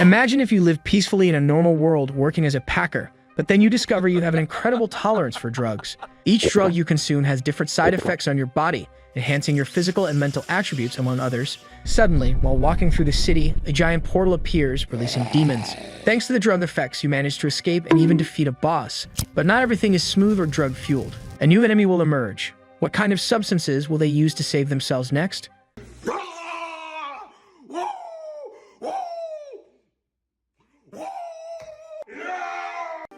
Imagine if you live peacefully in a normal world working as a packer, but then you discover you have an incredible tolerance for drugs. Each drug you consume has different side effects on your body, enhancing your physical and mental attributes, among others. Suddenly, while walking through the city, a giant portal appears, releasing demons. Thanks to the drug effects, you manage to escape and even defeat a boss. But not everything is smooth or drug-fueled. A new enemy will emerge. What kind of substances will they use to save themselves next?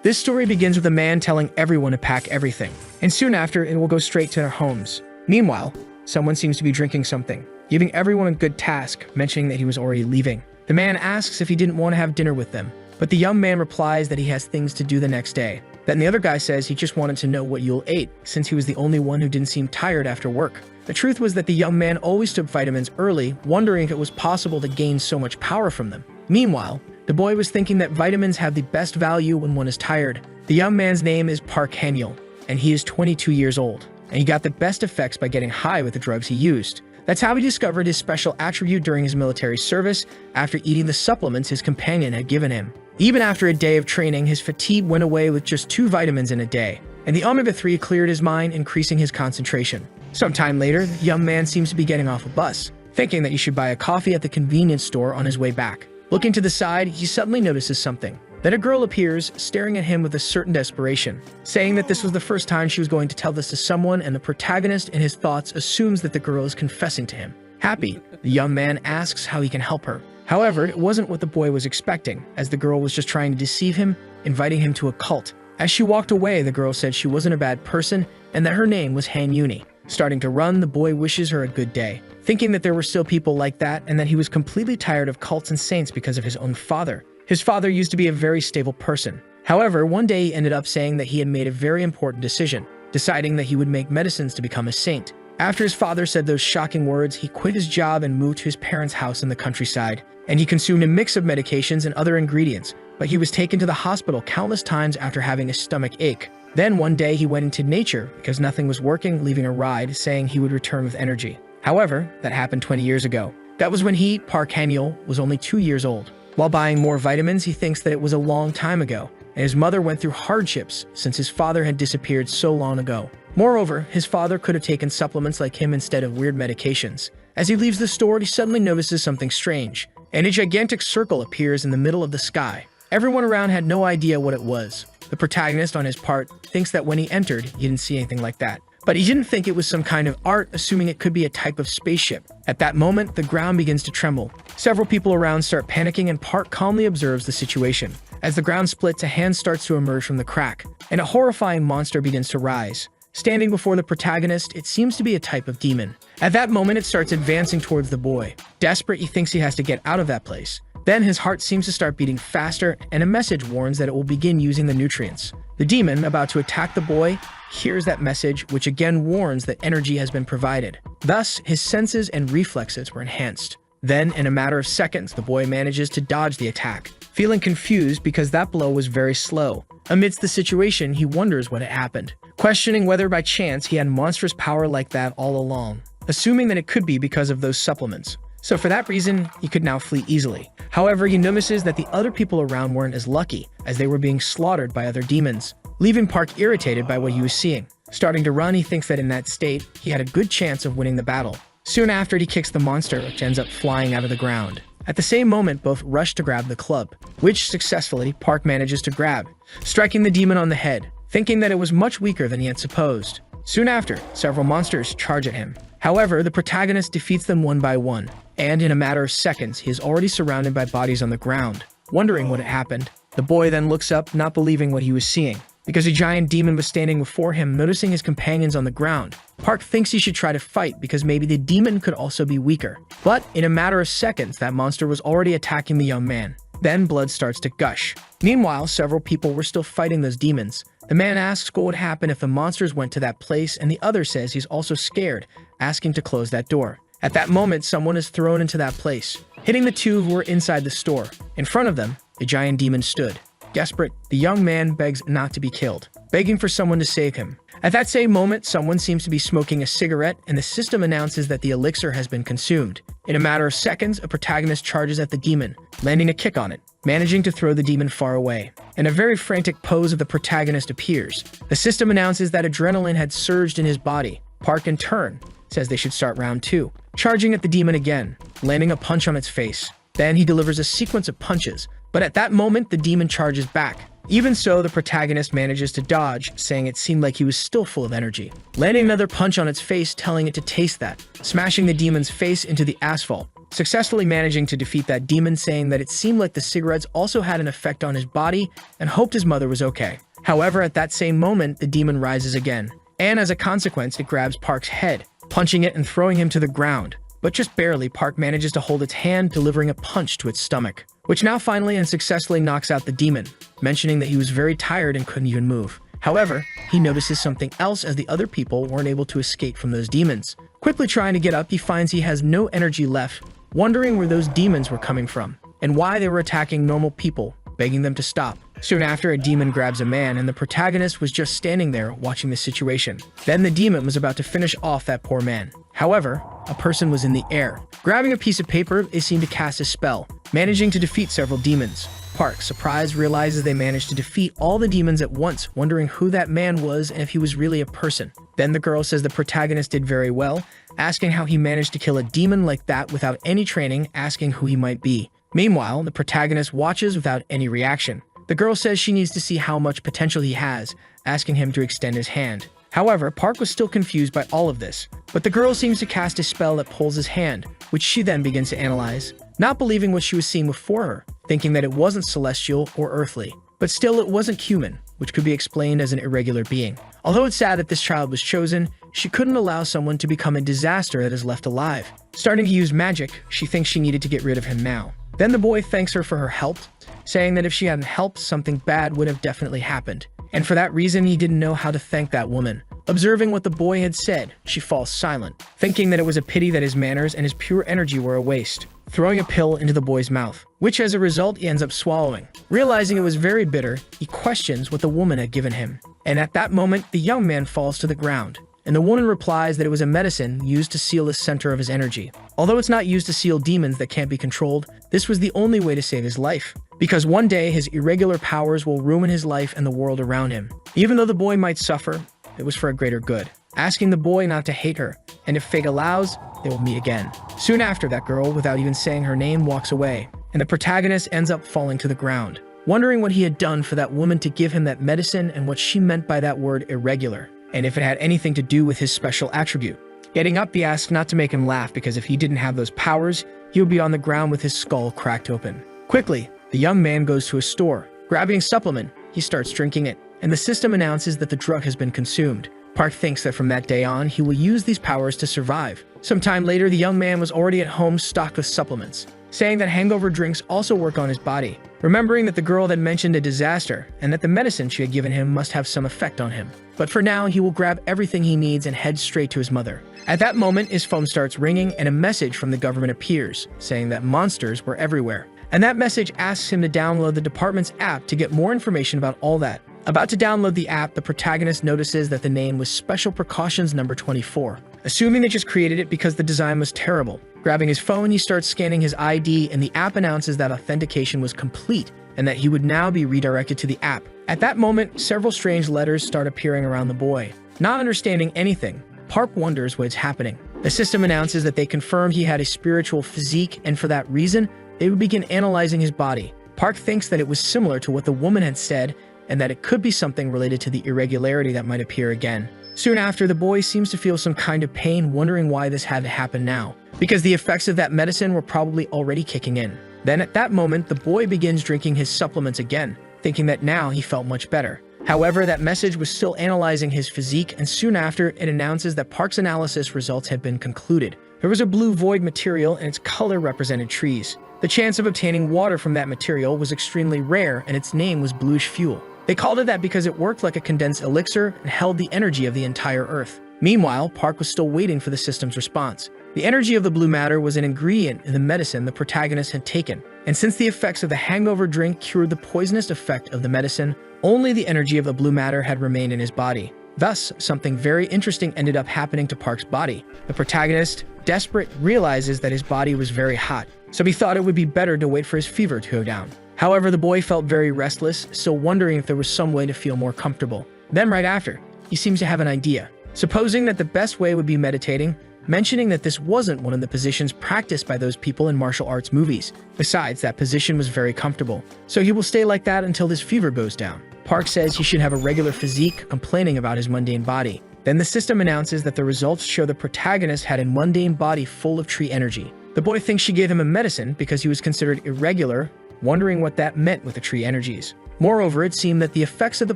This story begins with a man telling everyone to pack everything, and soon after, it will go straight to their homes. Meanwhile, someone seems to be drinking something, giving everyone a good task, mentioning that he was already leaving. The man asks if he didn't want to have dinner with them, but the young man replies that he has things to do the next day. Then the other guy says he just wanted to know what Yule ate, since he was the only one who didn't seem tired after work. The truth was that the young man always took vitamins early, wondering if it was possible to gain so much power from them. Meanwhile, the boy was thinking that vitamins have the best value when one is tired. The young man's name is Park Han-yeol, and he is 22 years old, and he got the best effects by getting high with the drugs he used. That's how he discovered his special attribute during his military service after eating the supplements his companion had given him. Even after a day of training, his fatigue went away with just 2 vitamins in a day, and the omega-3 cleared his mind, increasing his concentration. Sometime later, the young man seems to be getting off a bus, thinking that he should buy a coffee at the convenience store on his way back. Looking to the side, he suddenly notices something. Then a girl appears, staring at him with a certain desperation, saying that this was the first time she was going to tell this to someone, and the protagonist, in his thoughts, assumes that the girl is confessing to him. Happy, the young man asks how he can help her. However, it wasn't what the boy was expecting, as the girl was just trying to deceive him, inviting him to a cult. As she walked away, the girl said she wasn't a bad person, and that her name was Han-yeol. Starting to run, the boy wishes her a good day, thinking that there were still people like that and that he was completely tired of cults and saints because of his own father. His father used to be a very stable person. However, one day he ended up saying that he had made a very important decision, deciding that he would make medicines to become a saint. After his father said those shocking words, he quit his job and moved to his parents' house in the countryside, and he consumed a mix of medications and other ingredients, but he was taken to the hospital countless times after having a stomach ache. Then one day he went into nature because nothing was working, leaving a ride, saying he would return with energy. However, that happened 20 years ago. That was when he, Park Han-yeol, was only 2 years old. While buying more vitamins, he thinks that it was a long time ago, and his mother went through hardships since his father had disappeared so long ago. Moreover, his father could have taken supplements like him instead of weird medications. As he leaves the store, he suddenly notices something strange, and a gigantic circle appears in the middle of the sky. Everyone around had no idea what it was. The protagonist, on his part, thinks that when he entered, he didn't see anything like that. But he didn't think it was some kind of art, assuming it could be a type of spaceship. At that moment, the ground begins to tremble. Several people around start panicking, and Park calmly observes the situation. As the ground splits, a hand starts to emerge from the crack, and a horrifying monster begins to rise. Standing before the protagonist, it seems to be a type of demon. At that moment, it starts advancing towards the boy. Desperate, he thinks he has to get out of that place. Then his heart seems to start beating faster, and a message warns that it will begin using the nutrients. The demon, about to attack the boy, hears that message, which again warns that energy has been provided. Thus, his senses and reflexes were enhanced. Then, in a matter of seconds, the boy manages to dodge the attack, feeling confused because that blow was very slow. Amidst the situation, he wonders what had happened, questioning whether by chance he had monstrous power like that all along, assuming that it could be because of those supplements. So for that reason, he could now flee easily. However, he notices that the other people around weren't as lucky, as they were being slaughtered by other demons, leaving Park irritated by what he was seeing. Starting to run, he thinks that in that state, he had a good chance of winning the battle. Soon after, he kicks the monster, which ends up flying out of the ground. At the same moment, both rush to grab the club, which successfully Park manages to grab, striking the demon on the head, thinking that it was much weaker than he had supposed. Soon after, several monsters charge at him. However, the protagonist defeats them one by one, and in a matter of seconds, he is already surrounded by bodies on the ground. Wondering what had happened, the boy then looks up, not believing what he was seeing, because a giant demon was standing before him, noticing his companions on the ground. Park thinks he should try to fight because maybe the demon could also be weaker. But in a matter of seconds, that monster was already attacking the young man. Then blood starts to gush. Meanwhile, several people were still fighting those demons. The man asks what would happen if the monsters went to that place, and the other says he's also scared, asking to close that door. At that moment, someone is thrown into that place, hitting the two who were inside the store. In front of them, a giant demon stood. Desperate, the young man begs not to be killed, begging for someone to save him. At that same moment, someone seems to be smoking a cigarette, and the system announces that the elixir has been consumed. In a matter of seconds, a protagonist charges at the demon, landing a kick on it, managing to throw the demon far away. And a very frantic pose of the protagonist appears. The system announces that adrenaline had surged in his body. Park, in turn, says they should start round 2, charging at the demon again, landing a punch on its face. Then he delivers a sequence of punches, but at that moment, the demon charges back. Even so, the protagonist manages to dodge, saying it seemed like he was still full of energy, landing another punch on its face, telling it to taste that, smashing the demon's face into the asphalt, successfully managing to defeat that demon, saying that it seemed like the cigarettes also had an effect on his body and hoped his mother was okay. However, at that same moment, the demon rises again, and as a consequence, it grabs Park's head, punching it and throwing him to the ground. But just barely, Park manages to hold its hand, delivering a punch to its stomach, which now finally and successfully knocks out the demon, mentioning that he was very tired and couldn't even move. However, he notices something else as the other people weren't able to escape from those demons. Quickly trying to get up, he finds he has no energy left, wondering where those demons were coming from and why they were attacking normal people, begging them to stop. Soon after, a demon grabs a man, and the protagonist was just standing there watching the situation. Then the demon was about to finish off that poor man. However, a person was in the air. Grabbing a piece of paper, they seem to cast a spell, managing to defeat several demons. Park, surprised, realizes they managed to defeat all the demons at once, wondering who that man was and if he was really a person. Then the girl says the protagonist did very well, asking how he managed to kill a demon like that without any training, asking who he might be. Meanwhile, the protagonist watches without any reaction. The girl says she needs to see how much potential he has, asking him to extend his hand. However, Park was still confused by all of this, but the girl seems to cast a spell that pulls his hand, which she then begins to analyze, not believing what she was seeing before her, thinking that it wasn't celestial or earthly. But still, it wasn't human, which could be explained as an irregular being. Although it's sad that this child was chosen, she couldn't allow someone to become a disaster that is left alive. Starting to use magic, she thinks she needed to get rid of him now. Then the boy thanks her for her help, saying that if she hadn't helped, something bad would have definitely happened. And for that reason, he didn't know how to thank that woman. Observing what the boy had said, she falls silent, thinking that it was a pity that his manners and his pure energy were a waste, throwing a pill into the boy's mouth, which as a result he ends up swallowing. Realizing it was very bitter, he questions what the woman had given him. And at that moment, the young man falls to the ground, and the woman replies that it was a medicine used to seal the center of his energy. Although it's not used to seal demons that can't be controlled, this was the only way to save his life, because one day his irregular powers will ruin his life and the world around him. Even though the boy might suffer, it was for a greater good, asking the boy not to hate her, and if fate allows, they will meet again. Soon after, that girl, without even saying her name, walks away, and the protagonist ends up falling to the ground, wondering what he had done for that woman to give him that medicine and what she meant by that word irregular, and if it had anything to do with his special attribute. Getting up, he asks not to make him laugh because if he didn't have those powers, he would be on the ground with his skull cracked open. Quickly, the young man goes to a store. Grabbing a supplement, he starts drinking it, and the system announces that the drug has been consumed. Park thinks that from that day on, he will use these powers to survive. Sometime later, the young man was already at home stocked with supplements, saying that hangover drinks also work on his body, remembering that the girl had mentioned a disaster and that the medicine she had given him must have some effect on him. But for now, he will grab everything he needs and head straight to his mother. At that moment, his phone starts ringing and a message from the government appears, saying that monsters were everywhere. And that message asks him to download the department's app to get more information about all that. About to download the app, the protagonist notices that the name was Special Precautions number 24, assuming they just created it because the design was terrible. Grabbing his phone, he starts scanning his ID, and the app announces that authentication was complete and that he would now be redirected to the app. At that moment, several strange letters start appearing around the boy. Not understanding anything, Park wonders what is happening. The system announces that they confirmed he had a spiritual physique, and for that reason, they would begin analyzing his body. Park thinks that it was similar to what the woman had said, and that it could be something related to the irregularity that might appear again. Soon after, the boy seems to feel some kind of pain, wondering why this had to happen now, because the effects of that medicine were probably already kicking in. Then at that moment, the boy begins drinking his supplements again, thinking that now he felt much better. However, that message was still analyzing his physique, and soon after, it announces that Park's analysis results had been concluded. There was a blue void material, and its color represented trees. The chance of obtaining water from that material was extremely rare, and its name was bluish fuel. They called it that because it worked like a condensed elixir and held the energy of the entire Earth. Meanwhile, Park was still waiting for the system's response. The energy of the blue matter was an ingredient in the medicine the protagonist had taken, and since the effects of the hangover drink cured the poisonous effect of the medicine, only the energy of the blue matter had remained in his body. Thus, something very interesting ended up happening to Park's body. The protagonist, desperate, realizes that his body was very hot, so he thought it would be better to wait for his fever to go down. However, the boy felt very restless, still wondering if there was some way to feel more comfortable. Then right after, he seems to have an idea. Supposing that the best way would be meditating, mentioning that this wasn't one of the positions practiced by those people in martial arts movies. Besides, that position was very comfortable, so he will stay like that until his fever goes down. Park says he should have a regular physique, complaining about his mundane body. Then the system announces that the results show the protagonist had a mundane body full of tree energy. The boy thinks she gave him a medicine because he was considered irregular, wondering what that meant with the tree energies. Moreover, it seemed that the effects of the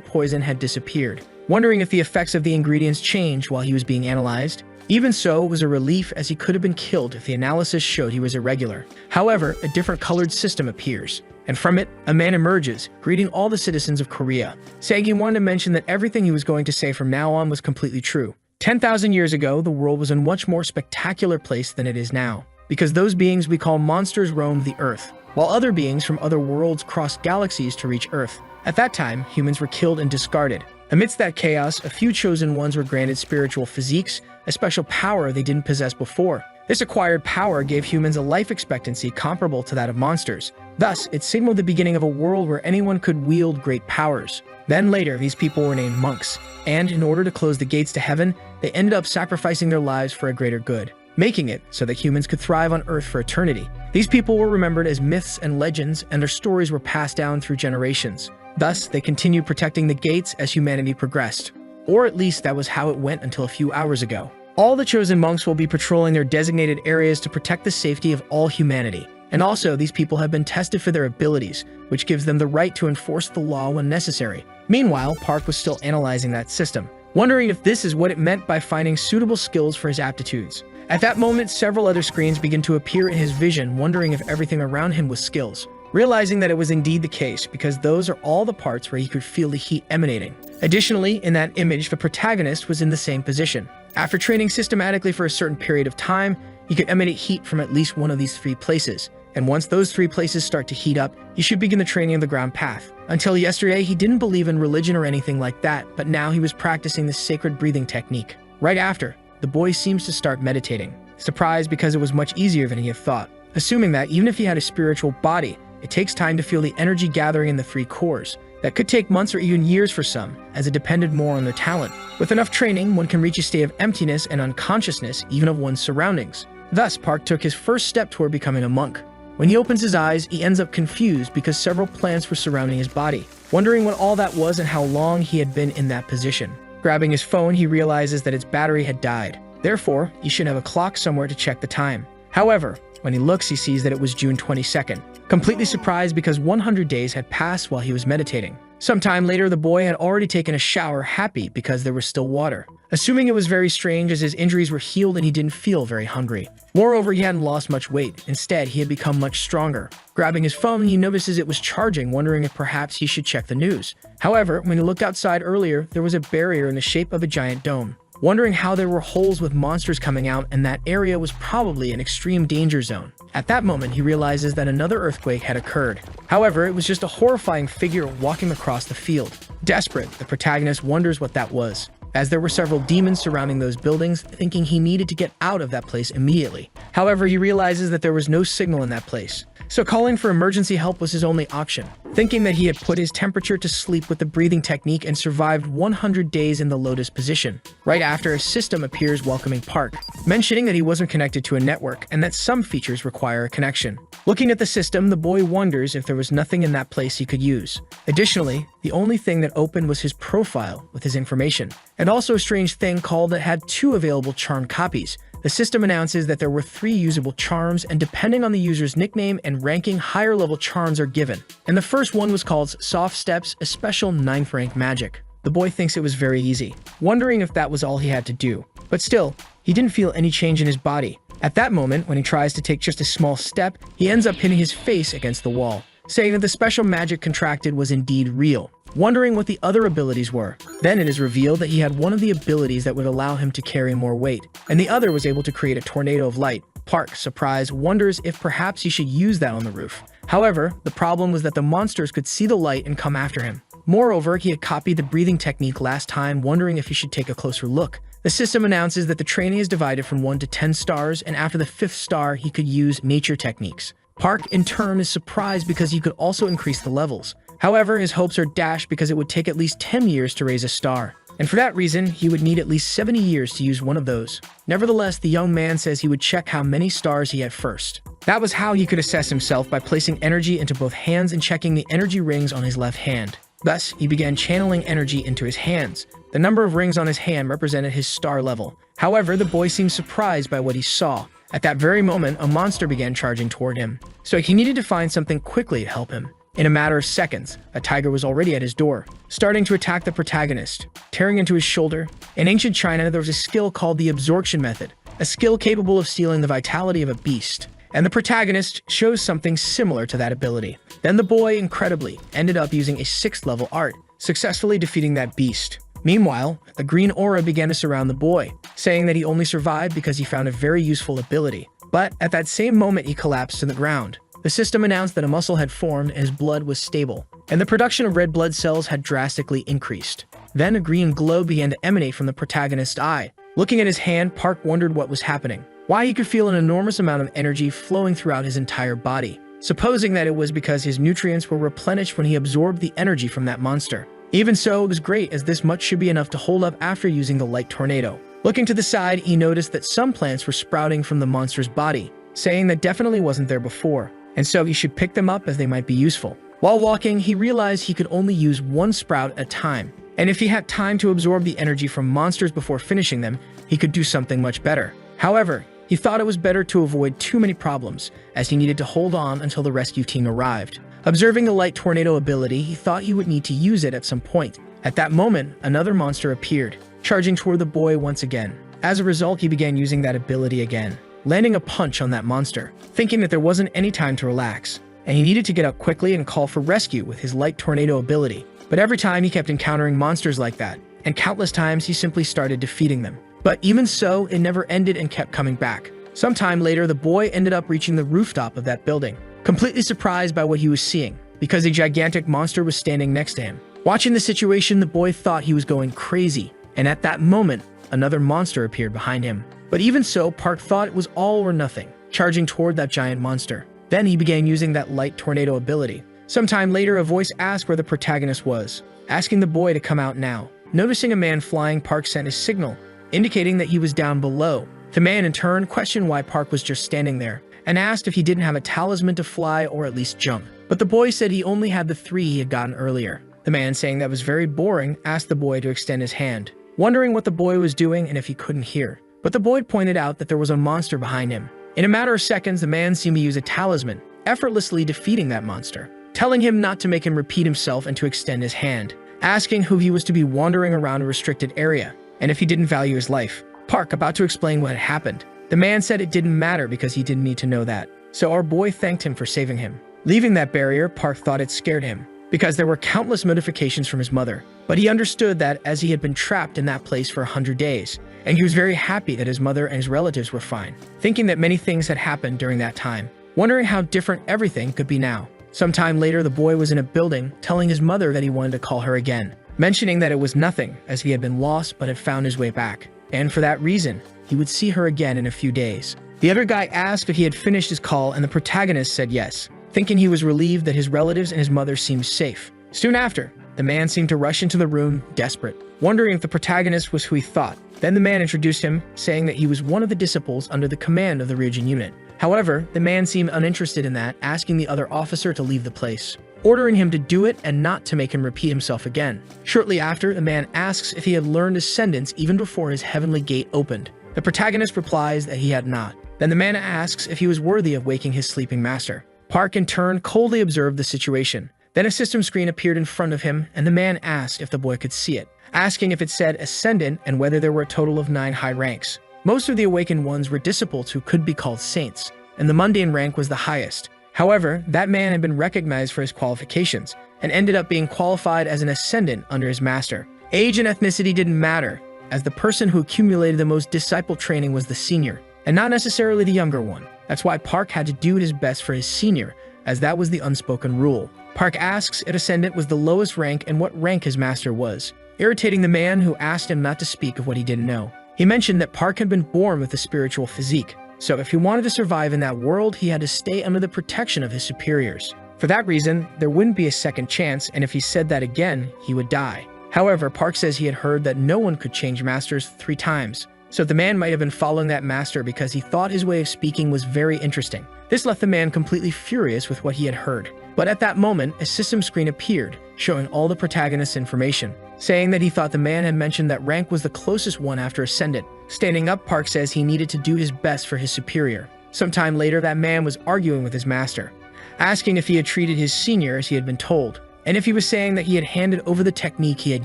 poison had disappeared, wondering if the effects of the ingredients changed while he was being analyzed. Even so, it was a relief as he could have been killed if the analysis showed he was irregular. However, a different colored system appears, and from it, a man emerges, greeting all the citizens of Korea, saying he wanted to mention that everything he was going to say from now on was completely true. 10,000 years ago, the world was a much more spectacular place than it is now, because those beings we call monsters roamed the earth, while other beings from other worlds crossed galaxies to reach Earth. At that time, humans were killed and discarded. Amidst that chaos, a few chosen ones were granted spiritual physiques, a special power they didn't possess before. This acquired power gave humans a life expectancy comparable to that of monsters. Thus, it signaled the beginning of a world where anyone could wield great powers. Then later, these people were named monks, and in order to close the gates to heaven, they ended up sacrificing their lives for a greater good, making it so that humans could thrive on Earth for eternity. These people were remembered as myths and legends, and their stories were passed down through generations. Thus, they continued protecting the gates as humanity progressed. Or at least that was how it went until a few hours ago. All the chosen monks will be patrolling their designated areas to protect the safety of all humanity. And also, these people have been tested for their abilities, which gives them the right to enforce the law when necessary. Meanwhile, Park was still analyzing that system, wondering if this is what it meant by finding suitable skills for his aptitudes. At that moment, several other screens begin to appear in his vision, wondering if everything around him was skills. Realizing that it was indeed the case, because those are all the parts where he could feel the heat emanating. Additionally, in that image, the protagonist was in the same position. After training systematically for a certain period of time, he could emanate heat from at least one of these 3 places. And once those 3 places start to heat up, he should begin the training of the ground path. Until yesterday, he didn't believe in religion or anything like that, but now he was practicing the sacred breathing technique. Right after, the boy seems to start meditating, surprised because it was much easier than he had thought. Assuming that even if he had a spiritual body, it takes time to feel the energy gathering in the 3 cores. That could take months or even years for some, as it depended more on their talent. With enough training, one can reach a state of emptiness and unconsciousness even of one's surroundings. Thus, Park took his first step toward becoming a monk. When he opens his eyes, he ends up confused because several plants were surrounding his body, wondering what all that was and how long he had been in that position. Grabbing his phone, he realizes that its battery had died. Therefore, he should have a clock somewhere to check the time. However, when he looks, he sees that it was June 22nd, completely surprised because 100 days had passed while he was meditating. Sometime later, the boy had already taken a shower, happy because there was still water, assuming it was very strange as his injuries were healed and he didn't feel very hungry. Moreover, he hadn't lost much weight. Instead, he had become much stronger. Grabbing his phone, he notices it was charging, wondering if perhaps he should check the news. However, when he looked outside earlier, there was a barrier in the shape of a giant dome. Wondering how there were holes with monsters coming out, and that area was probably an extreme danger zone. At that moment, he realizes that another earthquake had occurred. However, it was just a horrifying figure walking across the field. Desperate, the protagonist wonders what that was, as there were several demons surrounding those buildings, thinking he needed to get out of that place immediately. However, he realizes that there was no signal in that place, so calling for emergency help was his only option. Thinking that he had put his temperature to sleep with the breathing technique and survived 100 days in the lotus position. Right after, a system appears welcoming Park, mentioning that he wasn't connected to a network and that some features require a connection. Looking at the system, the boy wonders if there was nothing in that place he could use. Additionally, the only thing that opened was his profile with his information, and also a strange thing called that had 2 available charm copies. The system announces that there were 3 usable charms, and depending on the user's nickname and ranking, higher level charms are given. And the first one was called Soft Steps, a special 9th rank magic. The boy thinks it was very easy, wondering if that was all he had to do. But still, he didn't feel any change in his body. At that moment, when he tries to take just a small step, he ends up hitting his face against the wall, saying that the special magic contracted was indeed real. Wondering what the other abilities were. Then it is revealed that he had one of the abilities that would allow him to carry more weight, and the other was able to create a tornado of light. Park, surprised, wonders if perhaps he should use that on the roof. However, the problem was that the monsters could see the light and come after him. Moreover, he had copied the breathing technique last time, wondering if he should take a closer look. The system announces that the training is divided from 1 to 10 stars, and after the 5th star, he could use nature techniques. Park, in turn, is surprised because he could also increase the levels. However, his hopes are dashed because it would take at least 10 years to raise a star. And for that reason, he would need at least 70 years to use one of those. Nevertheless, the young man says he would check how many stars he had first. That was how he could assess himself, by placing energy into both hands and checking the energy rings on his left hand. Thus, he began channeling energy into his hands. The number of rings on his hand represented his star level. However, the boy seemed surprised by what he saw. At that very moment, a monster began charging toward him. So he needed to find something quickly to help him. In a matter of seconds, a tiger was already at his door, starting to attack the protagonist, tearing into his shoulder. In ancient China, there was a skill called the absorption method, a skill capable of stealing the vitality of a beast. And the protagonist shows something similar to that ability. Then the boy, incredibly, ended up using a 6th level art, successfully defeating that beast. Meanwhile, a green aura began to surround the boy, saying that he only survived because he found a very useful ability. But at that same moment, he collapsed to the ground. The system announced that a muscle had formed and his blood was stable, and the production of red blood cells had drastically increased. Then a green glow began to emanate from the protagonist's eye. Looking at his hand, Park wondered what was happening, why he could feel an enormous amount of energy flowing throughout his entire body, supposing that it was because his nutrients were replenished when he absorbed the energy from that monster. Even so, it was great, as this much should be enough to hold up after using the light tornado. Looking to the side, he noticed that some plants were sprouting from the monster's body, saying that definitely wasn't there before, and so he should pick them up as they might be useful. While walking, he realized he could only use one sprout at a time, and if he had time to absorb the energy from monsters before finishing them, he could do something much better. However, he thought it was better to avoid too many problems, as he needed to hold on until the rescue team arrived. Observing the light tornado ability, he thought he would need to use it at some point. At that moment, another monster appeared, charging toward the boy once again. As a result, he began using that ability again, landing a punch on that monster, thinking that there wasn't any time to relax, and he needed to get up quickly and call for rescue with his light tornado ability. But every time he kept encountering monsters like that, and countless times he simply started defeating them. But even so, it never ended and kept coming back. Sometime later, the boy ended up reaching the rooftop of that building, completely surprised by what he was seeing, because a gigantic monster was standing next to him. Watching the situation, the boy thought he was going crazy, and at that moment, another monster appeared behind him. But even so, Park thought it was all or nothing, charging toward that giant monster. Then he began using that light tornado ability. Sometime later, a voice asked where the protagonist was, asking the boy to come out now. Noticing a man flying, Park sent a signal, indicating that he was down below. The man in turn questioned why Park was just standing there, and asked if he didn't have a talisman to fly or at least jump. But the boy said he only had the 3 he had gotten earlier. The man, saying that was very boring, asked the boy to extend his hand, wondering what the boy was doing and if he couldn't hear. But the boy pointed out that there was a monster behind him. In a matter of seconds, the man seemed to use a talisman, effortlessly defeating that monster, telling him not to make him repeat himself and to extend his hand, asking who he was to be wandering around a restricted area, and if he didn't value his life. Park, about to explain what had happened, the man said it didn't matter because he didn't need to know that. So our boy thanked him for saving him. Leaving that barrier, Park thought it scared him, because there were countless notifications from his mother. But he understood that as he had been trapped in that place for 100 days, and he was very happy that his mother and his relatives were fine, thinking that many things had happened during that time, wondering how different everything could be now. Sometime later, the boy was in a building, telling his mother that he wanted to call her again, mentioning that it was nothing, as he had been lost but had found his way back, and for that reason, he would see her again in a few days. The other guy asked if he had finished his call, and the protagonist said yes, thinking he was relieved that his relatives and his mother seemed safe. Soon after, the man seemed to rush into the room, desperate, wondering if the protagonist was who he thought. Then the man introduced him, saying that he was one of the disciples under the command of the region unit. However, the man seemed uninterested in that, asking the other officer to leave the place, ordering him to do it and not to make him repeat himself again. Shortly after, the man asks if he had learned ascendance even before his heavenly gate opened. The protagonist replies that he had not. Then the man asks if he was worthy of waking his sleeping master. Park, in turn, coldly observed the situation. Then a system screen appeared in front of him, and the man asked if the boy could see it, asking if it said Ascendant and whether there were a total of 9 high ranks. Most of the awakened ones were disciples who could be called saints, and the mundane rank was the highest. However, that man had been recognized for his qualifications, and ended up being qualified as an Ascendant under his master. Age and ethnicity didn't matter, as the person who accumulated the most disciple training was the senior, and not necessarily the younger one. That's why Park had to do his best for his senior, as that was the unspoken rule. Park asks if Ascendant was the lowest rank and what rank his master was, irritating the man who asked him not to speak of what he didn't know. He mentioned that Park had been born with a spiritual physique, so if he wanted to survive in that world, he had to stay under the protection of his superiors. For that reason, there wouldn't be a second chance, and if he said that again, he would die. However, Park says he had heard that no one could change masters 3 times, so the man might have been following that master because he thought his way of speaking was very interesting. This left the man completely furious with what he had heard. But at that moment, a system screen appeared, showing all the protagonist's information, saying that he thought the man had mentioned that rank was the closest one after Ascendant. Standing up, Park says he needed to do his best for his superior. Sometime later, that man was arguing with his master, asking if he had treated his senior as he had been told, and if he was saying that he had handed over the technique he had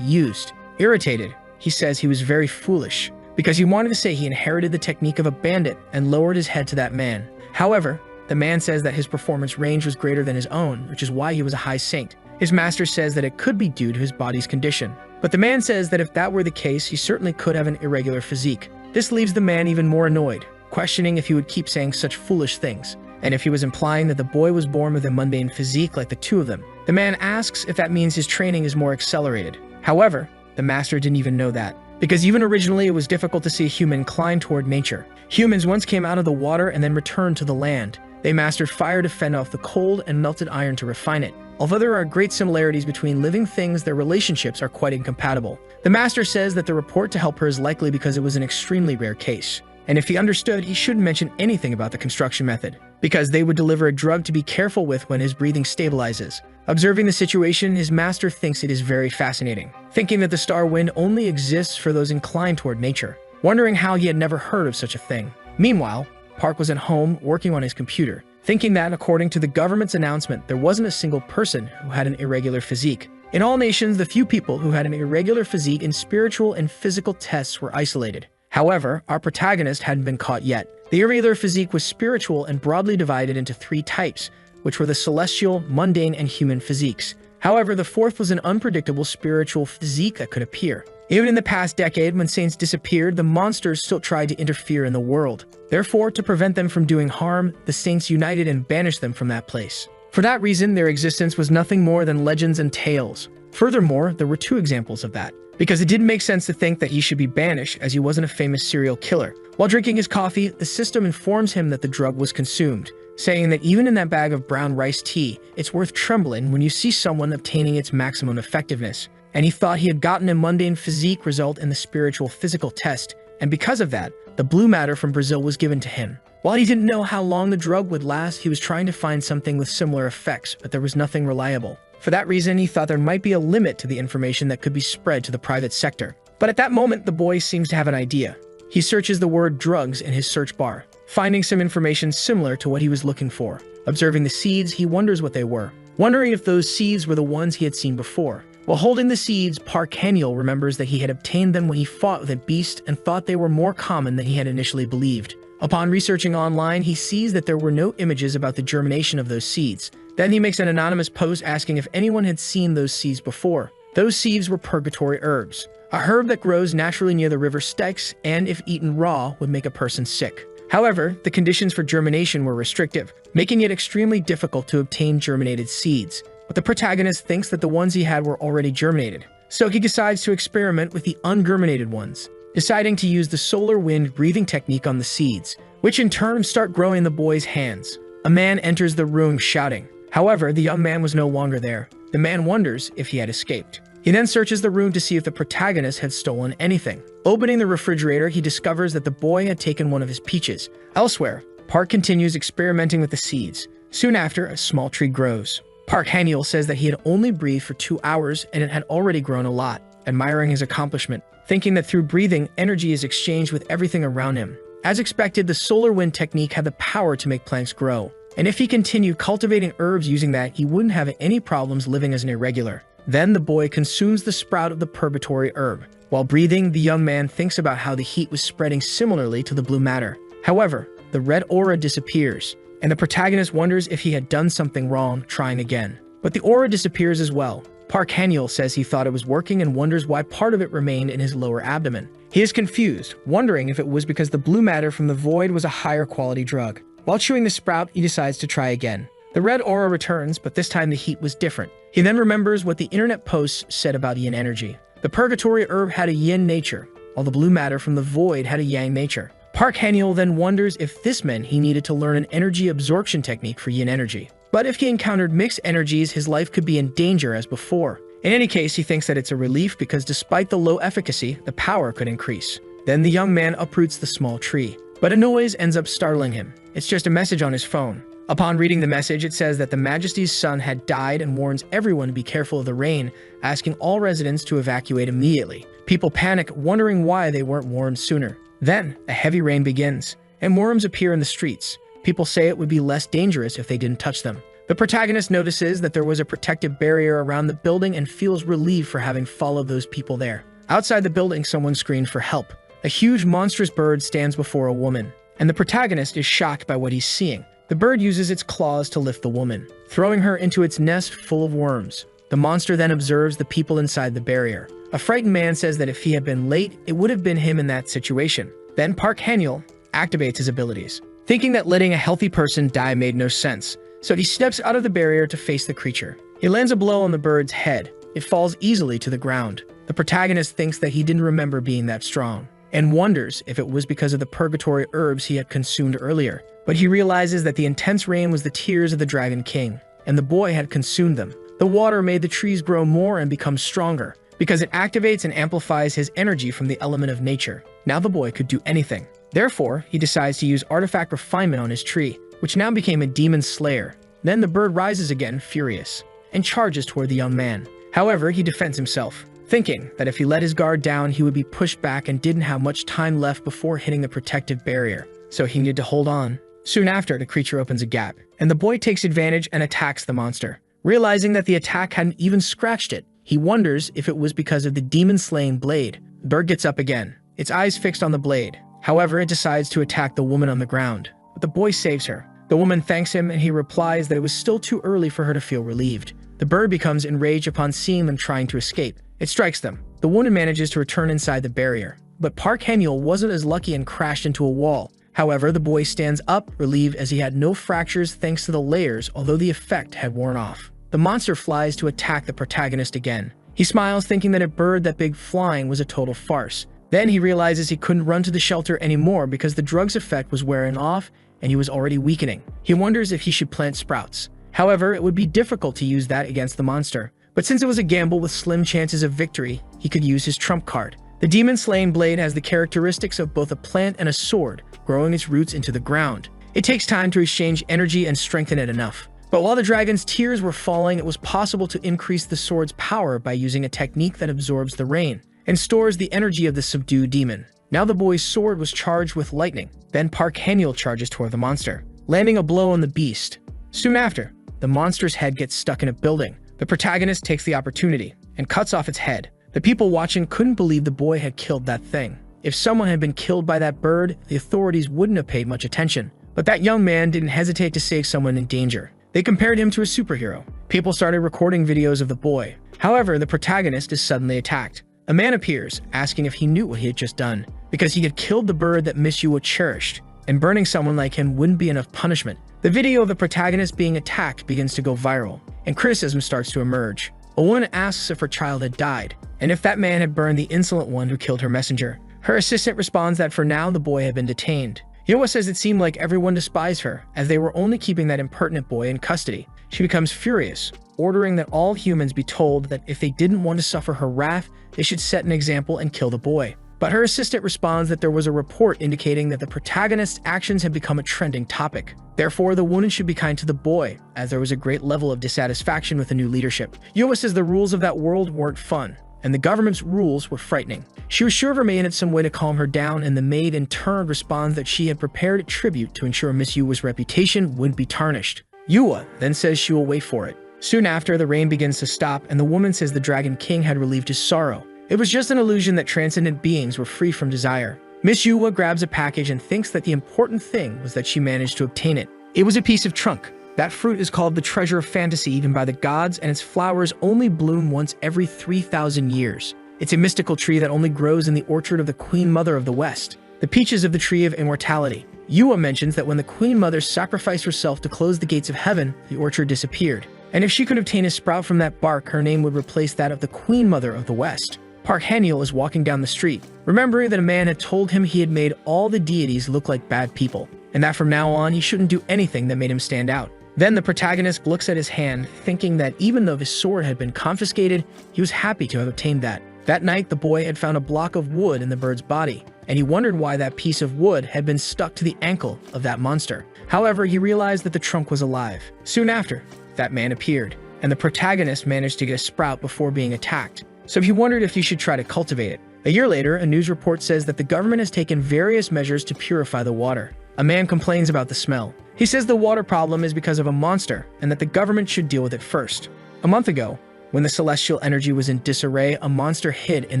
used. Irritated, he says he was very foolish, because he wanted to say he inherited the technique of a bandit and lowered his head to that man. However, the man says that his performance range was greater than his own, which is why he was a high saint. His master says that it could be due to his body's condition. But the man says that if that were the case, he certainly could have an irregular physique. This leaves the man even more annoyed, questioning if he would keep saying such foolish things, and if he was implying that the boy was born with a mundane physique like the two of them. The man asks if that means his training is more accelerated. However, the master didn't even know that, because even originally it was difficult to see a human inclined toward nature. Humans once came out of the water and then returned to the land. They mastered fire to fend off the cold and melted iron to refine it. Although there are great similarities between living things, their relationships are quite incompatible. The master says that the report to help her is likely because it was an extremely rare case. And if he understood, he shouldn't mention anything about the construction method, because they would deliver a drug to be careful with when his breathing stabilizes. Observing the situation, his master thinks it is very fascinating, thinking that the star wind only exists for those inclined toward nature, wondering how he had never heard of such a thing. Meanwhile, Park was at home working on his computer, thinking that, according to the government's announcement, there wasn't a single person who had an irregular physique. In all nations, the few people who had an irregular physique in spiritual and physical tests were isolated. However, our protagonist hadn't been caught yet. The irregular physique was spiritual and broadly divided into 3 types, which were the celestial, mundane, and human physiques. However, the 4th was an unpredictable spiritual physique that could appear. Even in the past decade, when saints disappeared, the monsters still tried to interfere in the world. Therefore, to prevent them from doing harm, the saints united and banished them from that place. For that reason, their existence was nothing more than legends and tales. Furthermore, there were 2 examples of that, because it didn't make sense to think that he should be banished as he wasn't a famous serial killer. While drinking his coffee, the system informs him that the drug was consumed, saying that even in that bag of brown rice tea, it's worth trembling when you see someone obtaining its maximum effectiveness. And he thought he had gotten a mundane physique result in the spiritual physical test, and because of that, the blue matter from Brazil was given to him. While he didn't know how long the drug would last, he was trying to find something with similar effects, but there was nothing reliable. For that reason, he thought there might be a limit to the information that could be spread to the private sector. But at that moment, the boy seems to have an idea. He searches the word drugs in his search bar, finding some information similar to what he was looking for. Observing the seeds, he wonders what they were, wondering if those seeds were the ones he had seen before. While holding the seeds, Park Haniel remembers that he had obtained them when he fought with a beast and thought they were more common than he had initially believed. Upon researching online, he sees that there were no images about the germination of those seeds. Then he makes an anonymous post asking if anyone had seen those seeds before. Those seeds were purgatory herbs, a herb that grows naturally near the river Styx and, if eaten raw, would make a person sick. However, the conditions for germination were restrictive, making it extremely difficult to obtain germinated seeds. But the protagonist thinks that the ones he had were already germinated, so he decides to experiment with the ungerminated ones, deciding to use the solar wind breathing technique on the seeds, which in turn start growing in the boy's hands. A man enters the room shouting. However, the young man was no longer there. The man wonders if he had escaped. He then searches the room to see if the protagonist had stolen anything. Opening the refrigerator, he discovers that the boy had taken one of his peaches. Elsewhere, Park continues experimenting with the seeds. Soon after, a small tree grows. Park Haniel says that he had only breathed for 2 hours and it had already grown a lot, admiring his accomplishment, thinking that through breathing, energy is exchanged with everything around him. As expected, the solar wind technique had the power to make plants grow, and if he continued cultivating herbs using that, he wouldn't have any problems living as an irregular. Then the boy consumes the sprout of the purgatory herb. While breathing, the young man thinks about how the heat was spreading similarly to the blue matter. However, the red aura disappears, and the protagonist wonders if he had done something wrong, trying again. But the aura disappears as well. Park Haniel says he thought it was working and wonders why part of it remained in his lower abdomen. He is confused, wondering if it was because the blue matter from the void was a higher quality drug. While chewing the sprout, he decides to try again. The red aura returns, but this time the heat was different. He then remembers what the internet posts said about yin energy. The purgatory herb had a yin nature, while the blue matter from the void had a yang nature. Park Han-yeol then wonders if this meant he needed to learn an energy absorption technique for yin energy. But if he encountered mixed energies, his life could be in danger as before. In any case, he thinks that it's a relief because despite the low efficacy, the power could increase. Then the young man uproots the small tree, but a noise ends up startling him. It's just a message on his phone. Upon reading the message, it says that the Majesty's son had died and warns everyone to be careful of the rain, asking all residents to evacuate immediately. People panic, wondering why they weren't warned sooner. Then, a heavy rain begins, and worms appear in the streets. People say it would be less dangerous if they didn't touch them. The protagonist notices that there was a protective barrier around the building and feels relieved for having followed those people there. Outside the building, someone screams for help. A huge monstrous bird stands before a woman, and the protagonist is shocked by what he's seeing. The bird uses its claws to lift the woman, throwing her into its nest full of worms. The monster then observes the people inside the barrier. A frightened man says that if he had been late, it would have been him in that situation. Then Park Han-yeol activates his abilities, thinking that letting a healthy person die made no sense, so he steps out of the barrier to face the creature. He lands a blow on the bird's head. It falls easily to the ground. The protagonist thinks that he didn't remember being that strong, and wonders if it was because of the purgatory herbs he had consumed earlier. But he realizes that the intense rain was the tears of the Dragon King, and the boy had consumed them. The water made the trees grow more and become stronger, because it activates and amplifies his energy from the element of nature. Now the boy could do anything. Therefore, he decides to use artifact refinement on his tree, which now became a demon slayer. Then the bird rises again, furious, and charges toward the young man. However, he defends himself, thinking that if he let his guard down, he would be pushed back and didn't have much time left before hitting the protective barrier, so he needed to hold on. Soon after, the creature opens a gap, and the boy takes advantage and attacks the monster. Realizing that the attack hadn't even scratched it, he wonders if it was because of the demon-slaying blade. The bird gets up again, its eyes fixed on the blade. However, it decides to attack the woman on the ground, but the boy saves her. The woman thanks him, and he replies that it was still too early for her to feel relieved. The bird becomes enraged upon seeing them trying to escape. It strikes them. The woman manages to return inside the barrier, but Park Han-yeol wasn't as lucky and crashed into a wall. However, the boy stands up, relieved as he had no fractures thanks to the layers, although the effect had worn off. The monster flies to attack the protagonist again. He smiles, thinking that a bird that big flying was a total farce. Then he realizes he couldn't run to the shelter anymore because the drug's effect was wearing off and he was already weakening. He wonders if he should plant sprouts. However, it would be difficult to use that against the monster. But since it was a gamble with slim chances of victory, he could use his trump card. The demon-slaying blade has the characteristics of both a plant and a sword, growing its roots into the ground. It takes time to exchange energy and strengthen it enough. But while the dragon's tears were falling, it was possible to increase the sword's power by using a technique that absorbs the rain and stores the energy of the subdued demon. Now the boy's sword was charged with lightning. Then Park Han-yeol charges toward the monster, landing a blow on the beast. Soon after, the monster's head gets stuck in a building. The protagonist takes the opportunity and cuts off its head. The people watching couldn't believe the boy had killed that thing. If someone had been killed by that bird, the authorities wouldn't have paid much attention. But that young man didn't hesitate to save someone in danger. They compared him to a superhero. People started recording videos of the boy. However, the protagonist is suddenly attacked. A man appears, asking if he knew what he had just done, because he had killed the bird that Miss Yua cherished, and burning someone like him wouldn't be enough punishment. The video of the protagonist being attacked begins to go viral, and criticism starts to emerge. A woman asks if her child had died, and if that man had burned the insolent one who killed her messenger. Her assistant responds that for now the boy had been detained. Yua says it seemed like everyone despised her, as they were only keeping that impertinent boy in custody. She becomes furious, ordering that all humans be told that if they didn't want to suffer her wrath, they should set an example and kill the boy. But her assistant responds that there was a report indicating that the protagonist's actions had become a trending topic. Therefore, the woman should be kind to the boy, as there was a great level of dissatisfaction with the new leadership. Yua says the rules of that world weren't fun, and the government's rules were frightening. She was sure of her maid had some way to calm her down, and the maid in turn responds that she had prepared a tribute to ensure Miss Yua's reputation wouldn't be tarnished. Yua then says she will wait for it. Soon after, the rain begins to stop, and the woman says the Dragon King had relieved his sorrow. It was just an illusion that transcendent beings were free from desire. Miss Yua grabs a package and thinks that the important thing was that she managed to obtain it. It was a piece of trunk. That fruit is called the treasure of fantasy even by the gods, and its flowers only bloom once every 3,000 years. It's a mystical tree that only grows in the orchard of the Queen Mother of the West. The peaches of the tree of immortality. Yua mentions that when the Queen Mother sacrificed herself to close the gates of heaven, the orchard disappeared. And if she could obtain a sprout from that bark, her name would replace that of the Queen Mother of the West. Park Han-yeol is walking down the street, remembering that a man had told him he had made all the deities look like bad people, and that from now on he shouldn't do anything that made him stand out. Then the protagonist looks at his hand, thinking that even though his sword had been confiscated, he was happy to have obtained that. That night, the boy had found a block of wood in the bird's body, and he wondered why that piece of wood had been stuck to the ankle of that monster. However, he realized that the trunk was alive. Soon after, that man appeared, and the protagonist managed to get a sprout before being attacked. So he wondered if he should try to cultivate it. A year later, a news report says that the government has taken various measures to purify the water. A man complains about the smell. He says the water problem is because of a monster, and that the government should deal with it first. A month ago, when the celestial energy was in disarray, a monster hid in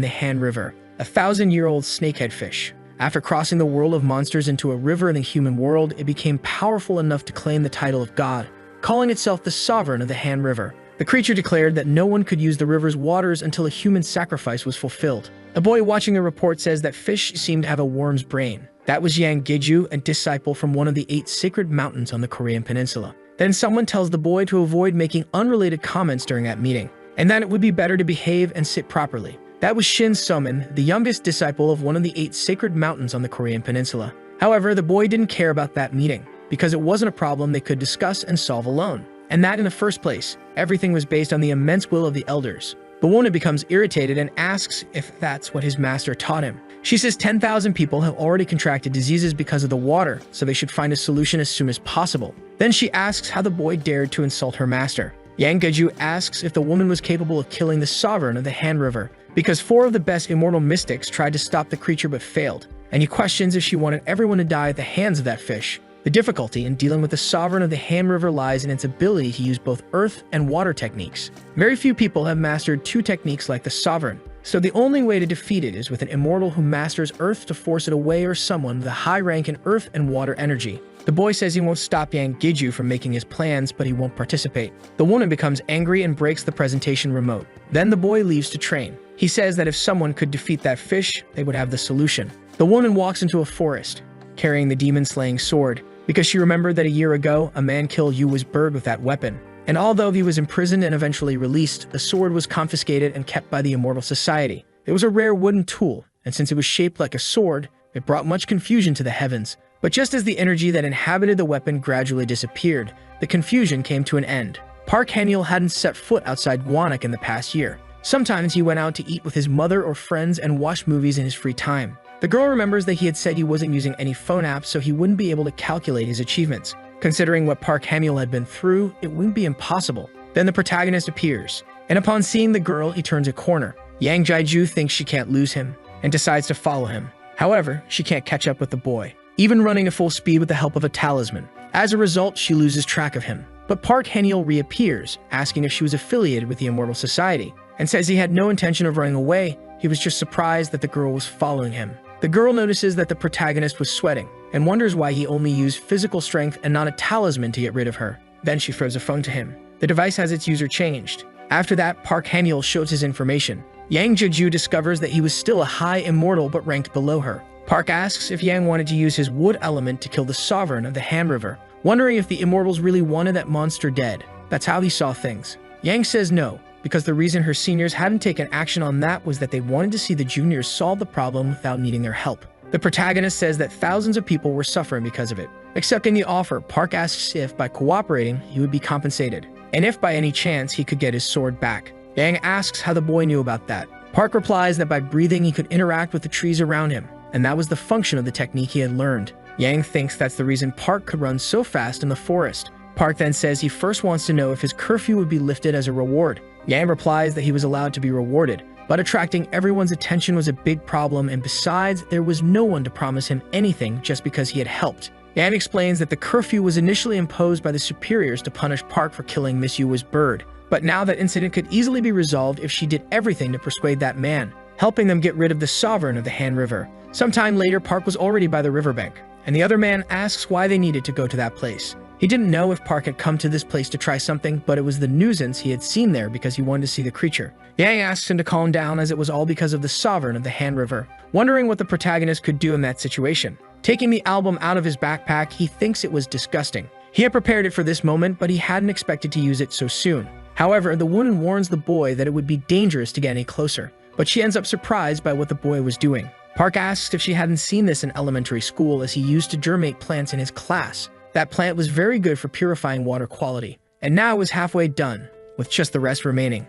the Han River, a 1,000-year-old snakehead fish. After crossing the world of monsters into a river in the human world, it became powerful enough to claim the title of God, calling itself the sovereign of the Han River. The creature declared that no one could use the river's waters until a human sacrifice was fulfilled. A boy watching the report says that fish seemed to have a worm's brain. That was Yang Geju, a disciple from one of the 8 sacred mountains on the Korean peninsula. Then someone tells the boy to avoid making unrelated comments during that meeting, and that it would be better to behave and sit properly. That was Shin Somin, the youngest disciple of one of the 8 sacred mountains on the Korean peninsula. However, the boy didn't care about that meeting, because it wasn't a problem they could discuss and solve alone. And that in the first place, everything was based on the immense will of the elders. The woman becomes irritated and asks if that's what his master taught him. She says 10,000 people have already contracted diseases because of the water, so they should find a solution as soon as possible. Then she asks how the boy dared to insult her master. Yang Geju asks if the woman was capable of killing the sovereign of the Han River, because 4 of the best immortal mystics tried to stop the creature but failed, and he questions if she wanted everyone to die at the hands of that fish. The difficulty in dealing with the sovereign of the Han River lies in its ability to use both earth and water techniques. Very few people have mastered 2 techniques like the sovereign, so the only way to defeat it is with an immortal who masters earth to force it away, or someone with a high rank in earth and water energy. The boy says he won't stop Yang Geju from making his plans, but he won't participate. The woman becomes angry and breaks the presentation remote. Then the boy leaves to train. He says that if someone could defeat that fish, they would have the solution. The woman walks into a forest, carrying the demon-slaying sword, because she remembered that a year ago, a man killed Yuwa's bird with that weapon. And although he was imprisoned and eventually released, the sword was confiscated and kept by the Immortal Society. It was a rare wooden tool, and since it was shaped like a sword, it brought much confusion to the heavens. But just as the energy that inhabited the weapon gradually disappeared, the confusion came to an end. Park Han-yeol hadn't set foot outside Gwanak in the past year. Sometimes he went out to eat with his mother or friends and watch movies in his free time. The girl remembers that he had said he wasn't using any phone apps, so he wouldn't be able to calculate his achievements. Considering what Park Han-yeol had been through, it wouldn't be impossible. Then the protagonist appears, and upon seeing the girl, he turns a corner. Yang Jaiju thinks she can't lose him, and decides to follow him. However, she can't catch up with the boy, even running at full speed with the help of a talisman. As a result, she loses track of him. But Park Han-yeol reappears, asking if she was affiliated with the Immortal Society, and says he had no intention of running away. He was just surprised that the girl was following him. The girl notices that the protagonist was sweating, and wonders why he only used physical strength and not a talisman to get rid of her. Then she throws a phone to him. The device has its user changed. After that, Park Han-yeol shows his information. Yang Jeju discovers that he was still a high immortal but ranked below her. Park asks if Yang wanted to use his wood element to kill the sovereign of the Han River, wondering if the immortals really wanted that monster dead. That's how he saw things. Yang says no, because the reason her seniors hadn't taken action on that was that they wanted to see the juniors solve the problem without needing their help. The protagonist says that thousands of people were suffering because of it. Accepting the offer, Park asks if, by cooperating, he would be compensated, and if by any chance he could get his sword back. Yang asks how the boy knew about that. Park replies that by breathing he could interact with the trees around him, and that was the function of the technique he had learned. Yang thinks that's the reason Park could run so fast in the forest. Park then says he first wants to know if his curfew would be lifted as a reward. Yang replies that he was allowed to be rewarded, but attracting everyone's attention was a big problem, and besides, there was no one to promise him anything just because he had helped. Yang explains that the curfew was initially imposed by the superiors to punish Park for killing Miss Yuwa's bird, but now that incident could easily be resolved if she did everything to persuade that man, helping them get rid of the sovereign of the Han River. Sometime later, Park was already by the riverbank, and the other man asks why they needed to go to that place. He didn't know if Park had come to this place to try something, but it was the nuisance he had seen there because he wanted to see the creature. Yang asks him to calm down, as it was all because of the sovereign of the Han River, wondering what the protagonist could do in that situation. Taking the album out of his backpack, he thinks it was disgusting. He had prepared it for this moment, but he hadn't expected to use it so soon. However, the woman warns the boy that it would be dangerous to get any closer, but she ends up surprised by what the boy was doing. Park asks if she hadn't seen this in elementary school, as he used to germinate plants in his class. That plant was very good for purifying water quality, and now it was halfway done, with just the rest remaining.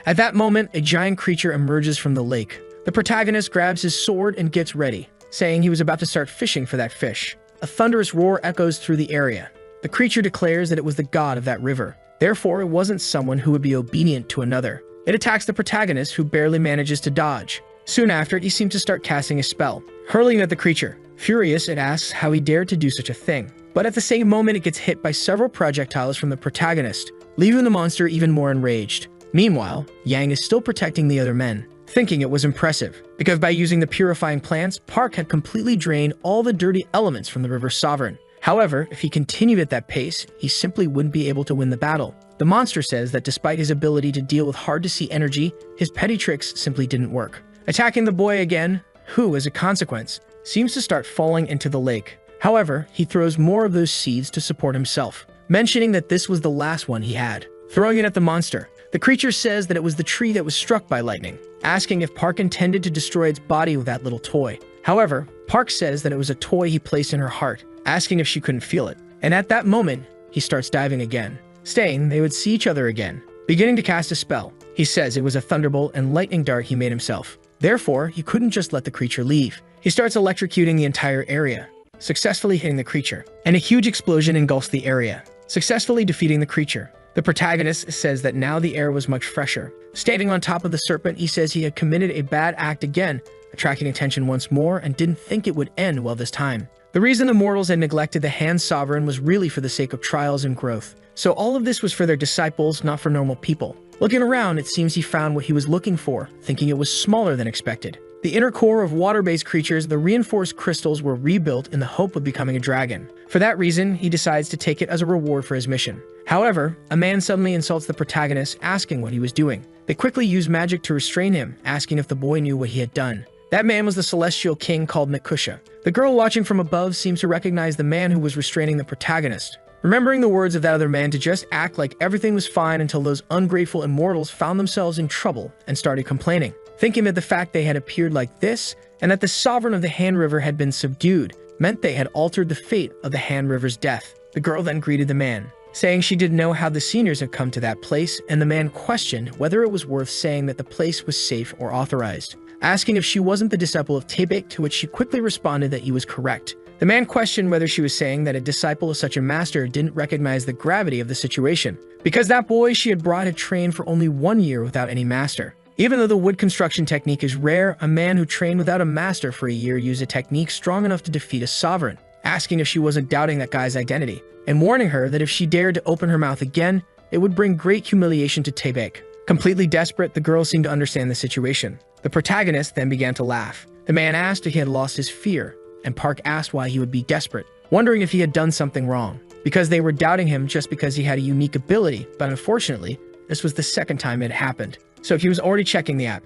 At that moment, a giant creature emerges from the lake. The protagonist grabs his sword and gets ready, saying he was about to start fishing for that fish. A thunderous roar echoes through the area. The creature declares that it was the god of that river. Therefore, it wasn't someone who would be obedient to another. It attacks the protagonist, who barely manages to dodge. Soon after, he seems to start casting a spell, hurling at the creature. Furious, it asks how he dared to do such a thing. But at the same moment, it gets hit by several projectiles from the protagonist, leaving the monster even more enraged. Meanwhile, Yang is still protecting the other men, thinking it was impressive, because by using the purifying plants, Park had completely drained all the dirty elements from the river's sovereign. However, if he continued at that pace, he simply wouldn't be able to win the battle. The monster says that despite his ability to deal with hard-to-see energy, his petty tricks simply didn't work. Attacking the boy again, who, as a consequence, seems to start falling into the lake. However, he throws more of those seeds to support himself, mentioning that this was the last one he had. Throwing it at the monster, the creature says that it was the tree that was struck by lightning, asking if Park intended to destroy its body with that little toy. However, Park says that it was a toy he placed in her heart, asking if she couldn't feel it. And at that moment, he starts diving again, saying they would see each other again. Beginning to cast a spell, he says it was a thunderbolt and lightning dart he made himself. Therefore, he couldn't just let the creature leave. He starts electrocuting the entire area, successfully hitting the creature, and a huge explosion engulfs the area, successfully defeating the creature. The protagonist says that now the air was much fresher. Standing on top of the serpent, he says he had committed a bad act again, attracting attention once more, and didn't think it would end well this time. The reason the mortals had neglected the hand sovereign was really for the sake of trials and growth. So all of this was for their disciples, not for normal people. Looking around, it seems he found what he was looking for, thinking it was smaller than expected. The inner core of water-based creatures, the reinforced crystals, were rebuilt in the hope of becoming a dragon. For that reason, he decides to take it as a reward for his mission. However, a man suddenly insults the protagonist, asking what he was doing. They quickly use magic to restrain him, asking if the boy knew what he had done. That man was the celestial king called Nakusha. The girl watching from above seems to recognize the man who was restraining the protagonist, remembering the words of that other man to just act like everything was fine until those ungrateful immortals found themselves in trouble and started complaining, thinking that the fact they had appeared like this and that the sovereign of the Han River had been subdued meant they had altered the fate of the Han River's death. The girl then greeted the man, saying she didn't know how the seniors had come to that place, and the man questioned whether it was worth saying that the place was safe or authorized, asking if she wasn't the disciple of Taebek, to which she quickly responded that he was correct. The man questioned whether she was saying that a disciple of such a master didn't recognize the gravity of the situation, because that boy she had brought had trained for only 1 year without any master. Even though the wood construction technique is rare, a man who trained without a master for a year used a technique strong enough to defeat a sovereign, asking if she wasn't doubting that guy's identity, and warning her that if she dared to open her mouth again, it would bring great humiliation to Taebek. Completely desperate, the girl seemed to understand the situation. The protagonist then began to laugh. The man asked if he had lost his fear, and Park asked why he would be desperate, wondering if he had done something wrong, because they were doubting him just because he had a unique ability, but unfortunately, this was the second time it happened, so he was already checking the app.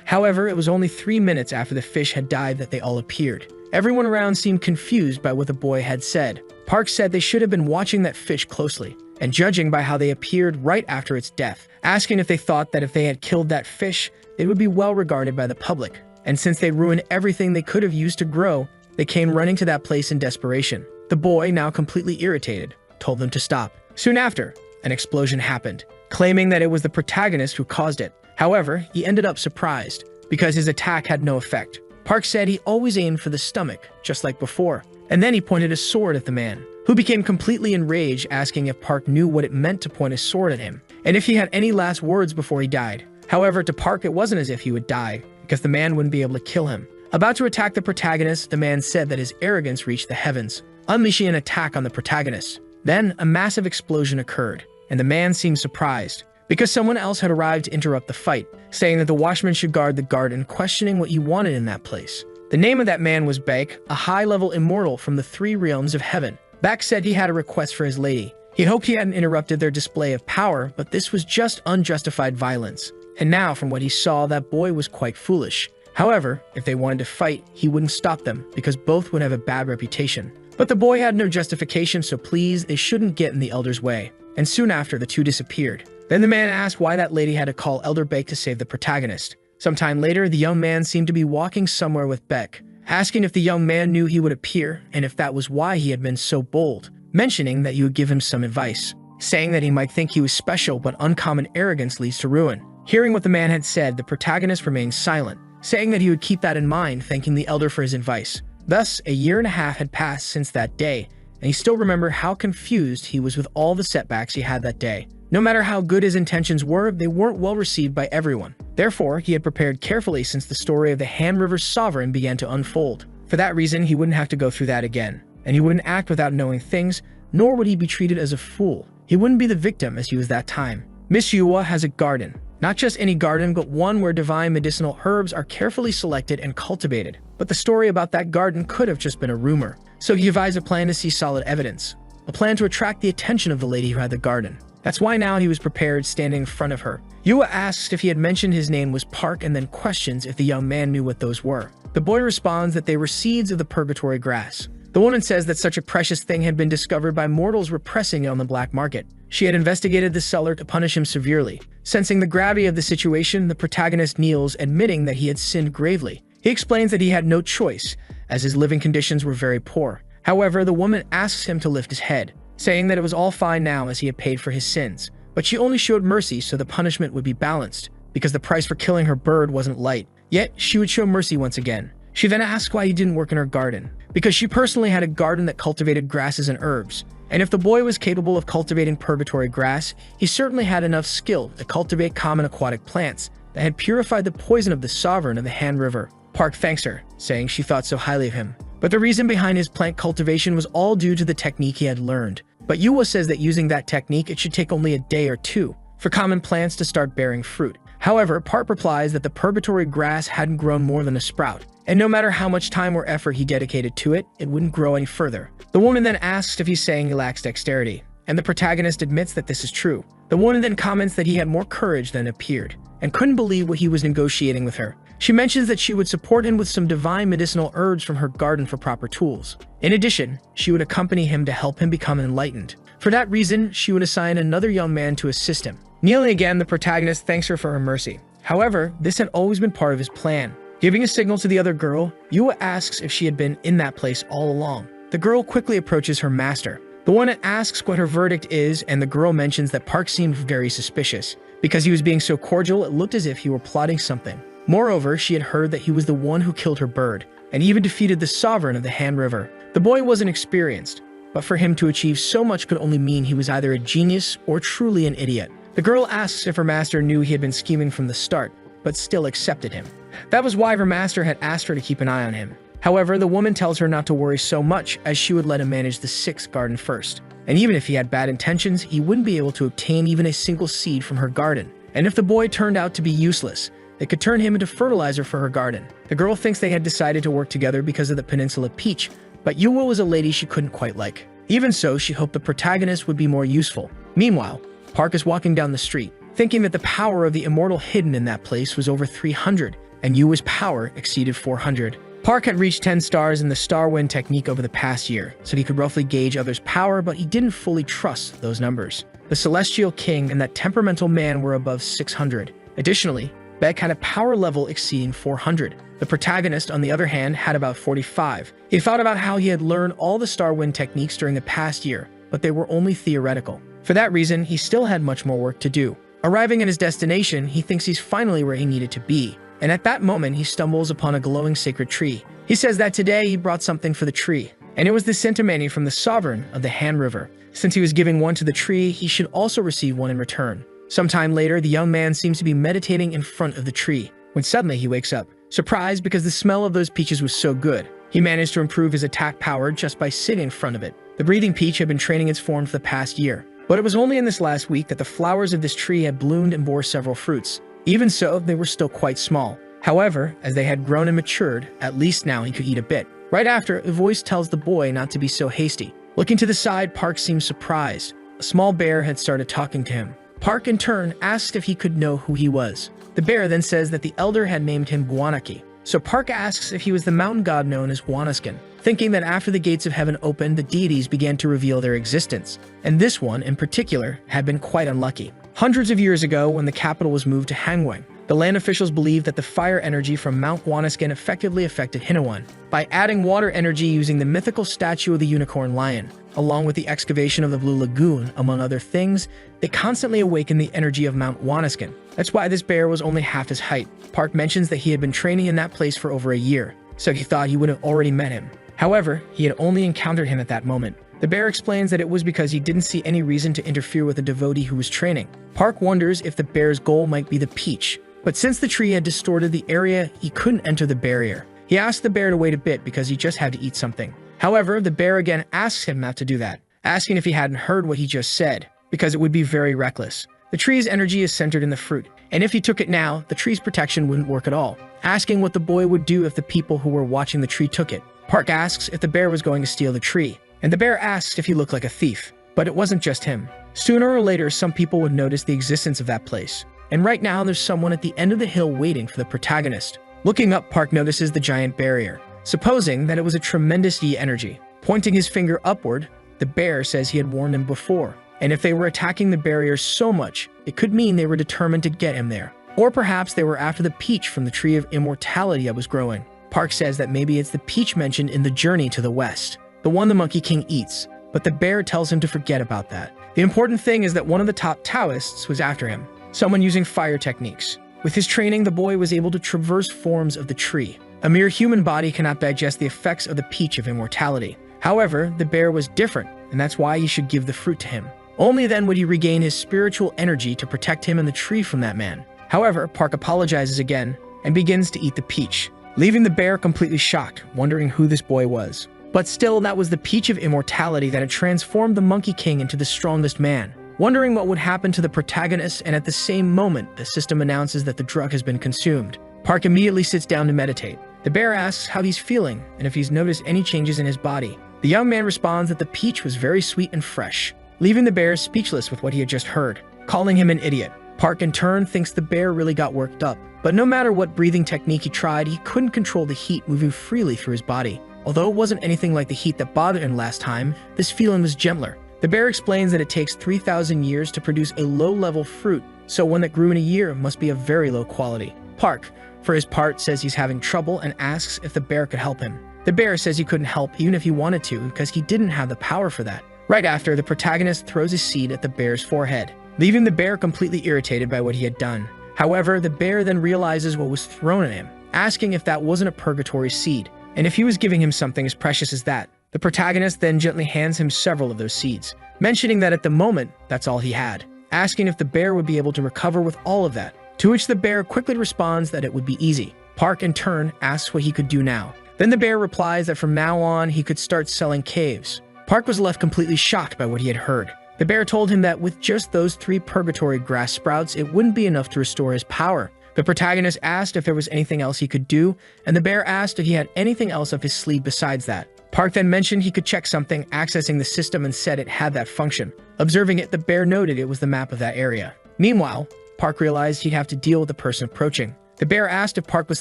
However, it was only 3 minutes after the fish had died that they all appeared. Everyone around seemed confused by what the boy had said. Park said they should have been watching that fish closely, and judging by how they appeared right after its death, asking if they thought that if they had killed that fish, it would be well regarded by the public. And since they ruined everything they could have used to grow, they came running to that place in desperation. The boy, now completely irritated, told them to stop. Soon after, an explosion happened, claiming that it was the protagonist who caused it. However, he ended up surprised, because his attack had no effect. Park said he always aimed for the stomach, just like before, and then he pointed a sword at the man, who became completely enraged, asking if Park knew what it meant to point a sword at him, and if he had any last words before he died. However, to Park it wasn't as if he would die, because the man wouldn't be able to kill him. About to attack the protagonist, the man said that his arrogance reached the heavens, unleashing an attack on the protagonist. Then, a massive explosion occurred, and the man seemed surprised, because someone else had arrived to interrupt the fight, saying that the watchman should guard the garden, questioning what he wanted in that place. The name of that man was Baek, a high-level immortal from the 3 realms of heaven. Baek said he had a request for his lady. He hoped he hadn't interrupted their display of power, but this was just unjustified violence. And now, from what he saw, that boy was quite foolish, However, if they wanted to fight, he wouldn't stop them because both would have a bad reputation. But the boy had no justification, so please, they shouldn't get in the elder's way. And soon after, the two disappeared. Then the man asked why that lady had to call Elder Beck to save the protagonist. Sometime later, the young man seemed to be walking somewhere with Beck, asking if the young man knew he would appear and if that was why he had been so bold, mentioning that he would give him some advice, saying that he might think he was special, but uncommon arrogance leads to ruin. Hearing what the man had said, the protagonist remained silent, saying that he would keep that in mind, thanking the elder for his advice. Thus, a year and a half had passed since that day, and he still remembered how confused he was with all the setbacks he had that day. No matter how good his intentions were, they weren't well received by everyone. Therefore, he had prepared carefully since the story of the Han River's sovereign began to unfold. For that reason, he wouldn't have to go through that again, and he wouldn't act without knowing things, nor would he be treated as a fool. He wouldn't be the victim as he was that time. Miss Yua has a garden. Not just any garden, but one where divine medicinal herbs are carefully selected and cultivated. But the story about that garden could have just been a rumor. So he devised a plan to see solid evidence. A plan to attract the attention of the lady who had the garden. That's why now he was prepared, standing in front of her. Yua asks if he had mentioned his name was Park and then questions if the young man knew what those were. The boy responds that they were seeds of the purgatory grass. The woman says that such a precious thing had been discovered by mortals repressing it on the black market. She had investigated the seller to punish him severely. Sensing the gravity of the situation, the protagonist kneels, admitting that he had sinned gravely. He explains that he had no choice, as his living conditions were very poor. However, the woman asks him to lift his head, saying that it was all fine now as he had paid for his sins. But she only showed mercy so the punishment would be balanced, because the price for killing her bird wasn't light. Yet, she would show mercy once again. She then asked why he didn't work in her garden, because she personally had a garden that cultivated grasses and herbs. And if the boy was capable of cultivating purgatory grass, he certainly had enough skill to cultivate common aquatic plants that had purified the poison of the sovereign of the Han River. Park thanks her, saying she thought so highly of him. But the reason behind his plant cultivation was all due to the technique he had learned. But Yua says that using that technique, it should take only a day or two for common plants to start bearing fruit. However, Park replies that the purgatory grass hadn't grown more than a sprout, and no matter how much time or effort he dedicated to it, it wouldn't grow any further. The woman then asks if he's saying he lacks dexterity, and the protagonist admits that this is true. The woman then comments that he had more courage than appeared, and couldn't believe what he was negotiating with her. She mentions that she would support him with some divine medicinal herbs from her garden for proper tools. In addition, she would accompany him to help him become enlightened. For that reason, she would assign another young man to assist him. Kneeling again, the protagonist thanks her for her mercy. However, this had always been part of his plan. Giving a signal to the other girl, Yua asks if she had been in that place all along. The girl quickly approaches her master. The one asks what her verdict is, and the girl mentions that Park seemed very suspicious. Because he was being so cordial, it looked as if he were plotting something. Moreover, she had heard that he was the one who killed her bird, and even defeated the sovereign of the Han River. The boy wasn't experienced, but for him to achieve so much could only mean he was either a genius or truly an idiot. The girl asks if her master knew he had been scheming from the start, but still accepted him. That was why her master had asked her to keep an eye on him. However, the woman tells her not to worry so much, as she would let him manage the 6th garden first. And even if he had bad intentions, he wouldn't be able to obtain even a single seed from her garden. And if the boy turned out to be useless, they could turn him into fertilizer for her garden. The girl thinks they had decided to work together because of the Peninsula Peach, but Yua was a lady she couldn't quite like. Even so, she hoped the protagonist would be more useful. Meanwhile, Park is walking down the street, thinking that the power of the immortal hidden in that place was over 300, and Yua's power exceeded 400. Park had reached 10 stars in the Star Wind technique over the past year, so he could roughly gauge others' power, but he didn't fully trust those numbers. The Celestial King and that temperamental man were above 600. Additionally, Beck had a power level exceeding 400. The protagonist, on the other hand, had about 45. He thought about how he had learned all the Star Wind techniques during the past year, but they were only theoretical. For that reason, he still had much more work to do. Arriving at his destination, he thinks he's finally where he needed to be. And at that moment, he stumbles upon a glowing sacred tree. He says that today he brought something for the tree, and it was the centimani from the sovereign of the Han River. Since he was giving one to the tree, he should also receive one in return. Sometime later, the young man seems to be meditating in front of the tree, when suddenly he wakes up, surprised because the smell of those peaches was so good. He managed to improve his attack power just by sitting in front of it. The breathing peach had been training its form for the past year, but it was only in this last week that the flowers of this tree had bloomed and bore several fruits. Even so, they were still quite small. However, as they had grown and matured, at least now he could eat a bit. Right after, a voice tells the boy not to be so hasty. Looking to the side, Park seems surprised. A small bear had started talking to him. Park, in turn, asked if he could know who he was. The bear then says that the elder had named him Guanaki, So Park asks if he was the mountain god known as Wanaskin, thinking that after the gates of heaven opened, the deities began to reveal their existence. And this one, in particular, had been quite unlucky. Hundreds of years ago, when the capital was moved to Hangwang, the land officials believed that the fire energy from Mount Wanaskin effectively affected Hinawan. By adding water energy using the mythical statue of the unicorn lion, along with the excavation of the Blue Lagoon, among other things, they constantly awakened the energy of Mount Wanaskin. That's why this bear was only half his height. Park mentions that he had been training in that place for over a year, so he thought he would have already met him. However, he had only encountered him at that moment. The bear explains that it was because he didn't see any reason to interfere with a devotee who was training. Park wonders if the bear's goal might be the peach, but since the tree had distorted the area, he couldn't enter the barrier. He asked the bear to wait a bit because he just had to eat something. However, the bear again asks him not to do that, asking if he hadn't heard what he just said, because it would be very reckless. The tree's energy is centered in the fruit, and if he took it now, the tree's protection wouldn't work at all, asking what the boy would do if the people who were watching the tree took it. Park asks if the bear was going to steal the tree, and the bear asks if he looked like a thief. But it wasn't just him. Sooner or later, some people would notice the existence of that place. And right now, there's someone at the end of the hill waiting for the protagonist. Looking up, Park notices the giant barrier, supposing that it was a tremendous Yi energy. Pointing his finger upward, the bear says he had warned him before, and if they were attacking the barrier so much, it could mean they were determined to get him there. Or perhaps they were after the peach from the tree of immortality that was growing. Park says that maybe it's the peach mentioned in the journey to the west, the one the Monkey King eats, but the bear tells him to forget about that. The important thing is that one of the top Taoists was after him, someone using fire techniques. With his training, the boy was able to traverse forms of the tree. A mere human body cannot digest the effects of the peach of immortality. However, the bear was different, and that's why he should give the fruit to him. Only then would he regain his spiritual energy to protect him and the tree from that man. However, Park apologizes again and begins to eat the peach, leaving the bear completely shocked, wondering who this boy was. But still, that was the peach of immortality that had transformed the Monkey King into the strongest man. Wondering what would happen to the protagonist, and at the same moment, the system announces that the drug has been consumed. Park immediately sits down to meditate. The bear asks how he's feeling and if he's noticed any changes in his body. The young man responds that the peach was very sweet and fresh, leaving the bear speechless with what he had just heard, calling him an idiot. Park in turn thinks the bear really got worked up, but no matter what breathing technique he tried, he couldn't control the heat moving freely through his body. Although it wasn't anything like the heat that bothered him last time, this feeling was gentler. The bear explains that it takes 3,000 years to produce a low-level fruit, so one that grew in a year must be of very low quality. Park, for his part, says he's having trouble and asks if the bear could help him. The bear says he couldn't help even if he wanted to because he didn't have the power for that. Right after, the protagonist throws his seed at the bear's forehead, leaving the bear completely irritated by what he had done. However, the bear then realizes what was thrown at him, asking if that wasn't a purgatory seed, and if he was giving him something as precious as that. The protagonist then gently hands him several of those seeds, mentioning that at the moment, that's all he had, asking if the bear would be able to recover with all of that, to which the bear quickly responds that it would be easy. Park, in turn, asks what he could do now. Then the bear replies that from now on, he could start selling caves. Park was left completely shocked by what he had heard. The bear told him that with just those 3 purgatory grass sprouts, it wouldn't be enough to restore his power. The protagonist asked if there was anything else he could do, and the bear asked if he had anything else up his sleeve besides that. Park then mentioned he could check something, accessing the system, and said it had that function. Observing it, the bear noted it was the map of that area. Meanwhile, Park realized he'd have to deal with the person approaching. The bear asked if Park was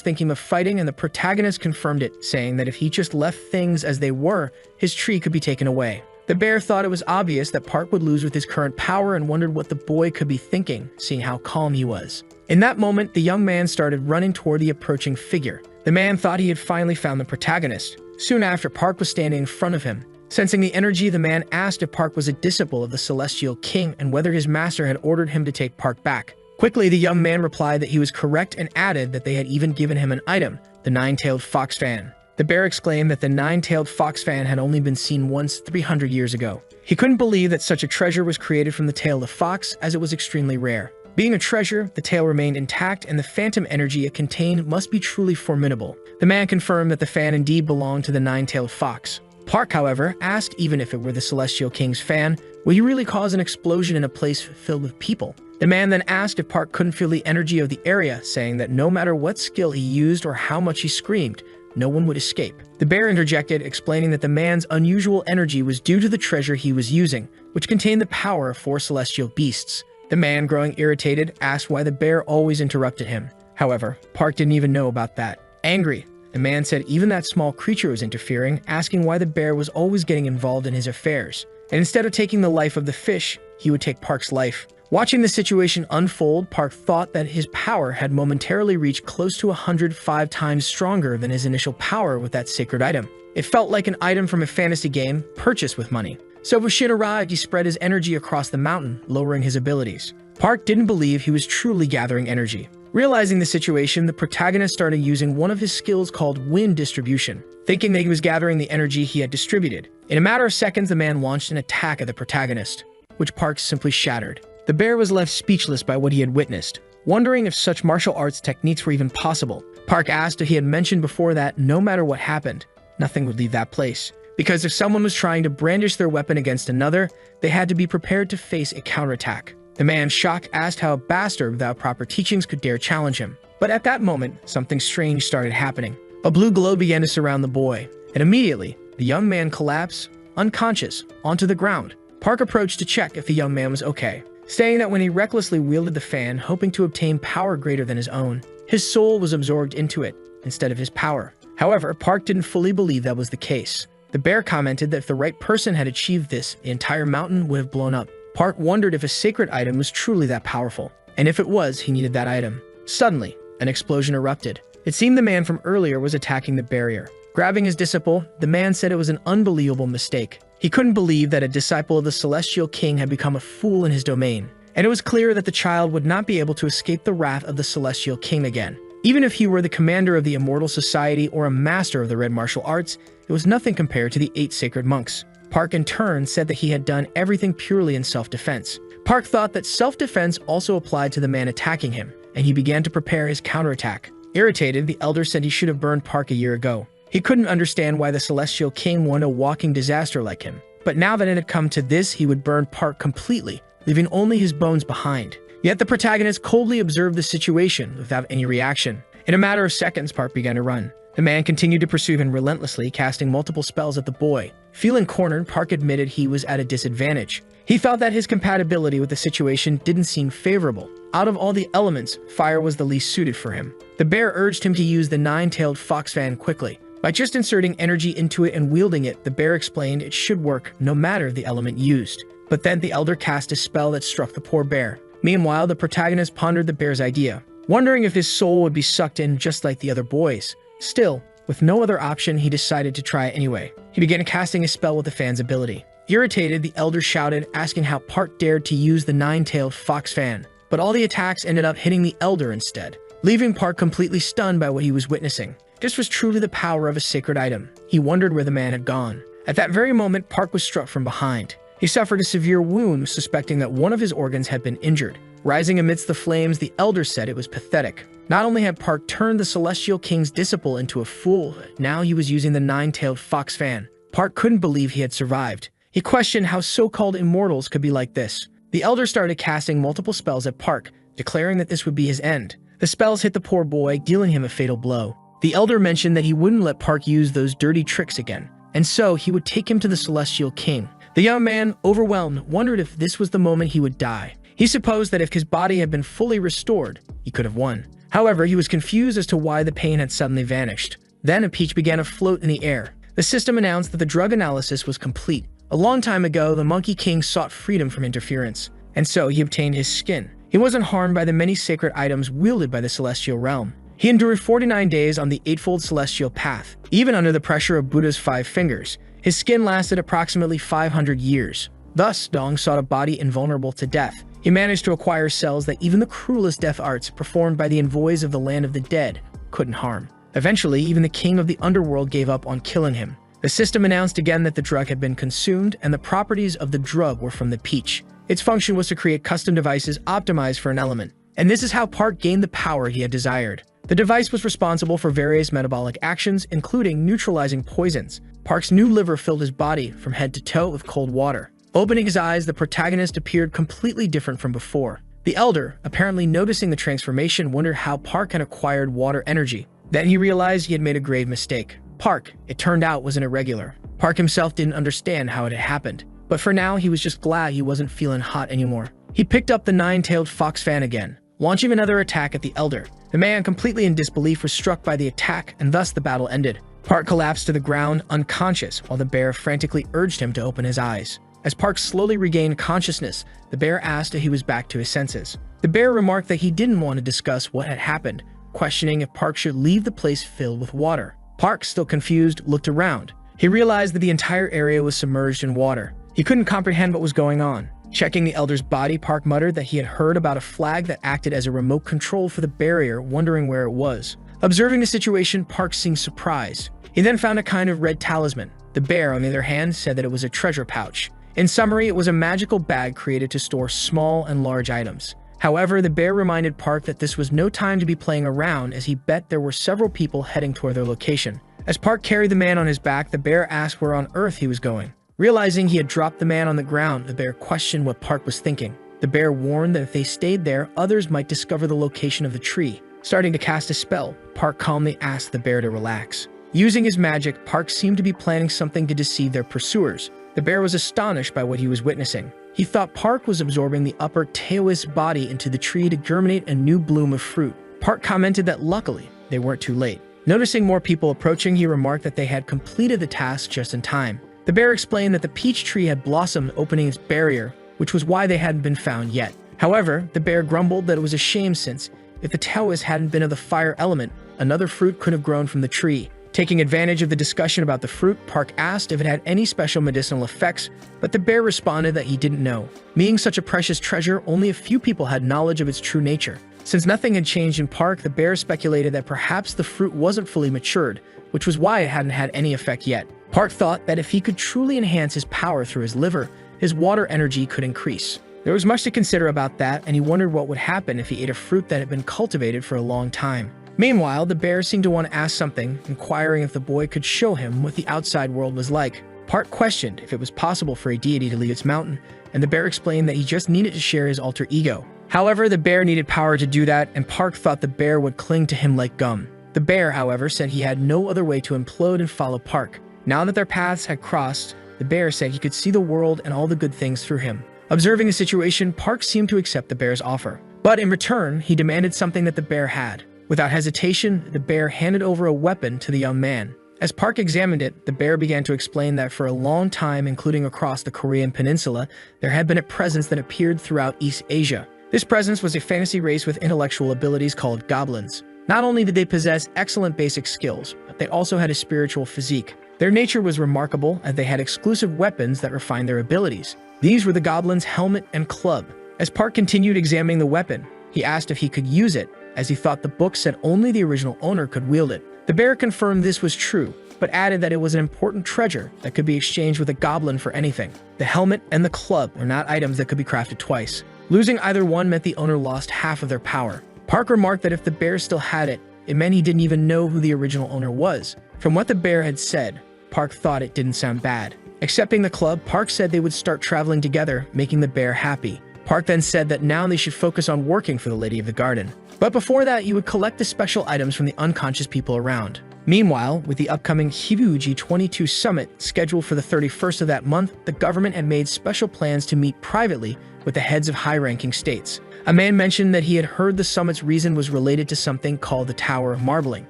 thinking of fighting, and the protagonist confirmed it, saying that if he just left things as they were, his tree could be taken away. The bear thought it was obvious that Park would lose with his current power and wondered what the boy could be thinking, seeing how calm he was. In that moment, the young man started running toward the approaching figure. The man thought he had finally found the protagonist. Soon after, Park was standing in front of him. Sensing the energy, the man asked if Park was a disciple of the Celestial King and whether his master had ordered him to take Park back. Quickly, the young man replied that he was correct and added that they had even given him an item, the 9-tailed fox fan. The bear exclaimed that the 9-tailed fox fan had only been seen once 300 years ago. He couldn't believe that such a treasure was created from the tail of the fox, as it was extremely rare. Being a treasure, the tail remained intact, and the phantom energy it contained must be truly formidable. The man confirmed that the fan indeed belonged to the 9-tailed fox. Park, however, asked even if it were the Celestial King's fan, would he really cause an explosion in a place filled with people? The man then asked if Park couldn't feel the energy of the area, saying that no matter what skill he used or how much he screamed, no one would escape. The bear interjected, explaining that the man's unusual energy was due to the treasure he was using, which contained the power of 4 celestial beasts. The man, growing irritated, asked why the bear always interrupted him. However, Park didn't even know about that. Angry, the man said even that small creature was interfering, asking why the bear was always getting involved in his affairs. And instead of taking the life of the fish, he would take Park's life. Watching the situation unfold, Park thought that his power had momentarily reached close to 105 times stronger than his initial power with that sacred item. It felt like an item from a fantasy game purchased with money. So when shit arrived, he spread his energy across the mountain, lowering his abilities. Park didn't believe he was truly gathering energy. Realizing the situation, the protagonist started using one of his skills called wind distribution, thinking that he was gathering the energy he had distributed. In a matter of seconds, the man launched an attack at the protagonist, which Park simply shattered. The bear was left speechless by what he had witnessed, wondering if such martial arts techniques were even possible. Park asked if he had mentioned before that no matter what happened, nothing would leave that place. Because if someone was trying to brandish their weapon against another, they had to be prepared to face a counterattack. The man, shocked, asked how a bastard without proper teachings could dare challenge him. But at that moment, something strange started happening. A blue glow began to surround the boy, and immediately, the young man collapsed, unconscious, onto the ground. Park approached to check if the young man was okay, saying that when he recklessly wielded the fan, hoping to obtain power greater than his own, his soul was absorbed into it instead of his power. However, Park didn't fully believe that was the case. The bear commented that if the right person had achieved this, the entire mountain would have blown up. Park wondered if a sacred item was truly that powerful, and if it was, he needed that item. Suddenly, an explosion erupted. It seemed the man from earlier was attacking the barrier. Grabbing his disciple, the man said it was an unbelievable mistake. He couldn't believe that a disciple of the Celestial King had become a fool in his domain, and it was clear that the child would not be able to escape the wrath of the Celestial King again. Even if he were the commander of the Immortal Society or a master of the Red Martial Arts, it was nothing compared to the 8 sacred monks. Park in turn said that he had done everything purely in self-defense. Park thought that self-defense also applied to the man attacking him, and he began to prepare his counterattack. Irritated, the elder said he should have burned Park a year ago. He couldn't understand why the Celestial King wanted a walking disaster like him. But now that it had come to this, he would burn Park completely, leaving only his bones behind. Yet the protagonist coldly observed the situation without any reaction. In a matter of seconds, Park began to run. The man continued to pursue him relentlessly, casting multiple spells at the boy. Feeling cornered, Park admitted he was at a disadvantage. He felt that his compatibility with the situation didn't seem favorable. Out of all the elements, fire was the least suited for him. The bear urged him to use the 9-tailed fox fan quickly. By just inserting energy into it and wielding it, the bear explained it should work no matter the element used. But then the elder cast a spell that struck the poor bear. Meanwhile, the protagonist pondered the bear's idea, wondering if his soul would be sucked in just like the other boys. Still, with no other option, he decided to try it anyway. He began casting a spell with the fan's ability. Irritated, the elder shouted, asking how Park dared to use the 9-tailed fox fan. But all the attacks ended up hitting the elder instead, leaving Park completely stunned by what he was witnessing. This was truly the power of a sacred item. He wondered where the man had gone. At that very moment, Park was struck from behind. He suffered a severe wound, suspecting that one of his organs had been injured. Rising amidst the flames, the elder said it was pathetic. Not only had Park turned the Celestial King's disciple into a fool, now he was using the 9-tailed fox fan. Park couldn't believe he had survived. He questioned how so-called immortals could be like this. The elder started casting multiple spells at Park, declaring that this would be his end. The spells hit the poor boy, dealing him a fatal blow. The elder mentioned that he wouldn't let Park use those dirty tricks again, and so he would take him to the Celestial King. The young man, overwhelmed, wondered if this was the moment he would die. He supposed that if his body had been fully restored, he could have won. However, he was confused as to why the pain had suddenly vanished. Then a peach began to float in the air. The system announced that the drug analysis was complete. A long time ago, the Monkey King sought freedom from interference, and so he obtained his skin. He wasn't harmed by the many sacred items wielded by the Celestial Realm. He endured 49 days on the Eightfold Celestial Path. Even under the pressure of Buddha's 5 fingers, his skin lasted approximately 500 years. Thus, Dong sought a body invulnerable to death. He managed to acquire cells that even the cruelest death arts performed by the envoys of the land of the dead couldn't harm. Eventually, even the king of the underworld gave up on killing him. The system announced again that the drug had been consumed, and the properties of the drug were from the peach. Its function was to create custom devices optimized for an element. And this is how Park gained the power he had desired. The device was responsible for various metabolic actions, including neutralizing poisons. Park's new liver filled his body from head to toe with cold water. Opening his eyes, the protagonist appeared completely different from before. The elder, apparently noticing the transformation, wondered how Park had acquired water energy. Then he realized he had made a grave mistake. Park, it turned out, was an irregular. Park himself didn't understand how it had happened. But for now, he was just glad he wasn't feeling hot anymore. He picked up the 9-tailed fox fan again, launching another attack at the elder. The man, completely in disbelief, was struck by the attack, and thus the battle ended. Park collapsed to the ground, unconscious, while the bear frantically urged him to open his eyes. As Park slowly regained consciousness, the bear asked if he was back to his senses. The bear remarked that he didn't want to discuss what had happened, questioning if Park should leave the place filled with water. Park, still confused, looked around. He realized that the entire area was submerged in water. He couldn't comprehend what was going on. Checking the elder's body, Park muttered that he had heard about a flag that acted as a remote control for the barrier, wondering where it was. Observing the situation, Park seemed surprised. He then found a kind of red talisman. The bear, on the other hand, said that it was a treasure pouch. In summary, it was a magical bag created to store small and large items. However, the bear reminded Park that this was no time to be playing around, as he bet there were several people heading toward their location. As Park carried the man on his back, the bear asked where on earth he was going. Realizing he had dropped the man on the ground, the bear questioned what Park was thinking. The bear warned that if they stayed there, others might discover the location of the tree. Starting to cast a spell, Park calmly asked the bear to relax. Using his magic, Park seemed to be planning something to deceive their pursuers. The bear was astonished by what he was witnessing. He thought Park was absorbing the upper Taoist body into the tree to germinate a new bloom of fruit. Park commented that luckily, they weren't too late. Noticing more people approaching, he remarked that they had completed the task just in time. The bear explained that the peach tree had blossomed, opening its barrier, which was why they hadn't been found yet. However, the bear grumbled that it was a shame since, if the Taoists hadn't been of the fire element, another fruit could have grown from the tree. Taking advantage of the discussion about the fruit, Park asked if it had any special medicinal effects, but the bear responded that he didn't know. Being such a precious treasure, only a few people had knowledge of its true nature. Since nothing had changed in Park, the bear speculated that perhaps the fruit wasn't fully matured, which was why it hadn't had any effect yet. Park thought that if he could truly enhance his power through his liver, his water energy could increase. There was much to consider about that, and he wondered what would happen if he ate a fruit that had been cultivated for a long time. Meanwhile, the bear seemed to want to ask something, inquiring if the boy could show him what the outside world was like. Park questioned if it was possible for a deity to leave its mountain, and the bear explained that he just needed to share his alter ego. However, the bear needed power to do that, and Park thought the bear would cling to him like gum. The bear, however, said he had no other way to implode and follow Park. Now that their paths had crossed, the bear said he could see the world and all the good things through him. Observing the situation, Park seemed to accept the bear's offer. But in return, he demanded something that the bear had. Without hesitation, the bear handed over a weapon to the young man. As Park examined it, the bear began to explain that for a long time, including across the Korean peninsula, there had been a presence that appeared throughout East Asia. This presence was a fantasy race with intellectual abilities called goblins. Not only did they possess excellent basic skills, but they also had a spiritual physique. Their nature was remarkable, as they had exclusive weapons that refined their abilities. These were the goblins' helmet and club. As Park continued examining the weapon, he asked if he could use it, as he thought the book said only the original owner could wield it. The bear confirmed this was true, but added that it was an important treasure that could be exchanged with a goblin for anything. The helmet and the club were not items that could be crafted twice. Losing either one meant the owner lost half of their power. Park remarked that if the bear still had it, it meant he didn't even know who the original owner was. From what the bear had said, Park thought it didn't sound bad. Accepting the club, Park said they would start traveling together, making the bear happy. Park then said that now they should focus on working for the Lady of the Garden. But before that, he would collect the special items from the unconscious people around. Meanwhile, with the upcoming Hibuji 22 summit scheduled for the 31st of that month, the government had made special plans to meet privately with the heads of high-ranking states. A man mentioned that he had heard the summit's reason was related to something called the Tower of Marbling.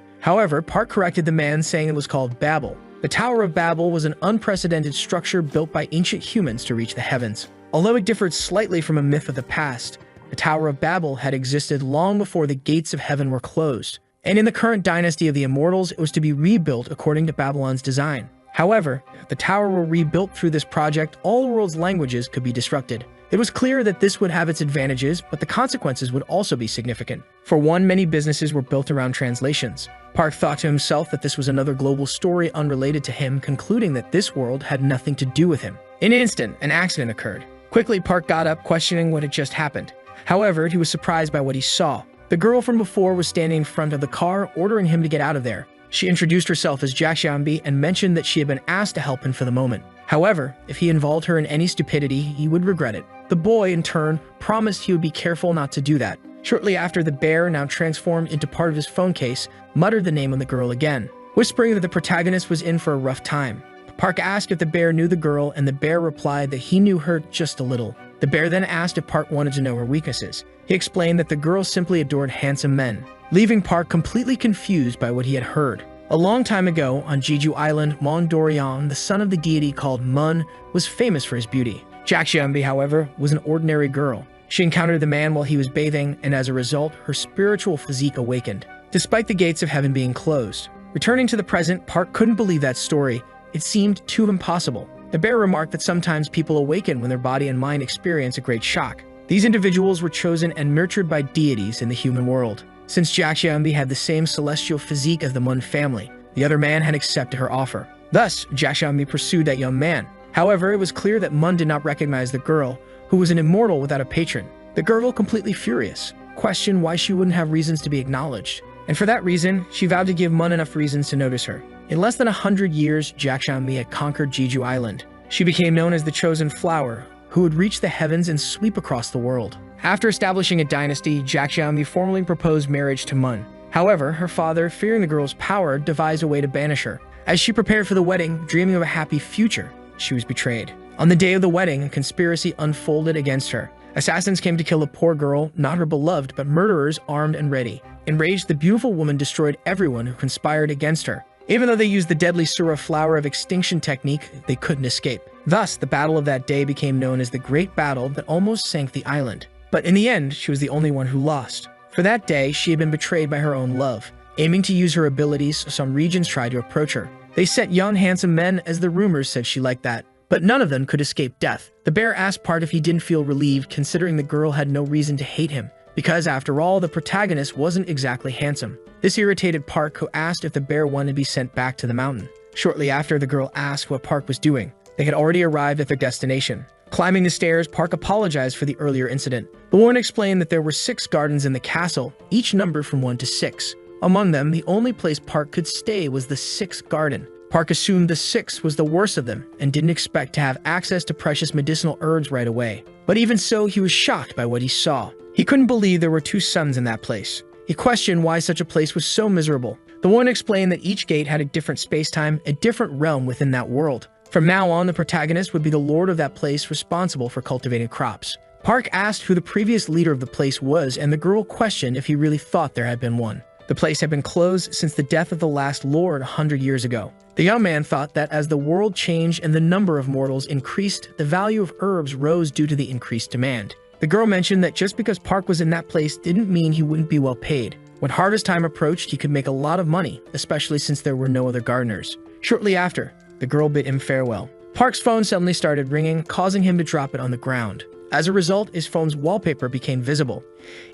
However, Park corrected the man, saying it was called Babel. The Tower of Babel was an unprecedented structure built by ancient humans to reach the heavens. Although it differed slightly from a myth of the past, the Tower of Babel had existed long before the gates of heaven were closed. And in the current dynasty of the Immortals, it was to be rebuilt according to Babylon's design. However, if the tower were rebuilt through this project, all the world's languages could be disrupted. It was clear that this would have its advantages, but the consequences would also be significant. For one, many businesses were built around translations. Park thought to himself that this was another global story unrelated to him, concluding that this world had nothing to do with him. In an instant, an accident occurred. Quickly, Park got up, questioning what had just happened. However, he was surprised by what he saw. The girl from before was standing in front of the car, ordering him to get out of there. She introduced herself as Jaxianbi and mentioned that she had been asked to help him for the moment. However, if he involved her in any stupidity, he would regret it. The boy, in turn, promised he would be careful not to do that. Shortly after, the bear, now transformed into part of his phone case, muttered the name of the girl again, whispering that the protagonist was in for a rough time. Park asked if the bear knew the girl, and the bear replied that he knew her just a little. The bear then asked if Park wanted to know her weaknesses. He explained that the girl simply adored handsome men, leaving Park completely confused by what he had heard. A long time ago, on Jeju Island, Mondorian, the son of the deity called Mun, was famous for his beauty. Jaxiambi, however, was an ordinary girl. She encountered the man while he was bathing, and as a result, her spiritual physique awakened, despite the gates of heaven being closed. Returning to the present, Park couldn't believe that story. It seemed too impossible. The bear remarked that sometimes people awaken when their body and mind experience a great shock. These individuals were chosen and nurtured by deities in the human world. Since Jaxiambi had the same celestial physique as the Mun family, the other man had accepted her offer. Thus, Jaxiambi pursued that young man. However, it was clear that Mun did not recognize the girl, who was an immortal without a patron. The girl, completely furious, questioned why she wouldn't have reasons to be acknowledged. And for that reason, she vowed to give Mun enough reasons to notice her. In less than 100 years, Jaxiambi had conquered Jeju Island. She became known as the Chosen Flower, who would reach the heavens and sweep across the world. After establishing a dynasty, Jaxiambi formally proposed marriage to Mun. However, her father, fearing the girl's power, devised a way to banish her. As she prepared for the wedding, dreaming of a happy future, she was betrayed. On the day of the wedding, a conspiracy unfolded against her. Assassins came to kill the poor girl, not her beloved, but murderers armed and ready. Enraged, the beautiful woman destroyed everyone who conspired against her. Even though they used the deadly Sura flower of extinction technique, they couldn't escape. Thus, the battle of that day became known as the Great Battle that almost sank the island. But in the end, she was the only one who lost. For that day, she had been betrayed by her own love. Aiming to use her abilities, some regions tried to approach her. They sent young, handsome men, as the rumors said she liked that. But none of them could escape death. The bear asked Park if he didn't feel relieved, considering the girl had no reason to hate him, because after all, the protagonist wasn't exactly handsome. This irritated Park, who asked if the bear wanted to be sent back to the mountain. Shortly after, the girl asked what Park was doing. They had already arrived at their destination. Climbing the stairs, Park apologized for the earlier incident. The woman explained that there were 6 gardens in the castle, each numbered from 1 to 6. Among them, the only place Park could stay was the 6th garden. Park assumed the 6th was the worst of them and didn't expect to have access to precious medicinal herbs right away. But even so, he was shocked by what he saw. He couldn't believe there were 2 suns in that place. He questioned why such a place was so miserable. The woman explained that each gate had a different space-time, a different realm within that world. From now on, the protagonist would be the lord of that place responsible for cultivating crops. Park asked who the previous leader of the place was, and the girl questioned if he really thought there had been one. The place had been closed since the death of the last lord 100 years ago. The young man thought that as the world changed and the number of mortals increased, the value of herbs rose due to the increased demand. The girl mentioned that just because Park was in that place didn't mean he wouldn't be well paid. When harvest time approached, he could make a lot of money, especially since there were no other gardeners. Shortly after, the girl bid him farewell. Park's phone suddenly started ringing, causing him to drop it on the ground. As a result, his phone's wallpaper became visible.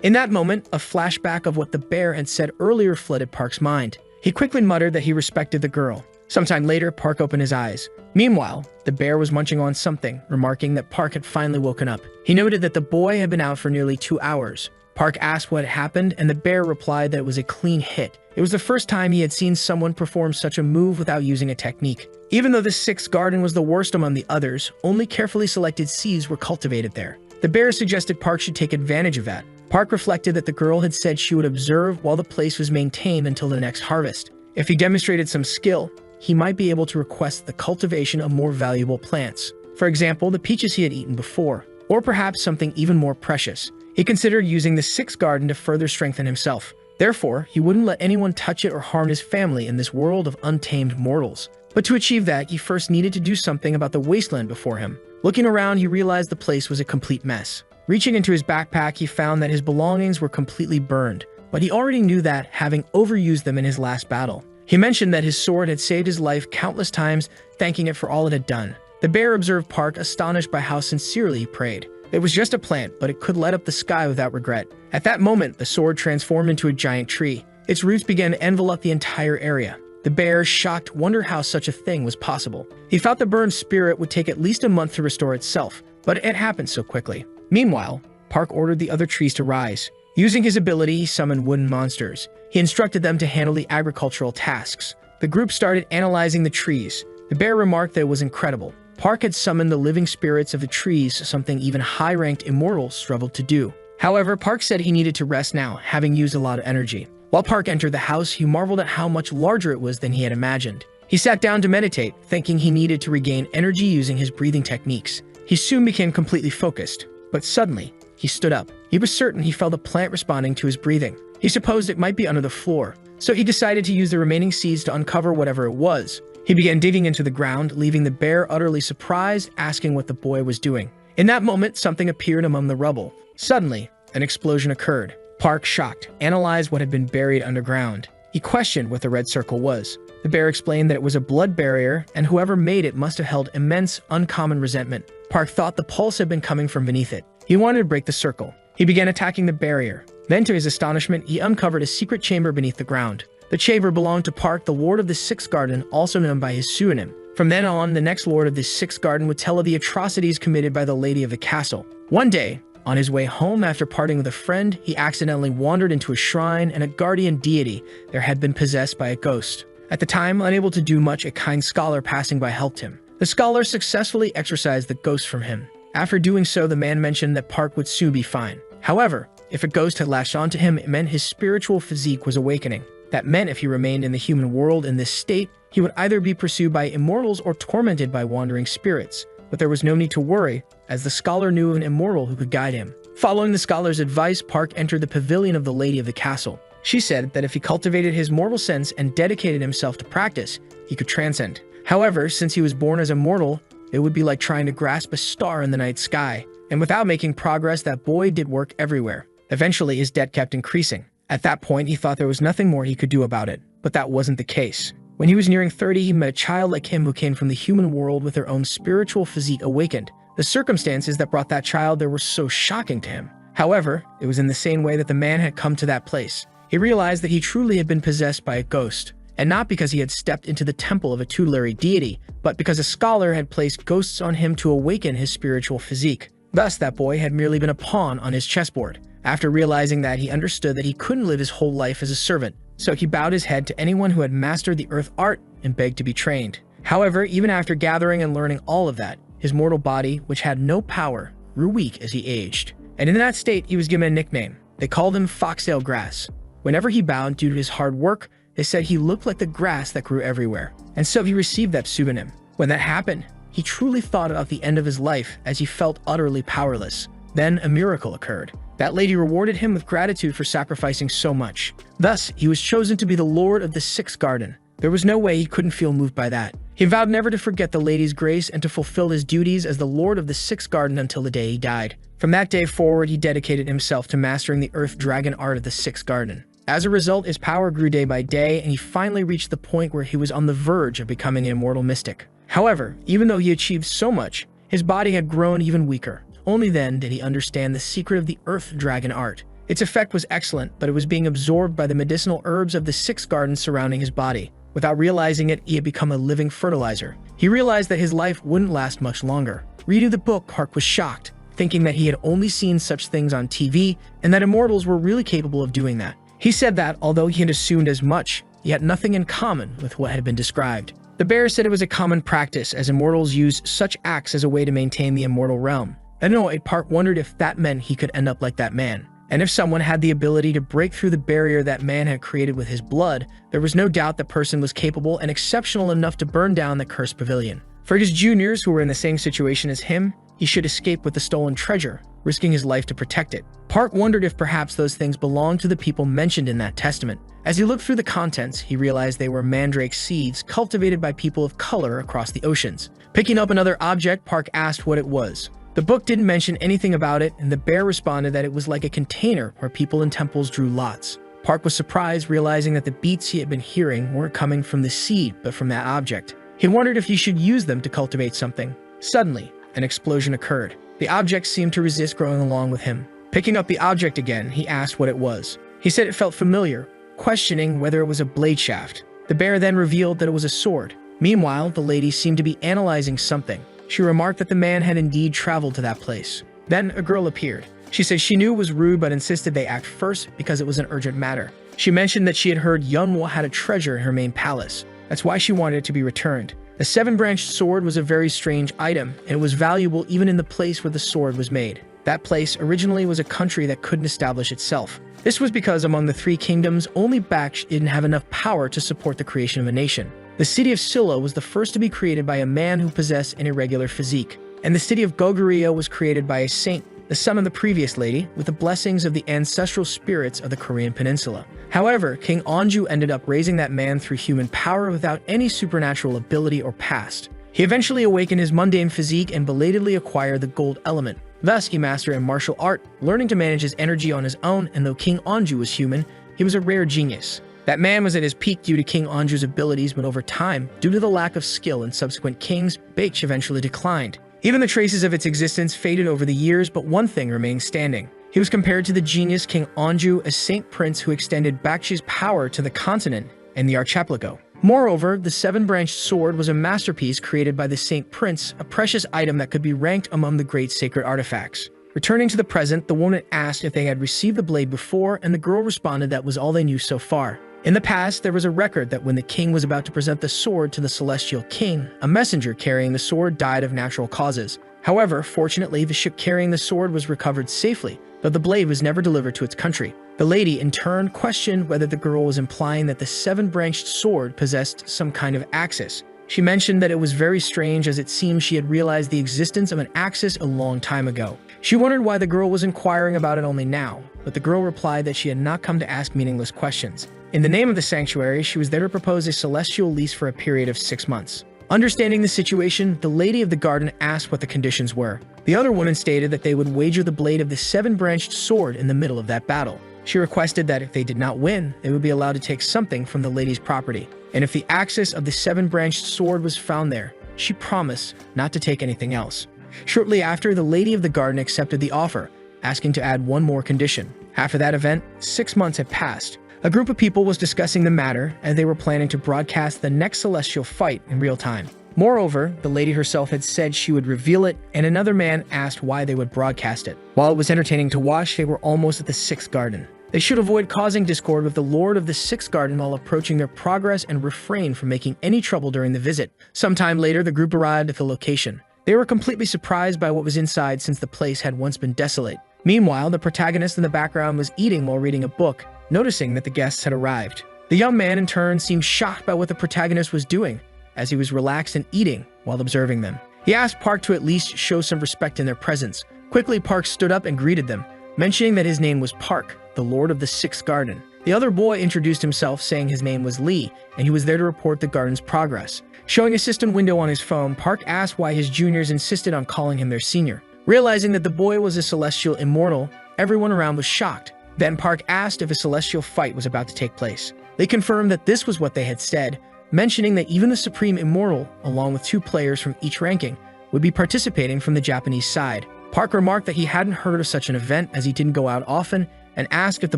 In that moment, a flashback of what the bear had said earlier flooded Park's mind. He quickly muttered that he respected the girl. Sometime later, Park opened his eyes. Meanwhile, the bear was munching on something, remarking that Park had finally woken up. He noted that the boy had been out for nearly 2 hours. Park asked what had happened, and the bear replied that it was a clean hit. It was the first time he had seen someone perform such a move without using a technique. Even though the 6th garden was the worst among the others, only carefully selected seeds were cultivated there. The bear suggested Park should take advantage of that. Park reflected that the girl had said she would observe while the place was maintained until the next harvest. If he demonstrated some skill, he might be able to request the cultivation of more valuable plants. For example, the peaches he had eaten before, or perhaps something even more precious. He considered using the 6th garden to further strengthen himself. Therefore, he wouldn't let anyone touch it or harm his family in this world of untamed mortals. But to achieve that, he first needed to do something about the wasteland before him. Looking around, he realized the place was a complete mess. Reaching into his backpack, he found that his belongings were completely burned, but he already knew that, having overused them in his last battle. He mentioned that his sword had saved his life countless times, thanking it for all it had done. The bear observed Park, astonished by how sincerely he prayed. It was just a plant, but it could light up the sky without regret. At that moment, the sword transformed into a giant tree. Its roots began to envelop the entire area. The bear, shocked, wondered how such a thing was possible. He thought the burned spirit would take at least a month to restore itself, but it happened so quickly. Meanwhile, Park ordered the other trees to rise. Using his ability, he summoned wooden monsters. He instructed them to handle the agricultural tasks. The group started analyzing the trees. The bear remarked that it was incredible. Park had summoned the living spirits of the trees, something even high-ranked immortals struggled to do. However, Park said he needed to rest now, having used a lot of energy. While Park entered the house, he marveled at how much larger it was than he had imagined. He sat down to meditate, thinking he needed to regain energy using his breathing techniques. He soon became completely focused. But suddenly, he stood up. He was certain he felt a plant responding to his breathing. He supposed it might be under the floor, so he decided to use the remaining seeds to uncover whatever it was. He began digging into the ground, leaving the bear utterly surprised, asking what the boy was doing. In that moment, something appeared among the rubble. Suddenly, an explosion occurred. Park, shocked, analyzed what had been buried underground. He questioned what the red circle was. The bear explained that it was a blood barrier, and whoever made it must have held immense, uncommon resentment. Park thought the pulse had been coming from beneath it. He wanted to break the circle. He began attacking the barrier. Then, to his astonishment, he uncovered a secret chamber beneath the ground. The chamber belonged to Park, the Lord of the Sixth Garden, also known by his pseudonym. From then on, the next Lord of the Sixth Garden would tell of the atrocities committed by the Lady of the Castle. One day, on his way home after parting with a friend, he accidentally wandered into a shrine, and a guardian deity there had been possessed by a ghost. At the time, unable to do much, a kind scholar passing by helped him. The scholar successfully exorcised the ghost from him. After doing so, the man mentioned that Park would soon be fine. However, if a ghost had latched onto him, it meant his spiritual physique was awakening. That meant if he remained in the human world in this state, he would either be pursued by immortals or tormented by wandering spirits. But there was no need to worry, as the scholar knew an immortal who could guide him. Following the scholar's advice, Park entered the pavilion of the Lady of the Castle. She said that if he cultivated his mortal sense and dedicated himself to practice, he could transcend. However, since he was born as a mortal, it would be like trying to grasp a star in the night sky. And without making progress, that boy did work everywhere. Eventually, his debt kept increasing. At that point, he thought there was nothing more he could do about it. But that wasn't the case. When he was nearing 30, he met a child like him who came from the human world with their own spiritual physique awakened. The circumstances that brought that child there were so shocking to him. However, it was in the same way that the man had come to that place. He realized that he truly had been possessed by a ghost, and not because he had stepped into the temple of a tutelary deity, but because a scholar had placed ghosts on him to awaken his spiritual physique. Thus, that boy had merely been a pawn on his chessboard. After realizing that, he understood that he couldn't live his whole life as a servant, so he bowed his head to anyone who had mastered the earth art and begged to be trained. However, even after gathering and learning all of that, his mortal body, which had no power, grew weak as he aged. And in that state, he was given a nickname. They called him Foxtail Grass. Whenever he bowed due to his hard work, they said he looked like the grass that grew everywhere. And so he received that pseudonym. When that happened, he truly thought about the end of his life as he felt utterly powerless. Then a miracle occurred. That lady rewarded him with gratitude for sacrificing so much. Thus, he was chosen to be the Lord of the Sixth Garden. There was no way he couldn't feel moved by that. He vowed never to forget the lady's grace and to fulfill his duties as the Lord of the Sixth Garden until the day he died. From that day forward, he dedicated himself to mastering the earth dragon art of the Sixth Garden. As a result, his power grew day by day, and he finally reached the point where he was on the verge of becoming an immortal mystic. However, even though he achieved so much, his body had grown even weaker. Only then did he understand the secret of the earth dragon art. Its effect was excellent, but it was being absorbed by the medicinal herbs of the Sixth Garden surrounding his body. Without realizing it, he had become a living fertilizer. He realized that his life wouldn't last much longer. Reading the book, Park was shocked, thinking that he had only seen such things on TV and that immortals were really capable of doing that. He said that, although he had assumed as much, he had nothing in common with what had been described. The bear said it was a common practice, as immortals used such acts as a way to maintain the immortal realm. Annoyed, Park wondered if that meant he could end up like that man. And if someone had the ability to break through the barrier that man had created with his blood, there was no doubt that person was capable and exceptional enough to burn down the cursed pavilion. For his juniors who were in the same situation as him, he should escape with the stolen treasure, risking his life to protect it. Park wondered if perhaps those things belonged to the people mentioned in that testament. As he looked through the contents, he realized they were mandrake seeds cultivated by people of color across the oceans. Picking up another object, Park asked what it was. The book didn't mention anything about it, and the bear responded that it was like a container where people in temples drew lots. Park was surprised, realizing that the beats he had been hearing weren't coming from the seed, but from that object. He wondered if he should use them to cultivate something. Suddenly, an explosion occurred. The object seemed to resist growing along with him. Picking up the object again, he asked what it was. He said it felt familiar, questioning whether it was a blade shaft. The bear then revealed that it was a sword. Meanwhile, the lady seemed to be analyzing something. She remarked that the man had indeed traveled to that place. Then a girl appeared. She said she knew it was rude but insisted they act first because it was an urgent matter. She mentioned that she had heard Yunwa had a treasure in her main palace. That's why she wanted it to be returned. The seven-branched sword was a very strange item, and it was valuable even in the place where the sword was made. That place originally was a country that couldn't establish itself. This was because among the three kingdoms, only Baksh didn't have enough power to support the creation of a nation. The city of Silla was the first to be created by a man who possessed an irregular physique, and the city of Goguryeo was created by a saint the son of the previous lady, with the blessings of the ancestral spirits of the Korean peninsula. However, King Onju ended up raising that man through human power without any supernatural ability or past. He eventually awakened his mundane physique and belatedly acquired the gold element. Thus, he mastered a martial art, learning to manage his energy on his own, and though King Onju was human, he was a rare genius. That man was at his peak due to King Onju's abilities, but over time, due to the lack of skill in subsequent kings, Baekje eventually declined. Even the traces of its existence faded over the years, but one thing remained standing. He was compared to the genius King Onju, a saint prince who extended Baekje's power to the continent and the archipelago. Moreover, the seven-branched sword was a masterpiece created by the saint prince, a precious item that could be ranked among the great sacred artifacts. Returning to the present, the woman asked if they had received the blade before, and the girl responded that was all they knew so far. In the past, there was a record that when the king was about to present the sword to the celestial king, a messenger carrying the sword died of natural causes. However, fortunately, the ship carrying the sword was recovered safely, but the blade was never delivered to its country. The lady, in turn, questioned whether the girl was implying that the seven-branched sword possessed some kind of axis. She mentioned that it was very strange, as it seemed she had realized the existence of an axis a long time ago. She wondered why the girl was inquiring about it only now, but the girl replied that she had not come to ask meaningless questions. In the name of the sanctuary, she was there to propose a celestial lease for a period of 6 months. Understanding the situation, the lady of the garden asked what the conditions were. The other woman stated that they would wager the blade of the seven-branched sword in the middle of that battle. She requested that if they did not win, they would be allowed to take something from the lady's property. And if the axis of the seven-branched sword was found there, she promised not to take anything else. Shortly after, the lady of the garden accepted the offer, asking to add one more condition. After that event, 6 months had passed. A group of people was discussing the matter, and they were planning to broadcast the next celestial fight in real time. Moreover, the lady herself had said she would reveal it, and another man asked why they would broadcast it. While it was entertaining to watch, they were almost at the sixth garden. They should avoid causing discord with the lord of the sixth garden while approaching their progress and refrain from making any trouble during the visit. Sometime later, the group arrived at the location. They were completely surprised by what was inside, since the place had once been desolate. Meanwhile, the protagonist in the background was eating while reading a book, noticing that the guests had arrived. The young man, in turn, seemed shocked by what the protagonist was doing, as he was relaxed and eating while observing them. He asked Park to at least show some respect in their presence. Quickly, Park stood up and greeted them, mentioning that his name was Park, the lord of the sixth garden. The other boy introduced himself, saying his name was Lee, and he was there to report the garden's progress. Showing a system window on his phone, Park asked why his juniors insisted on calling him their senior. Realizing that the boy was a celestial immortal, everyone around was shocked. Then Park asked if a celestial fight was about to take place. They confirmed that this was what they had said, mentioning that even the Supreme Immortal, along with 2 players from each ranking, would be participating from the Japanese side. Park remarked that he hadn't heard of such an event, as he didn't go out often, and asked if the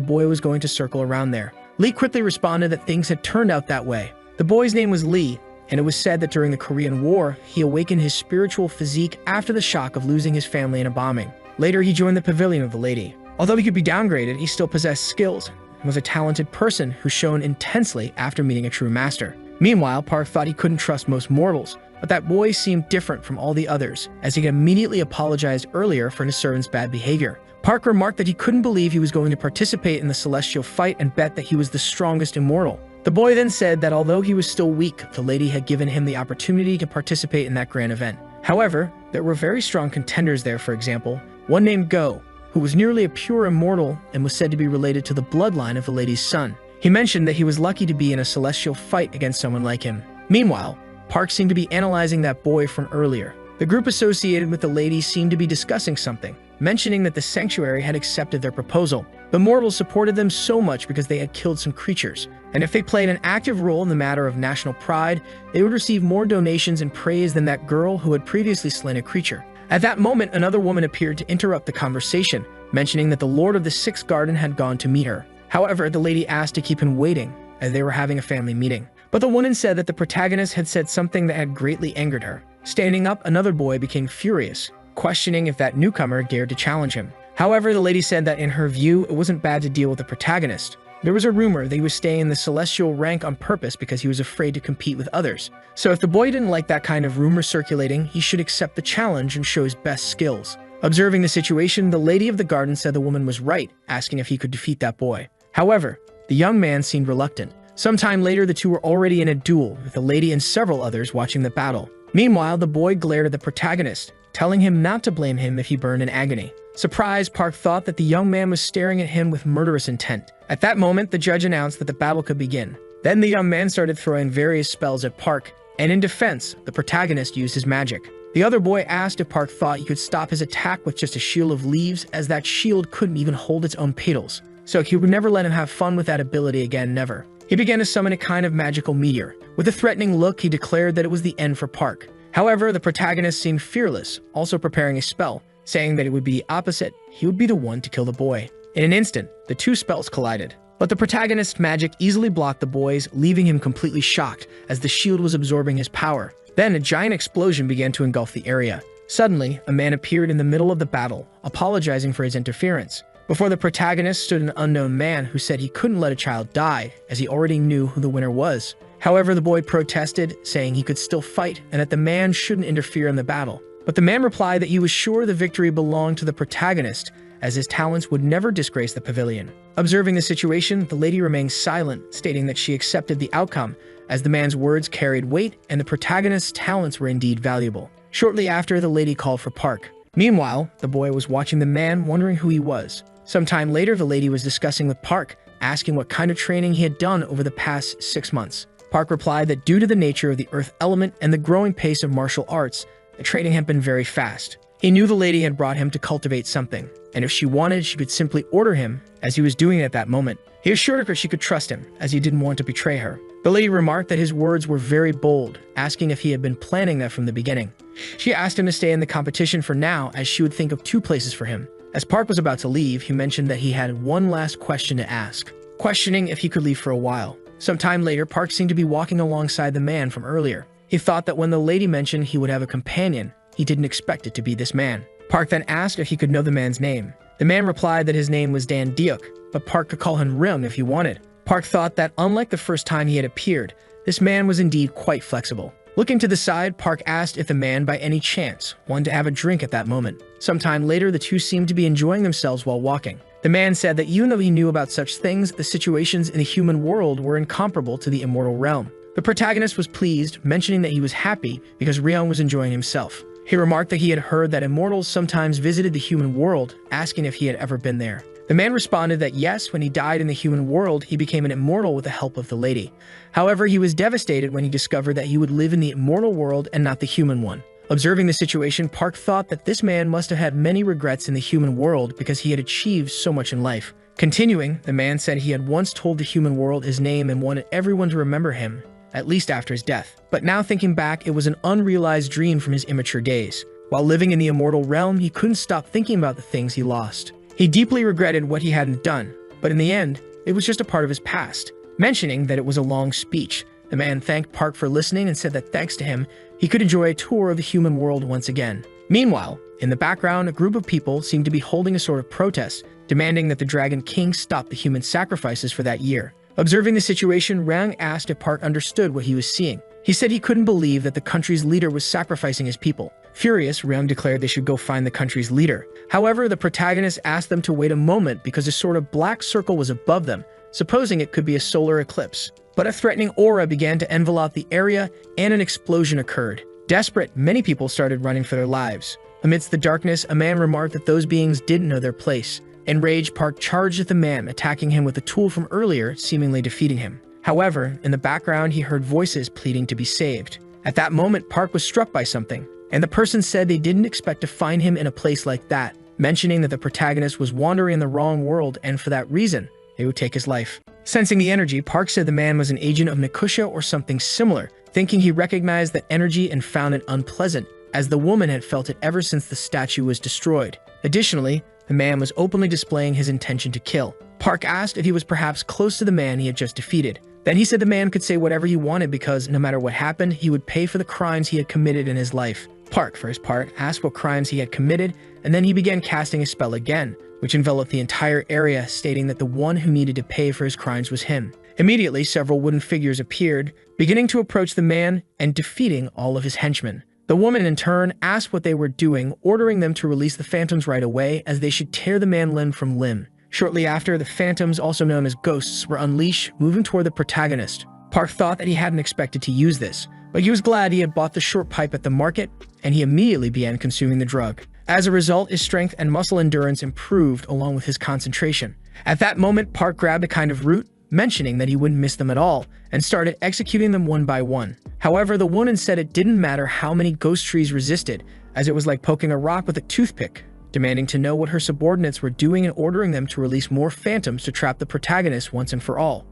boy was going to circle around there. Lee quickly responded that things had turned out that way. The boy's name was Lee, and it was said that during the Korean War, he awakened his spiritual physique after the shock of losing his family in a bombing. Later, he joined the pavilion of the lady. Although he could be downgraded, he still possessed skills and was a talented person who shone intensely after meeting a true master. Meanwhile, Park thought he couldn't trust most mortals, but that boy seemed different from all the others, as he had immediately apologized earlier for his servant's bad behavior. Park remarked that he couldn't believe he was going to participate in the celestial fight and bet that he was the strongest immortal. The boy then said that although he was still weak, the lady had given him the opportunity to participate in that grand event. However, there were very strong contenders there. For example, one named Go, who was nearly a pure immortal and was said to be related to the bloodline of the lady's son. He mentioned that he was lucky to be in a celestial fight against someone like him. Meanwhile, Park seemed to be analyzing that boy from earlier. The group associated with the lady seemed to be discussing something, mentioning that the sanctuary had accepted their proposal. The mortals supported them so much because they had killed some creatures, and if they played an active role in the matter of national pride, they would receive more donations and praise than that girl who had previously slain a creature. At that moment, another woman appeared to interrupt the conversation, mentioning that the lord of the sixth garden had gone to meet her. However, the lady asked to keep him waiting, as they were having a family meeting. But the woman said that the protagonist had said something that had greatly angered her. Standing up, another boy became furious, questioning if that newcomer dared to challenge him. However, the lady said that in her view, it wasn't bad to deal with the protagonist. There was a rumor that he was staying in the celestial rank on purpose because he was afraid to compete with others. So if the boy didn't like that kind of rumor circulating, he should accept the challenge and show his best skills. Observing the situation, the lady of the garden said the woman was right, asking if he could defeat that boy. However, the young man seemed reluctant. Sometime later, the two were already in a duel, with the lady and several others watching the battle. Meanwhile, the boy glared at the protagonist, telling him not to blame him if he burned in agony. Surprised, Park thought that the young man was staring at him with murderous intent. At that moment, the judge announced that the battle could begin. Then the young man started throwing various spells at Park, and in defense, the protagonist used his magic. The other boy asked if Park thought he could stop his attack with just a shield of leaves, as that shield couldn't even hold its own petals. So he would never let him have fun with that ability again, never. He began to summon a kind of magical meteor. With a threatening look, he declared that it was the end for Park. However, the protagonist seemed fearless, also preparing a spell, saying that it would be the opposite. He would be the one to kill the boy. In an instant, the two spells collided. But the protagonist's magic easily blocked the boy's, leaving him completely shocked as the shield was absorbing his power. Then a giant explosion began to engulf the area. Suddenly, a man appeared in the middle of the battle, apologizing for his interference. Before the protagonist stood an unknown man who said he couldn't let a child die, as he already knew who the winner was. However, the boy protested, saying he could still fight and that the man shouldn't interfere in the battle. But the man replied that he was sure the victory belonged to the protagonist, as his talents would never disgrace the pavilion. Observing the situation, the lady remained silent, stating that she accepted the outcome, as the man's words carried weight and the protagonist's talents were indeed valuable. Shortly after, the lady called for Park. Meanwhile, the boy was watching the man, wondering who he was. Sometime later, the lady was discussing with Park, asking what kind of training he had done over the past 6 months. Park replied that due to the nature of the earth element and the growing pace of martial arts, the training had been very fast. He knew the lady had brought him to cultivate something, and if she wanted, she could simply order him, as he was doing it at that moment. He assured her she could trust him, as he didn't want to betray her. The lady remarked that his words were very bold, asking if he had been planning that from the beginning. She asked him to stay in the competition for now, as she would think of 2 places for him. As Park was about to leave, he mentioned that he had one last question to ask, questioning if he could leave for a while. Sometime later, Park seemed to be walking alongside the man from earlier. He thought that when the lady mentioned he would have a companion, he didn't expect it to be this man. Park then asked if he could know the man's name. The man replied that his name was Dan Deok, but Park could call him Ryung if he wanted. Park thought that unlike the first time he had appeared, this man was indeed quite flexible. Looking to the side, Park asked if the man by any chance wanted to have a drink at that moment. Sometime later, the two seemed to be enjoying themselves while walking. The man said that even though he knew about such things, the situations in the human world were incomparable to the immortal realm. The protagonist was pleased, mentioning that he was happy because Ryung was enjoying himself. He remarked that he had heard that immortals sometimes visited the human world, asking if he had ever been there. The man responded that yes, when he died in the human world, he became an immortal with the help of the lady. However, he was devastated when he discovered that he would live in the immortal world and not the human one. Observing the situation, Park thought that this man must have had many regrets in the human world because he had achieved so much in life. Continuing, the man said he had once told the human world his name and wanted everyone to remember him, at least after his death. But now thinking back, it was an unrealized dream from his immature days. While living in the immortal realm, he couldn't stop thinking about the things he lost. He deeply regretted what he hadn't done, but in the end, it was just a part of his past. Mentioning that it was a long speech, the man thanked Park for listening and said that thanks to him, he could enjoy a tour of the human world once again. Meanwhile, in the background, a group of people seemed to be holding a sort of protest, demanding that the Dragon King stop the human sacrifices for that year. Observing the situation, Ryung asked if Park understood what he was seeing. He said he couldn't believe that the country's leader was sacrificing his people. Furious, Ryung declared they should go find the country's leader. However, the protagonist asked them to wait a moment because a sort of black circle was above them, supposing it could be a solar eclipse. But a threatening aura began to envelop the area and an explosion occurred. Desperate, many people started running for their lives. Amidst the darkness, a man remarked that those beings didn't know their place. Enraged, Park charged at the man, attacking him with a tool from earlier, seemingly defeating him. However, in the background, he heard voices pleading to be saved. At that moment, Park was struck by something, and the person said they didn't expect to find him in a place like that, mentioning that the protagonist was wandering in the wrong world and for that reason, they would take his life. Sensing the energy, Park said the man was an agent of Nikusha or something similar, thinking he recognized the energy and found it unpleasant, as the woman had felt it ever since the statue was destroyed. Additionally, the man was openly displaying his intention to kill. Park asked if he was perhaps close to the man he had just defeated. Then he said the man could say whatever he wanted because no matter what happened, he would pay for the crimes he had committed in his life. Park, for his part, asked what crimes he had committed, and then he began casting a spell again, which enveloped the entire area, stating that the one who needed to pay for his crimes was him. Immediately, several wooden figures appeared, beginning to approach the man and defeating all of his henchmen. The woman, in turn, asked what they were doing, ordering them to release the phantoms right away, as they should tear the man limb from limb. Shortly after, the phantoms, also known as ghosts, were unleashed, moving toward the protagonist. Park thought that he hadn't expected to use this, but he was glad he had bought the short pipe at the market, and he immediately began consuming the drug. As a result, his strength and muscle endurance improved along with his concentration. At that moment, Park grabbed a kind of root, mentioning that he wouldn't miss them at all, and started executing them one by one. However, the woman said it didn't matter how many ghost trees resisted, as it was like poking a rock with a toothpick, demanding to know what her subordinates were doing and ordering them to release more phantoms to trap the protagonist once and for all.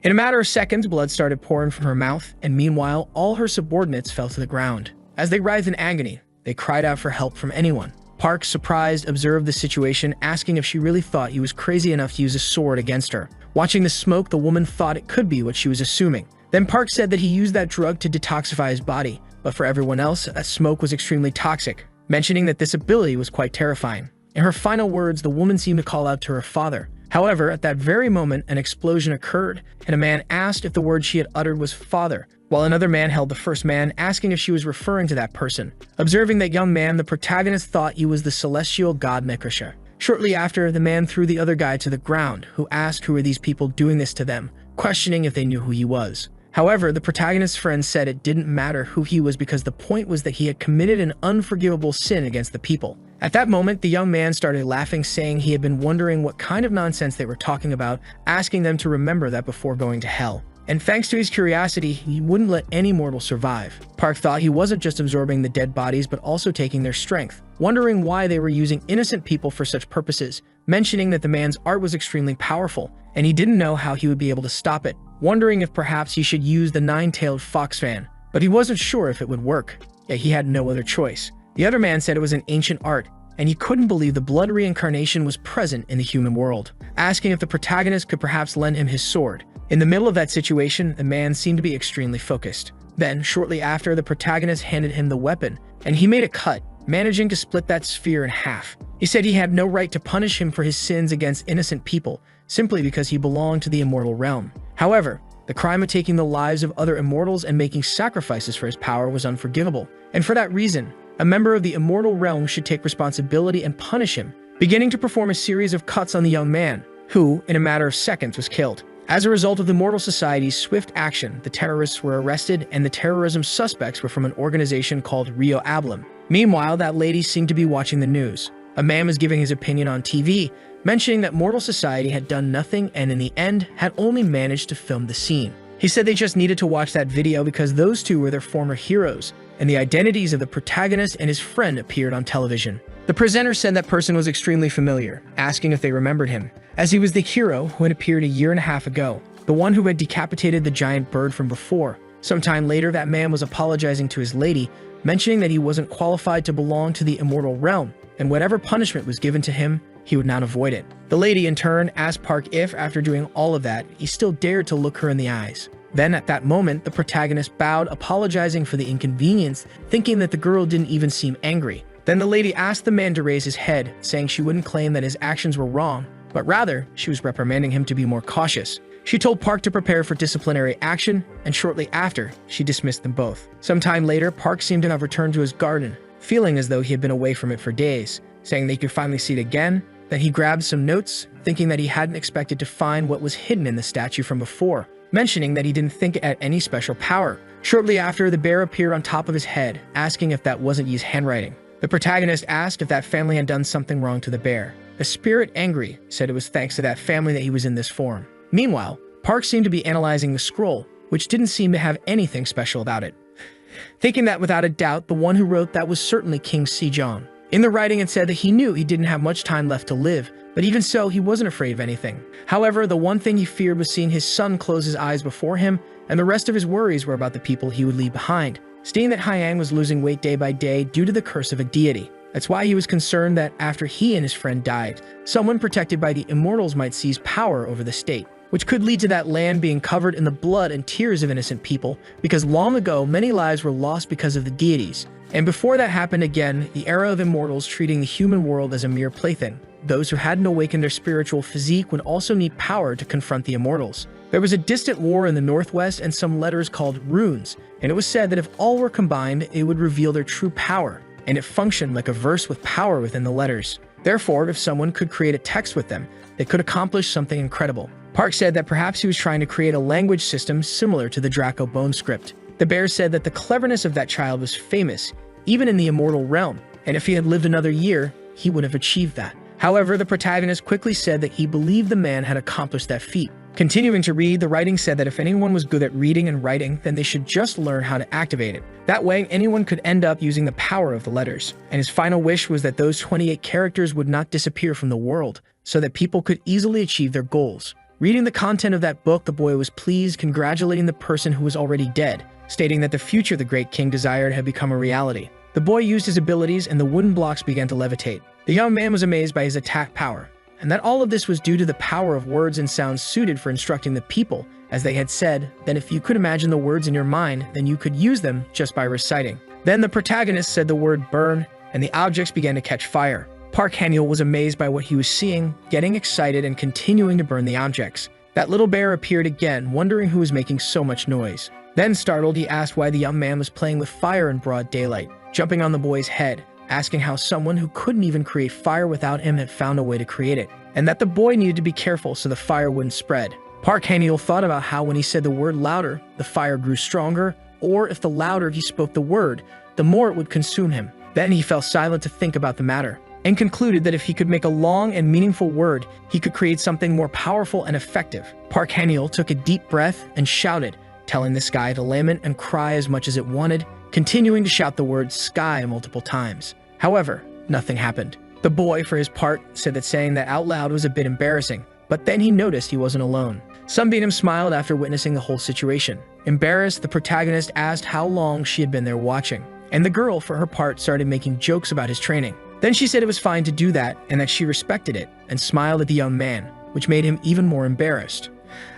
In a matter of seconds, blood started pouring from her mouth, and meanwhile, all her subordinates fell to the ground. As they writhed in agony, they cried out for help from anyone. Park, surprised, observed the situation, asking if she really thought he was crazy enough to use a sword against her. Watching the smoke, the woman thought it could be what she was assuming. Then Park said that he used that drug to detoxify his body, but for everyone else, that smoke was extremely toxic, mentioning that this ability was quite terrifying. In her final words, the woman seemed to call out to her father. However, at that very moment, an explosion occurred, and a man asked if the word she had uttered was father, while another man held the first man, asking if she was referring to that person. Observing that young man, the protagonist thought he was the celestial god Mekrisha. Shortly after, the man threw the other guy to the ground, who asked who were these people doing this to them, questioning if they knew who he was. However, the protagonist's friend said it didn't matter who he was because the point was that he had committed an unforgivable sin against the people. At that moment, the young man started laughing, saying he had been wondering what kind of nonsense they were talking about, asking them to remember that before going to hell. And thanks to his curiosity, he wouldn't let any mortal survive. Park thought he wasn't just absorbing the dead bodies, but also taking their strength, wondering why they were using innocent people for such purposes, mentioning that the man's art was extremely powerful, and he didn't know how he would be able to stop it, wondering if perhaps he should use the nine-tailed fox fan, but he wasn't sure if it would work, yet he had no other choice. The other man said it was an ancient art, and he couldn't believe the blood reincarnation was present in the human world, asking if the protagonist could perhaps lend him his sword. In the middle of that situation, the man seemed to be extremely focused. Then, shortly after, the protagonist handed him the weapon, and he made a cut, managing to split that sphere in half. He said he had no right to punish him for his sins against innocent people, simply because he belonged to the immortal realm. However, the crime of taking the lives of other immortals and making sacrifices for his power was unforgivable, and for that reason, a member of the immortal realm should take responsibility and punish him, beginning to perform a series of cuts on the young man, who, in a matter of seconds, was killed. As a result of the Mortal Society's swift action, the terrorists were arrested, and the terrorism suspects were from an organization called Rio Ablum. Meanwhile, that lady seemed to be watching the news. A man was giving his opinion on TV, mentioning that Mortal Society had done nothing and in the end had only managed to film the scene. He said they just needed to watch that video because those two were their former heroes, and the identities of the protagonist and his friend appeared on television. The presenter said that person was extremely familiar, asking if they remembered him, as he was the hero who had appeared a year and a half ago, the one who had decapitated the giant bird from before. Sometime later, that man was apologizing to his lady, mentioning that he wasn't qualified to belong to the immortal realm, and whatever punishment was given to him, he would not avoid it. The lady, in turn, asked Park if, after doing all of that, he still dared to look her in the eyes. Then, at that moment, the protagonist bowed, apologizing for the inconvenience, thinking that the girl didn't even seem angry. Then the lady asked the man to raise his head, saying she wouldn't claim that his actions were wrong, but rather, she was reprimanding him to be more cautious. She told Park to prepare for disciplinary action, and shortly after, she dismissed them both. Sometime later, Park seemed to have returned to his garden, feeling as though he had been away from it for days, saying that he could finally see it again. Then he grabbed some notes, thinking that he hadn't expected to find what was hidden in the statue from before, mentioning that he didn't think it had any special power. Shortly after, the bear appeared on top of his head, asking if that wasn't Yi's handwriting. The protagonist asked if that family had done something wrong to the bear. The spirit, angry, said it was thanks to that family that he was in this form. Meanwhile, Park seemed to be analyzing the scroll, which didn't seem to have anything special about it, thinking that without a doubt, the one who wrote that was certainly King Sejong. In the writing, it said that he knew he didn't have much time left to live, but even so, he wasn't afraid of anything. However, the one thing he feared was seeing his son close his eyes before him, and the rest of his worries were about the people he would leave behind, seeing that Hyang was losing weight day by day due to the curse of a deity. That's why he was concerned that after he and his friend died, someone protected by the immortals might seize power over the state, which could lead to that land being covered in the blood and tears of innocent people, because long ago, many lives were lost because of the deities. And before that happened again, the era of immortals treating the human world as a mere plaything. Those who hadn't awakened their spiritual physique would also need power to confront the immortals. There was a distant war in the northwest and some letters called runes, and it was said that if all were combined, it would reveal their true power, and it functioned like a verse with power within the letters. Therefore, if someone could create a text with them, they could accomplish something incredible. Park said that perhaps he was trying to create a language system similar to the Draco Bone script. The bear said that the cleverness of that child was famous, even in the immortal realm, and if he had lived another year, he would have achieved that. However, the protagonist quickly said that he believed the man had accomplished that feat. Continuing to read, the writing said that if anyone was good at reading and writing, then they should just learn how to activate it. That way, anyone could end up using the power of the letters. And his final wish was that those 28 characters would not disappear from the world, so that people could easily achieve their goals. Reading the content of that book, the boy was pleased, congratulating the person who was already dead, stating that the future the great king desired had become a reality. The boy used his abilities and the wooden blocks began to levitate. The young man was amazed by his attack power, and that all of this was due to the power of words and sounds suited for instructing the people. As they had said, that if you could imagine the words in your mind, then you could use them just by reciting. Then the protagonist said the word burn, and the objects began to catch fire. Park Han-yeol was amazed by what he was seeing, getting excited and continuing to burn the objects. That little bear appeared again, wondering who was making so much noise. Then startled, he asked why the young man was playing with fire in broad daylight, jumping on the boy's head, asking how someone who couldn't even create fire without him had found a way to create it, and that the boy needed to be careful so the fire wouldn't spread. Park Han-yeol thought about how when he said the word louder, the fire grew stronger, or if the louder he spoke the word, the more it would consume him. Then he fell silent to think about the matter, and concluded that if he could make a long and meaningful word, he could create something more powerful and effective. Park Han-yeol took a deep breath and shouted, telling the sky to lament and cry as much as it wanted, continuing to shout the word sky multiple times. However, nothing happened. The boy, for his part, said that saying that out loud was a bit embarrassing, but then he noticed he wasn't alone. Sunbeam smiled after witnessing the whole situation. Embarrassed, the protagonist asked how long she had been there watching, and the girl, for her part, started making jokes about his training. Then she said it was fine to do that and that she respected it, and smiled at the young man, which made him even more embarrassed.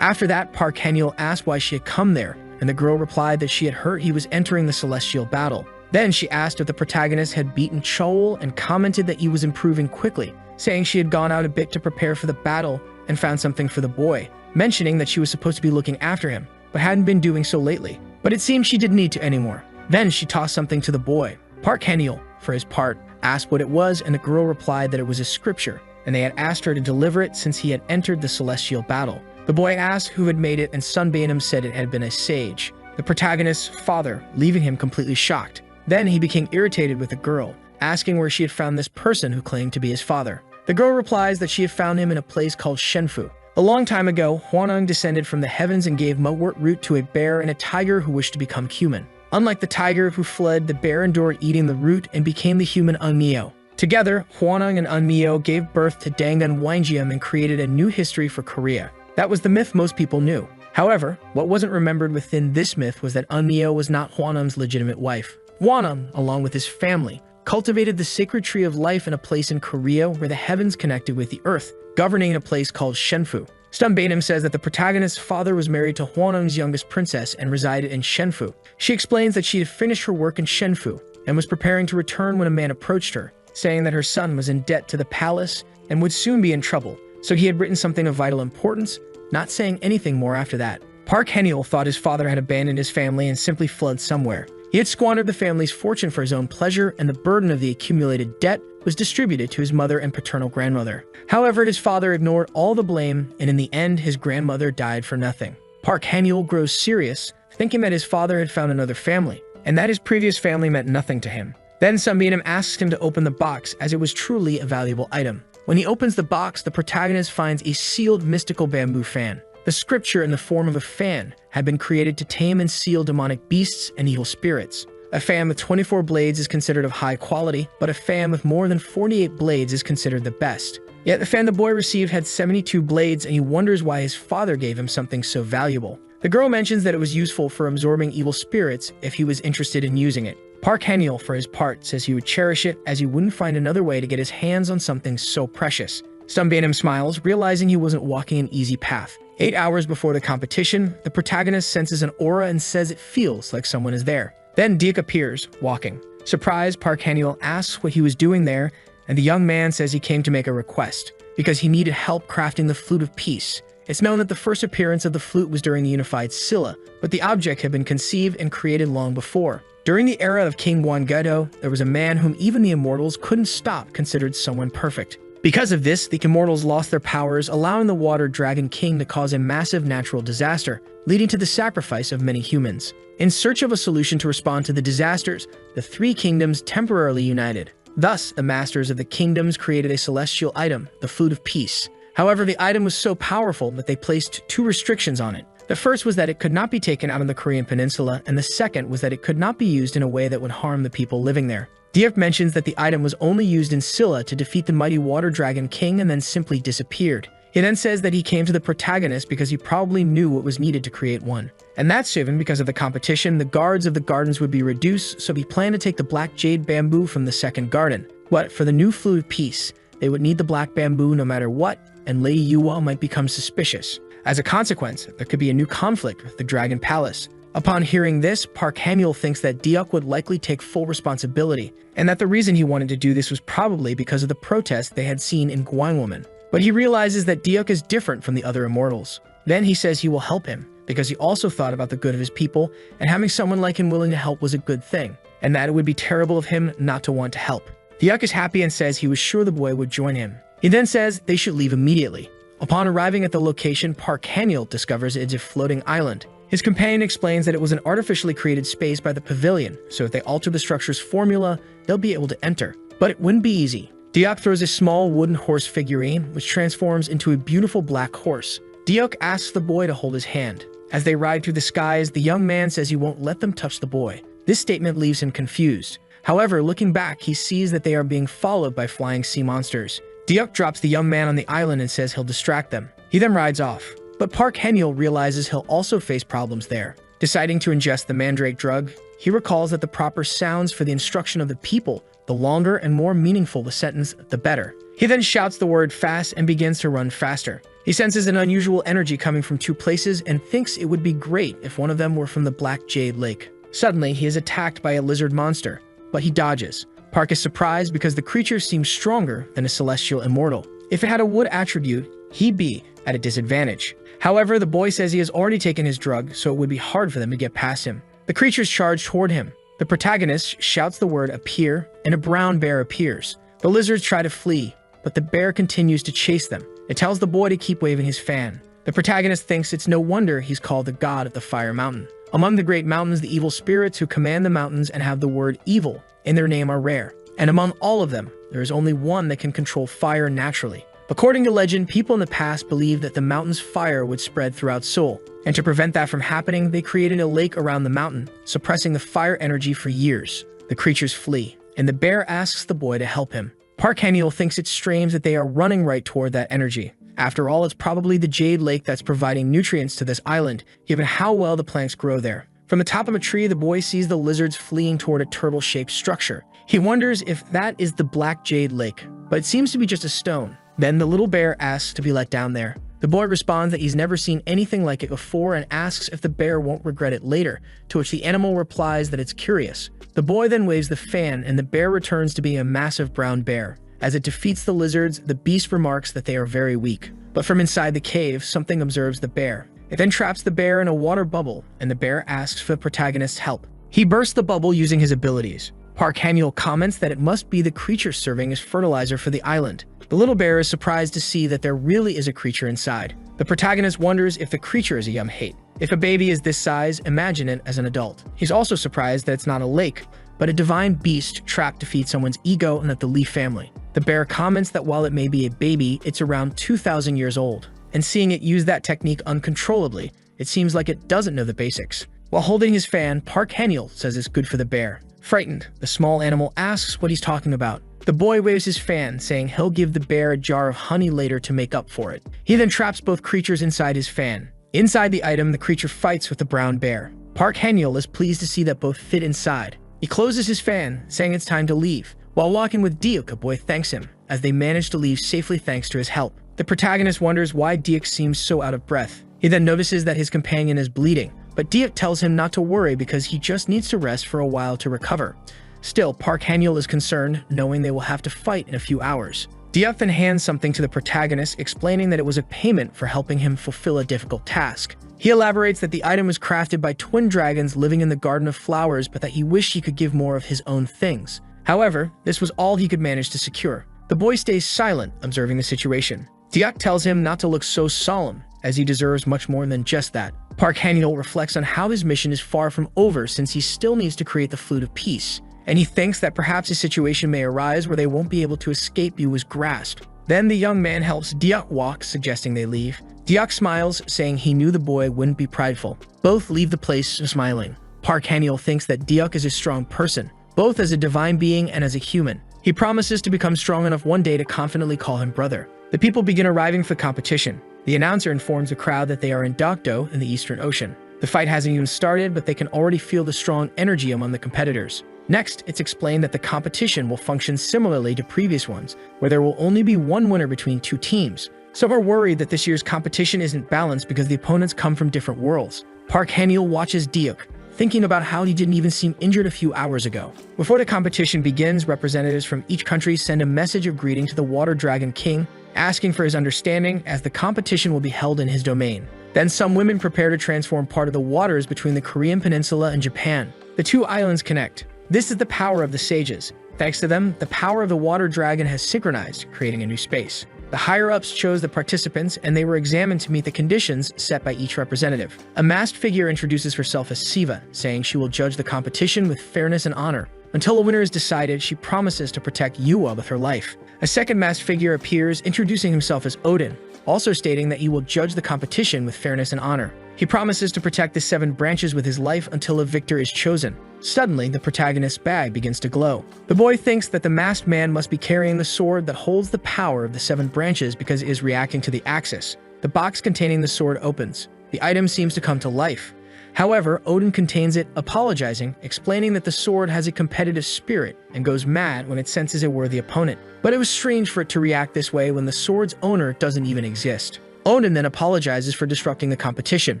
After that, Park Han-yeol asked why she had come there, and the girl replied that she had heard he was entering the celestial battle. Then she asked if the protagonist had beaten Cheol and commented that he was improving quickly, saying she had gone out a bit to prepare for the battle and found something for the boy, mentioning that she was supposed to be looking after him, but hadn't been doing so lately. But it seemed she didn't need to anymore. Then she tossed something to the boy. Park Han-yeol, for his part, asked what it was, and the girl replied that it was a scripture, and they had asked her to deliver it since he had entered the celestial battle. The boy asked who had made it, and Sunbeam said it had been a sage, the protagonist's father, leaving him completely shocked. Then he became irritated with the girl, asking where she had found this person who claimed to be his father. The girl replies that she had found him in a place called Shenfu. A long time ago, Hwanung descended from the heavens and gave mugwort root to a bear and a tiger who wished to become human. Unlike the tiger who fled, the bear endured eating the root and became the human Eunmyo. Together, Hwanung and Eunmyo gave birth to Dangun Wanjium and created a new history for Korea. That was the myth most people knew. However, what wasn't remembered within this myth was that Eunmyo was not Hwanung's legitimate wife. Hwanung, along with his family, cultivated the sacred tree of life in a place in Korea where the heavens connected with the earth, governing in a place called Shenfu. Stumbatum says that the protagonist's father was married to Hwanung's youngest princess and resided in Shenfu. She explains that she had finished her work in Shenfu and was preparing to return when a man approached her, saying that her son was in debt to the palace and would soon be in trouble, so he had written something of vital importance, not saying anything more after that. Park Han-yeol thought his father had abandoned his family and simply fled somewhere. He had squandered the family's fortune for his own pleasure, and the burden of the accumulated debt was distributed to his mother and paternal grandmother. However, his father ignored all the blame, and in the end, his grandmother died for nothing. Park Han-yeol grows serious, thinking that his father had found another family, and that his previous family meant nothing to him. Then Sunbeam asks him to open the box, as it was truly a valuable item. When he opens the box, the protagonist finds a sealed mystical bamboo fan. The scripture in the form of a fan had been created to tame and seal demonic beasts and evil spirits. A fan with 24 blades is considered of high quality, but a fan with more than 48 blades is considered the best. Yet the fan the boy received had 72 blades, and he wonders why his father gave him something so valuable. The girl mentions that it was useful for absorbing evil spirits if he was interested in using it. Park Han-yeol, for his part, says he would cherish it as he wouldn't find another way to get his hands on something so precious. Sunbeam smiles, realizing he wasn't walking an easy path. 8 hours before the competition, the protagonist senses an aura and says it feels like someone is there. Then Deek appears, walking. Surprised, Park Han-yeol asks what he was doing there, and the young man says he came to make a request, because he needed help crafting the Flute of Peace. It's known that the first appearance of the flute was during the Unified Silla, but the object had been conceived and created long before. During the era of King Gwanggaedo, there was a man whom even the immortals couldn't stop, considered someone perfect. Because of this, the immortals lost their powers, allowing the Water Dragon King to cause a massive natural disaster, leading to the sacrifice of many humans. In search of a solution to respond to the disasters, the three kingdoms temporarily united. Thus, the masters of the kingdoms created a celestial item, the Flute of Peace. However, the item was so powerful that they placed two restrictions on it. The first was that it could not be taken out of the Korean peninsula, and the second was that it could not be used in a way that would harm the people living there. Diuk mentions that the item was only used in Silla to defeat the mighty water dragon king and then simply disappeared. He then says that he came to the protagonist because he probably knew what was needed to create one. And that's even because of the competition, the guards of the gardens would be reduced, so he planned to take the black jade bamboo from the second garden. But for the new Flute of Peace, they would need the black bamboo no matter what, and Lei Yuwa might become suspicious. As a consequence, there could be a new conflict with the Dragon Palace. Upon hearing this, Park Hamuel thinks that Diuk would likely take full responsibility, and that the reason he wanted to do this was probably because of the protest they had seen in Gwanghwamun. But he realizes that Diuk is different from the other immortals. Then he says he will help him, because he also thought about the good of his people, and having someone like him willing to help was a good thing, and that it would be terrible of him not to want to help. Diuk is happy and says he was sure the boy would join him. He then says they should leave immediately. Upon arriving at the location, Park Hamuel discovers it's a floating island. His companion explains that it was an artificially created space by the pavilion, so if they alter the structure's formula, they'll be able to enter. But it wouldn't be easy. Diuk throws a small wooden horse figurine, which transforms into a beautiful black horse. Diuk asks the boy to hold his hand. As they ride through the skies, the young man says he won't let them touch the boy. This statement leaves him confused. However, looking back, he sees that they are being followed by flying sea monsters. Diuk drops the young man on the island and says he'll distract them. He then rides off. But Park Hamuel realizes he'll also face problems there. Deciding to ingest the mandrake drug, he recalls that the proper sounds for the instruction of the people, the longer and more meaningful the sentence, the better. He then shouts the word fast and begins to run faster. He senses an unusual energy coming from two places and thinks it would be great if one of them were from the Black Jade Lake. Suddenly, he is attacked by a lizard monster, but he dodges. Park is surprised because the creature seems stronger than a celestial immortal. If it had a wood attribute, he'd be at a disadvantage. However, the boy says he has already taken his drug, so it would be hard for them to get past him. The creatures charge toward him. The protagonist shouts the word appear, and a brown bear appears. The lizards try to flee, but the bear continues to chase them. It tells the boy to keep waving his fan. The protagonist thinks it's no wonder he's called the god of the Fire Mountain. Among the great mountains, the evil spirits who command the mountains and have the word evil in their name are rare. And among all of them, there is only one that can control fire naturally. According to legend, people in the past believed that the mountain's fire would spread throughout Seoul, and to prevent that from happening, they created a lake around the mountain, suppressing the fire energy for years. The creatures flee, and the bear asks the boy to help him. Park Hamuel thinks it's strange that they are running right toward that energy. After all, it's probably the Jade Lake that's providing nutrients to this island, given how well the plants grow there. From the top of a tree, the boy sees the lizards fleeing toward a turtle-shaped structure. He wonders if that is the Black Jade Lake, but it seems to be just a stone. Then the little bear asks to be let down there. The boy responds that he's never seen anything like it before and asks if the bear won't regret it later, to which the animal replies that it's curious. The boy then waves the fan and the bear returns to being a massive brown bear. As it defeats the lizards, the beast remarks that they are very weak. But from inside the cave, something observes the bear. It then traps the bear in a water bubble, and the bear asks for the protagonist's help. He bursts the bubble using his abilities. Park Hamuel comments that it must be the creature serving as fertilizer for the island. The little bear is surprised to see that there really is a creature inside. The protagonist wonders if the creature is a Yum-hate. If a baby is this size, imagine it as an adult. He's also surprised that it's not a lake, but a divine beast trapped to feed someone's ego and that the Lee family. The bear comments that while it may be a baby, it's around 2,000 years old. And seeing it use that technique uncontrollably, it seems like it doesn't know the basics. While holding his fan, Park Hamuel says it's good for the bear. Frightened, the small animal asks what he's talking about. The boy waves his fan, saying he'll give the bear a jar of honey later to make up for it. He then traps both creatures inside his fan. Inside the item, the creature fights with the brown bear. Park Hamuel is pleased to see that both fit inside. He closes his fan, saying it's time to leave. While walking with Diuk, a boy thanks him, as they manage to leave safely thanks to his help. The protagonist wonders why Diuk seems so out of breath. He then notices that his companion is bleeding, but Diuk tells him not to worry because he just needs to rest for a while to recover. Still, Park Hamuel is concerned, knowing they will have to fight in a few hours. Diuk then hands something to the protagonist, explaining that it was a payment for helping him fulfill a difficult task. He elaborates that the item was crafted by twin dragons living in the Garden of Flowers, but that he wished he could give more of his own things. However, this was all he could manage to secure. The boy stays silent, observing the situation. Diuk tells him not to look so solemn, as he deserves much more than just that. Park Hamuel reflects on how his mission is far from over since he still needs to create the Flute of Peace, and he thinks that perhaps a situation may arise where they won't be able to escape Yua's grasp. Then the young man helps Deok walk, suggesting they leave. Deok smiles, saying he knew the boy wouldn't be prideful. Both leave the place smiling. Park Han-yeol thinks that Deok is a strong person, both as a divine being and as a human. He promises to become strong enough one day to confidently call him brother. The people begin arriving for the competition. The announcer informs the crowd that they are in Dokdo in the Eastern Ocean. The fight hasn't even started, but they can already feel the strong energy among the competitors. Next, it's explained that the competition will function similarly to previous ones, where there will only be one winner between two teams. Some are worried that this year's competition isn't balanced because the opponents come from different worlds. Park Han-yeol watches Deok, thinking about how he didn't even seem injured a few hours ago. Before the competition begins, representatives from each country send a message of greeting to the Water Dragon King, asking for his understanding as the competition will be held in his domain. Then some women prepare to transform part of the waters between the Korean peninsula and Japan. The two islands connect. This is the power of the sages. Thanks to them, the power of the water dragon has synchronized, creating a new space. The higher-ups chose the participants, and they were examined to meet the conditions set by each representative. A masked figure introduces herself as Siva, saying she will judge the competition with fairness and honor. Until a winner is decided, she promises to protect Yua with her life. A second masked figure appears, introducing himself as Odin, also stating that he will judge the competition with fairness and honor. He promises to protect the 7 branches with his life until a victor is chosen. Suddenly, the protagonist's bag begins to glow. The boy thinks that the masked man must be carrying the sword that holds the power of the 7 branches because it is reacting to the axis. The box containing the sword opens. The item seems to come to life. However, Odin contains it, apologizing, explaining that the sword has a competitive spirit and goes mad when it senses a worthy opponent. But it was strange for it to react this way when the sword's owner doesn't even exist. Odin then apologizes for disrupting the competition.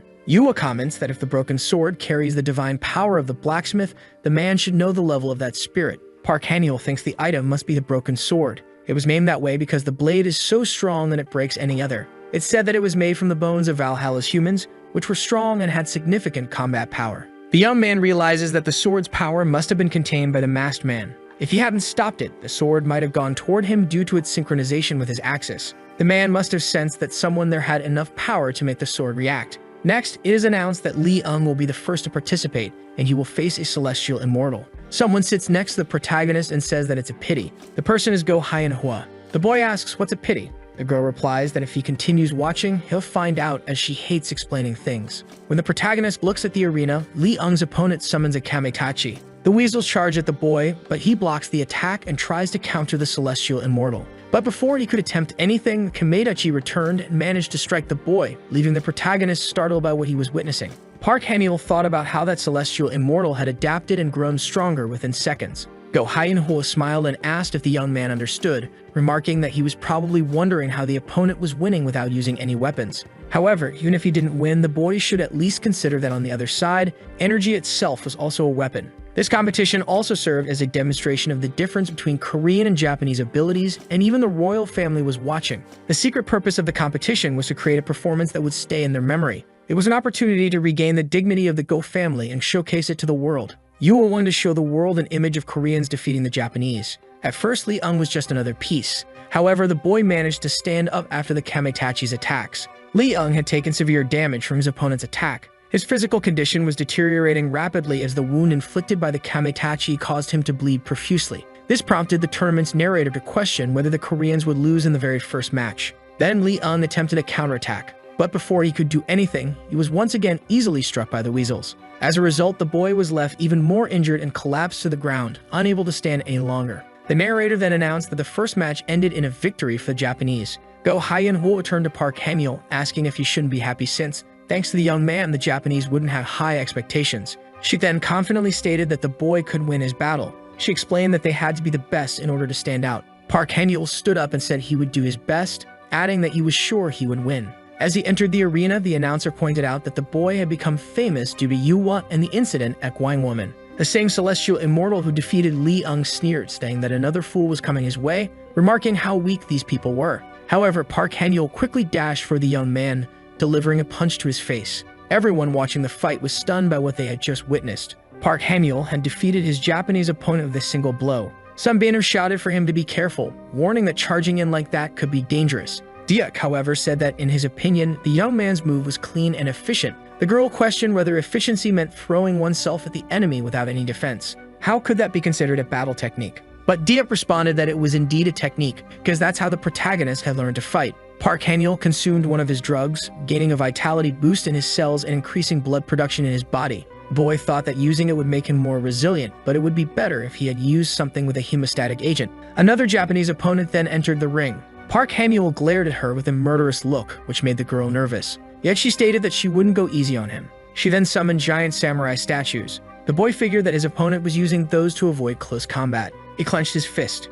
Yua comments that if the broken sword carries the divine power of the blacksmith, the man should know the level of that spirit. Park Han-yeol thinks the item must be the broken sword. It was named that way because the blade is so strong that it breaks any other. It's said that it was made from the bones of Valhalla's humans, which were strong and had significant combat power. The young man realizes that the sword's power must have been contained by the masked man. If he hadn't stopped it, the sword might have gone toward him due to its synchronization with his axis. The man must have sensed that someone there had enough power to make the sword react. Next, it is announced that Lee Ung will be the first to participate, and he will face a celestial immortal. Someone sits next to the protagonist and says that it's a pity. The person is Go Hyeon-hwa. The boy asks, "What's a pity?" The girl replies that if he continues watching, he'll find out, as she hates explaining things. When the protagonist looks at the arena, Lee Ung's opponent summons a kamitachi. The weasels charge at the boy, but he blocks the attack and tries to counter the celestial immortal. But before he could attempt anything, Kamitachi returned and managed to strike the boy, leaving the protagonist startled by what he was witnessing. Park Han-yeol thought about how that celestial immortal had adapted and grown stronger within seconds. Go Hyeon-hwa smiled and asked if the young man understood, remarking that he was probably wondering how the opponent was winning without using any weapons. However, even if he didn't win, the boy should at least consider that on the other side, energy itself was also a weapon. This competition also served as a demonstration of the difference between Korean and Japanese abilities, and even the royal family was watching. The secret purpose of the competition was to create a performance that would stay in their memory. It was an opportunity to regain the dignity of the Go family and showcase it to the world. Yua wanted to show the world an image of Koreans defeating the Japanese. At first, Lee Ung was just another piece. However, the boy managed to stand up after the Kamitachi's attacks. Lee Ung had taken severe damage from his opponent's attack. His physical condition was deteriorating rapidly as the wound inflicted by the Kamitachi caused him to bleed profusely. This prompted the tournament's narrator to question whether the Koreans would lose in the very first match. Then Lee Ung attempted a counterattack, but before he could do anything, he was once again easily struck by the weasels. As a result, the boy was left even more injured and collapsed to the ground, unable to stand any longer. The narrator then announced that the first match ended in a victory for the Japanese. Go Hyeon-hwa turned to Park Han-yeol, asking if he shouldn't be happy since, thanks to the young man, the Japanese wouldn't have high expectations. She then confidently stated that the boy could win his battle. She explained that they had to be the best in order to stand out. Park Han-yeol stood up and said he would do his best, adding that he was sure he would win. As he entered the arena, the announcer pointed out that the boy had become famous due to Yua and the incident at Gwangwoman. The same celestial immortal who defeated Lee Ung sneered, saying that another fool was coming his way, remarking how weak these people were. However, Park Han-yeol quickly dashed for the young man, delivering a punch to his face. Everyone watching the fight was stunned by what they had just witnessed. Park Han-yeol had defeated his Japanese opponent with a single blow. Some banners shouted for him to be careful, warning that charging in like that could be dangerous. Deok, however, said that in his opinion, the young man's move was clean and efficient. The girl questioned whether efficiency meant throwing oneself at the enemy without any defense. How could that be considered a battle technique? But Diep responded that it was indeed a technique, because that's how the protagonist had learned to fight. Park Han-yeol consumed one of his drugs, gaining a vitality boost in his cells and increasing blood production in his body. The boy thought that using it would make him more resilient, but it would be better if he had used something with a hemostatic agent. Another Japanese opponent then entered the ring. Park Han-yeol glared at her with a murderous look, which made the girl nervous. Yet she stated that she wouldn't go easy on him. She then summoned giant samurai statues. The boy figured that his opponent was using those to avoid close combat. He clenched his fist.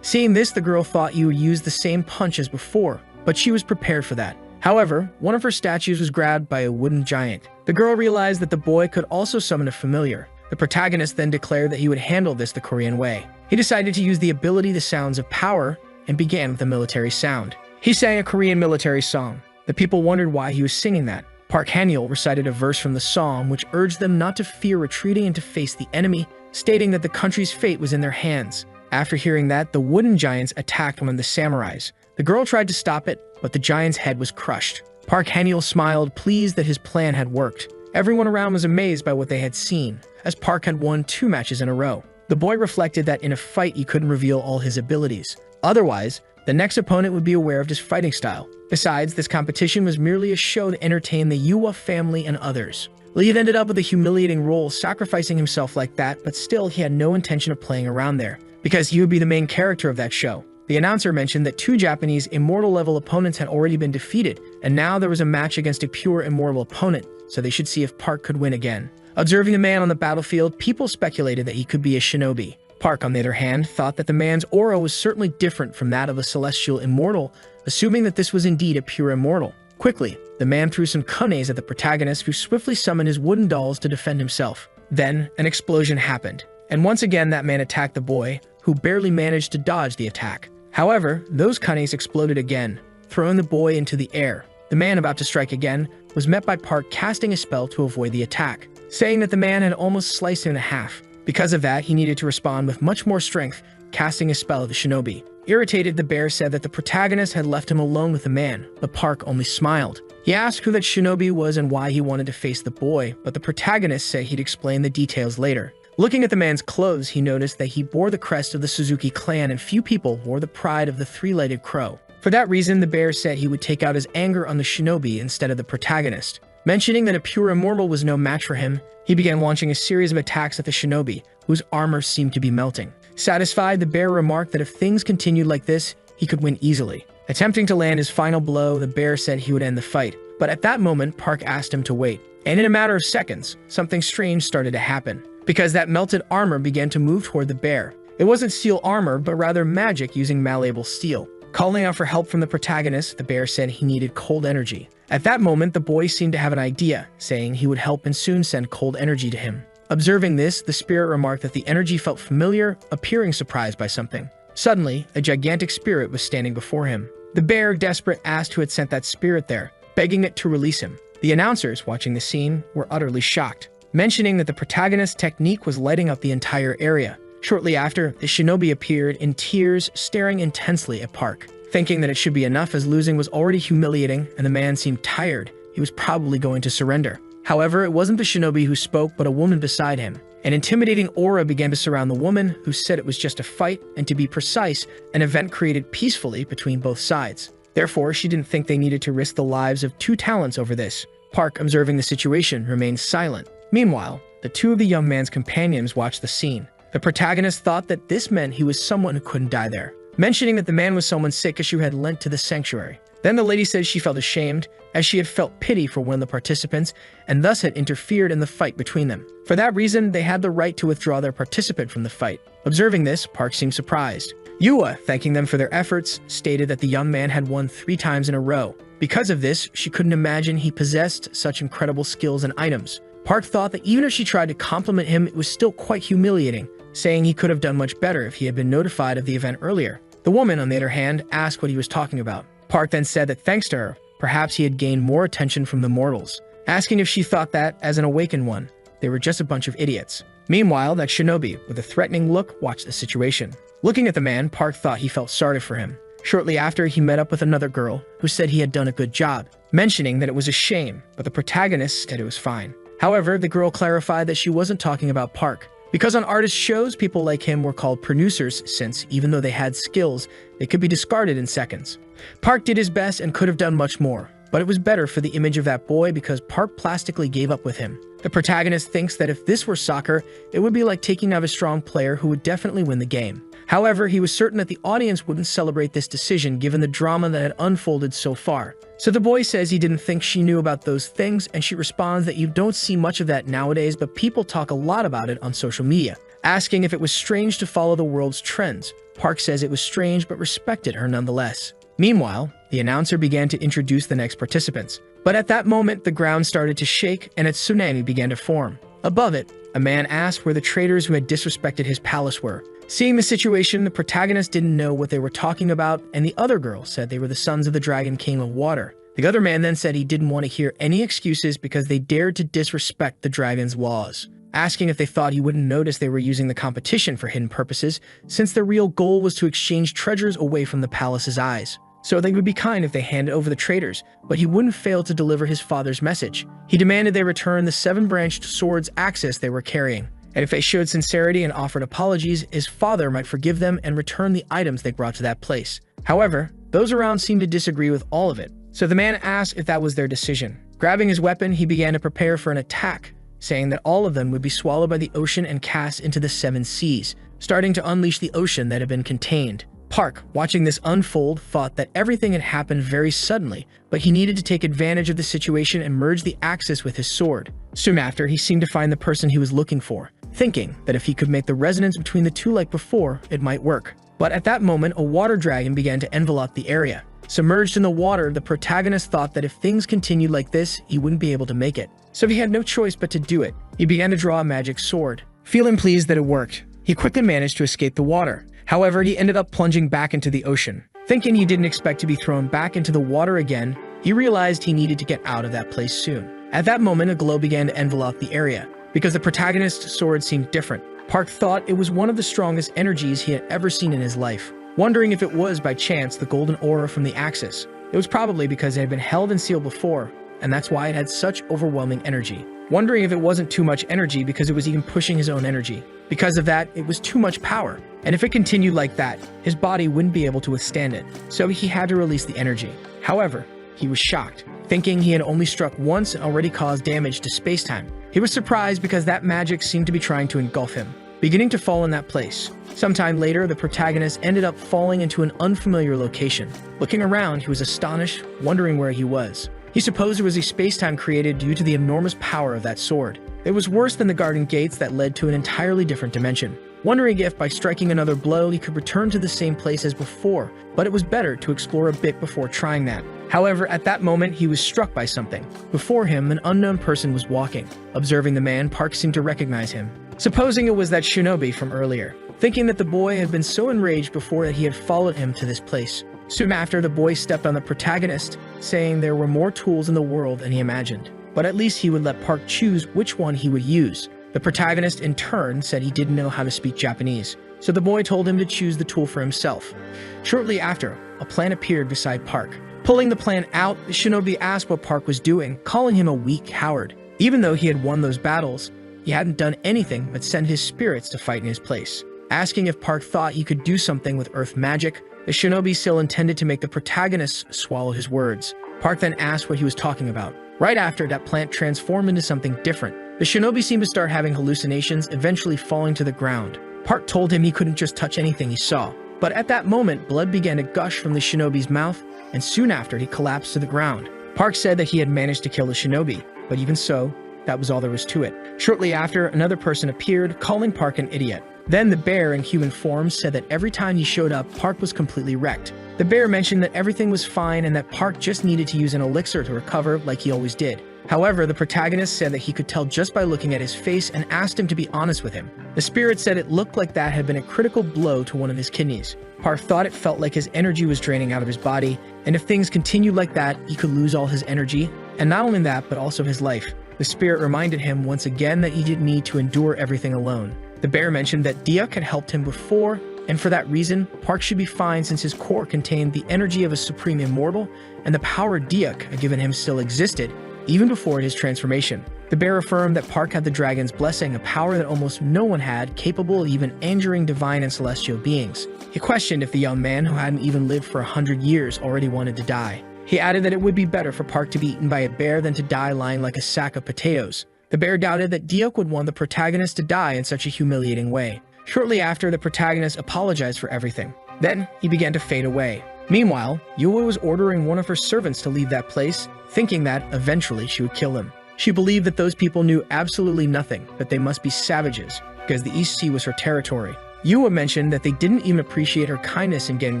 Seeing this, the girl thought he would use the same punch as before, but she was prepared for that. However, one of her statues was grabbed by a wooden giant. The girl realized that the boy could also summon a familiar. The protagonist then declared that he would handle this the Korean way. He decided to use the ability The Sounds of Power and began with a military sound. He sang a Korean military song. The people wondered why he was singing that. Park Han-yeol recited a verse from the song which urged them not to fear retreating and to face the enemy, stating that the country's fate was in their hands. After hearing that, the wooden giants attacked one of the samurais. The girl tried to stop it, but the giant's head was crushed. Park Han-yeol smiled, pleased that his plan had worked. Everyone around was amazed by what they had seen, as Park had won 2 matches in a row. The boy reflected that in a fight he couldn't reveal all his abilities. Otherwise, the next opponent would be aware of his fighting style. Besides, this competition was merely a show to entertain the Yuwa family and others. Lee had ended up with a humiliating role, sacrificing himself like that, but still he had no intention of playing around there, because he would be the main character of that show. The announcer mentioned that 2 Japanese immortal-level opponents had already been defeated, and now there was a match against a pure immortal opponent, so they should see if Park could win again. Observing the man on the battlefield, people speculated that he could be a shinobi. Park, on the other hand, thought that the man's aura was certainly different from that of a celestial immortal, assuming that this was indeed a pure immortal. Quickly, the man threw some kunes at the protagonist, who swiftly summoned his wooden dolls to defend himself. Then, an explosion happened, and once again that man attacked the boy, who barely managed to dodge the attack. However, those kunes exploded again, throwing the boy into the air. The man about to strike again was met by Park casting a spell to avoid the attack, saying that the man had almost sliced him in half. Because of that, he needed to respond with much more strength, casting a spell of the shinobi. Irritated, the bear said that the protagonist had left him alone with the man, but Park only smiled. He asked who that shinobi was and why he wanted to face the boy, but the protagonist said he'd explain the details later. Looking at the man's clothes, he noticed that he bore the crest of the Suzuki clan, and few people wore the pride of the 3-legged crow. For that reason, the bear said he would take out his anger on the shinobi instead of the protagonist. Mentioning that a pure immortal was no match for him, he began launching a series of attacks at the shinobi, whose armor seemed to be melting. Satisfied, the bear remarked that if things continued like this, he could win easily. Attempting to land his final blow, the bear said he would end the fight. But at that moment, Park asked him to wait. And in a matter of seconds, something strange started to happen, because that melted armor began to move toward the bear. It wasn't steel armor, but rather magic using malleable steel. Calling out for help from the protagonist, the bear said he needed cold energy. At that moment, the boy seemed to have an idea, saying he would help and soon send cold energy to him. Observing this, the spirit remarked that the energy felt familiar, appearing surprised by something. Suddenly, a gigantic spirit was standing before him. The bear, desperate, asked who had sent that spirit there, begging it to release him. The announcers, watching the scene, were utterly shocked, mentioning that the protagonist's technique was lighting up the entire area. Shortly after, the shinobi appeared in tears, staring intensely at Park. Thinking that it should be enough as losing was already humiliating and the man seemed tired, he was probably going to surrender. However, it wasn't the shinobi who spoke, but a woman beside him. An intimidating aura began to surround the woman, who said it was just a fight, and to be precise, an event created peacefully between both sides. Therefore, she didn't think they needed to risk the lives of 2 talents over this. Park, observing the situation, remained silent. Meanwhile, the 2 of the young man's companions watched the scene. The protagonist thought that this meant he was someone who couldn't die there, mentioning that the man was someone sick as she had lent to the sanctuary. Then the lady said she felt ashamed, as she had felt pity for one of the participants, and thus had interfered in the fight between them. For that reason, they had the right to withdraw their participant from the fight. Observing this, Park seemed surprised. Yuwa, thanking them for their efforts, stated that the young man had won 3 times in a row. Because of this, she couldn't imagine he possessed such incredible skills and items. Park thought that even if she tried to compliment him, it was still quite humiliating, saying he could have done much better if he had been notified of the event earlier. The woman, on the other hand, asked what he was talking about. Park then said that thanks to her, perhaps he had gained more attention from the mortals, asking if she thought that, as an awakened one, they were just a bunch of idiots. Meanwhile, that shinobi, with a threatening look, watched the situation. Looking at the man, Park thought he felt sorry for him. Shortly after, he met up with another girl, who said he had done a good job, mentioning that it was a shame, but the protagonist said it was fine. However, the girl clarified that she wasn't talking about Park, Because on artist shows, people like him were called producers since, even though they had skills, they could be discarded in seconds. Park did his best and could have done much more, but it was better for the image of that boy because Park plastically gave up with him. The protagonist thinks that if this were soccer, it would be like taking out a strong player who would definitely win the game. However, he was certain that the audience wouldn't celebrate this decision given the drama that had unfolded so far. So the boy says he didn't think she knew about those things, and she responds that you don't see much of that nowadays, but people talk a lot about it on social media. Asking if it was strange to follow the world's trends, Park says it was strange but respected her nonetheless. Meanwhile, the announcer began to introduce the next participants. But at that moment, the ground started to shake and a tsunami began to form. Above it, a man asked where the traitors who had disrespected his palace were. Seeing the situation, the protagonist didn't know what they were talking about, and the other girl said they were the sons of the Dragon King of Water. The other man then said he didn't want to hear any excuses because they dared to disrespect the dragon's laws. Asking if they thought he wouldn't notice they were using the competition for hidden purposes, since their real goal was to exchange treasures away from the palace's eyes. So they would be kind if they handed over the traitors, but he wouldn't fail to deliver his father's message. He demanded they return the 7-branched sword's axis they were carrying, and if they showed sincerity and offered apologies, his father might forgive them and return the items they brought to that place. However, those around seemed to disagree with all of it, so the man asked if that was their decision. Grabbing his weapon, he began to prepare for an attack, saying that all of them would be swallowed by the ocean and cast into the 7 seas, starting to unleash the ocean that had been contained. Park, watching this unfold, thought that everything had happened very suddenly, but he needed to take advantage of the situation and merge the axis with his sword. Soon after, he seemed to find the person he was looking for, thinking that if he could make the resonance between the two like before, it might work. But at that moment, a water dragon began to envelop the area. Submerged in the water, the protagonist thought that if things continued like this, he wouldn't be able to make it. So he had no choice but to do it. He began to draw a magic sword. Feeling pleased that it worked, he quickly managed to escape the water. However, he ended up plunging back into the ocean. Thinking he didn't expect to be thrown back into the water again, he realized he needed to get out of that place soon. At that moment, a glow began to envelop the area. Because the protagonist's sword seemed different, Park thought it was one of the strongest energies he had ever seen in his life. Wondering if it was, by chance, the golden aura from the axis. It was probably because it had been held and sealed before, and that's why it had such overwhelming energy. Wondering if it wasn't too much energy because it was even pushing his own energy. Because of that, it was too much power. And if it continued like that, his body wouldn't be able to withstand it. So he had to release the energy. However, he was shocked, thinking he had only struck once and already caused damage to space-time. He was surprised because that magic seemed to be trying to engulf him, beginning to fall in that place. Sometime later, the protagonist ended up falling into an unfamiliar location. Looking around, he was astonished, wondering where he was. He supposed it was a space-time created due to the enormous power of that sword. It was worse than the garden gates that led to an entirely different dimension. Wondering if, by striking another blow, he could return to the same place as before, but it was better to explore a bit before trying that. However, at that moment, he was struck by something. Before him, an unknown person was walking. Observing the man, Park seemed to recognize him, supposing it was that shinobi from earlier, thinking that the boy had been so enraged before that he had followed him to this place. Soon after, the boy stepped on the protagonist, saying there were more tools in the world than he imagined, but at least he would let Park choose which one he would use. The protagonist, in turn, said he didn't know how to speak Japanese, so the boy told him to choose the tool for himself. Shortly after, a plant appeared beside Park. Pulling the plant out, the shinobi asked what Park was doing, calling him a weak coward. Even though he had won those battles, he hadn't done anything but send his spirits to fight in his place. Asking if Park thought he could do something with earth magic, the shinobi still intended to make the protagonist swallow his words. Park then asked what he was talking about. Right after, that plant transformed into something different. The shinobi seemed to start having hallucinations, eventually falling to the ground. Park told him he couldn't just touch anything he saw. But at that moment, blood began to gush from the shinobi's mouth, and soon after, he collapsed to the ground. Park said that he had managed to kill the shinobi, but even so, that was all there was to it. Shortly after, another person appeared, calling Park an idiot. Then the bear in human form said that every time he showed up, Park was completely wrecked. The bear mentioned that everything was fine and that Park just needed to use an elixir to recover like he always did. However, the protagonist said that he could tell just by looking at his face and asked him to be honest with him. The spirit said it looked like that had been a critical blow to one of his kidneys. Park thought it felt like his energy was draining out of his body, and if things continued like that, he could lose all his energy, and not only that, but also his life. The spirit reminded him once again that he didn't need to endure everything alone. The bear mentioned that Diak had helped him before, and for that reason, Park should be fine since his core contained the energy of a supreme immortal, and the power Diak had given him still existed, even before his transformation. The bear affirmed that Park had the dragon's blessing, a power that almost no one had, capable of even injuring divine and celestial beings. He questioned if the young man, who hadn't even lived for 100 years, already wanted to die. He added that it would be better for Park to be eaten by a bear than to die lying like a sack of potatoes. The bear doubted that Deok would want the protagonist to die in such a humiliating way. Shortly after, the protagonist apologized for everything. Then, he began to fade away. Meanwhile, Yua was ordering one of her servants to leave that place, thinking that, eventually, she would kill him. She believed that those people knew absolutely nothing, that they must be savages, because the East Sea was her territory. Yua mentioned that they didn't even appreciate her kindness in getting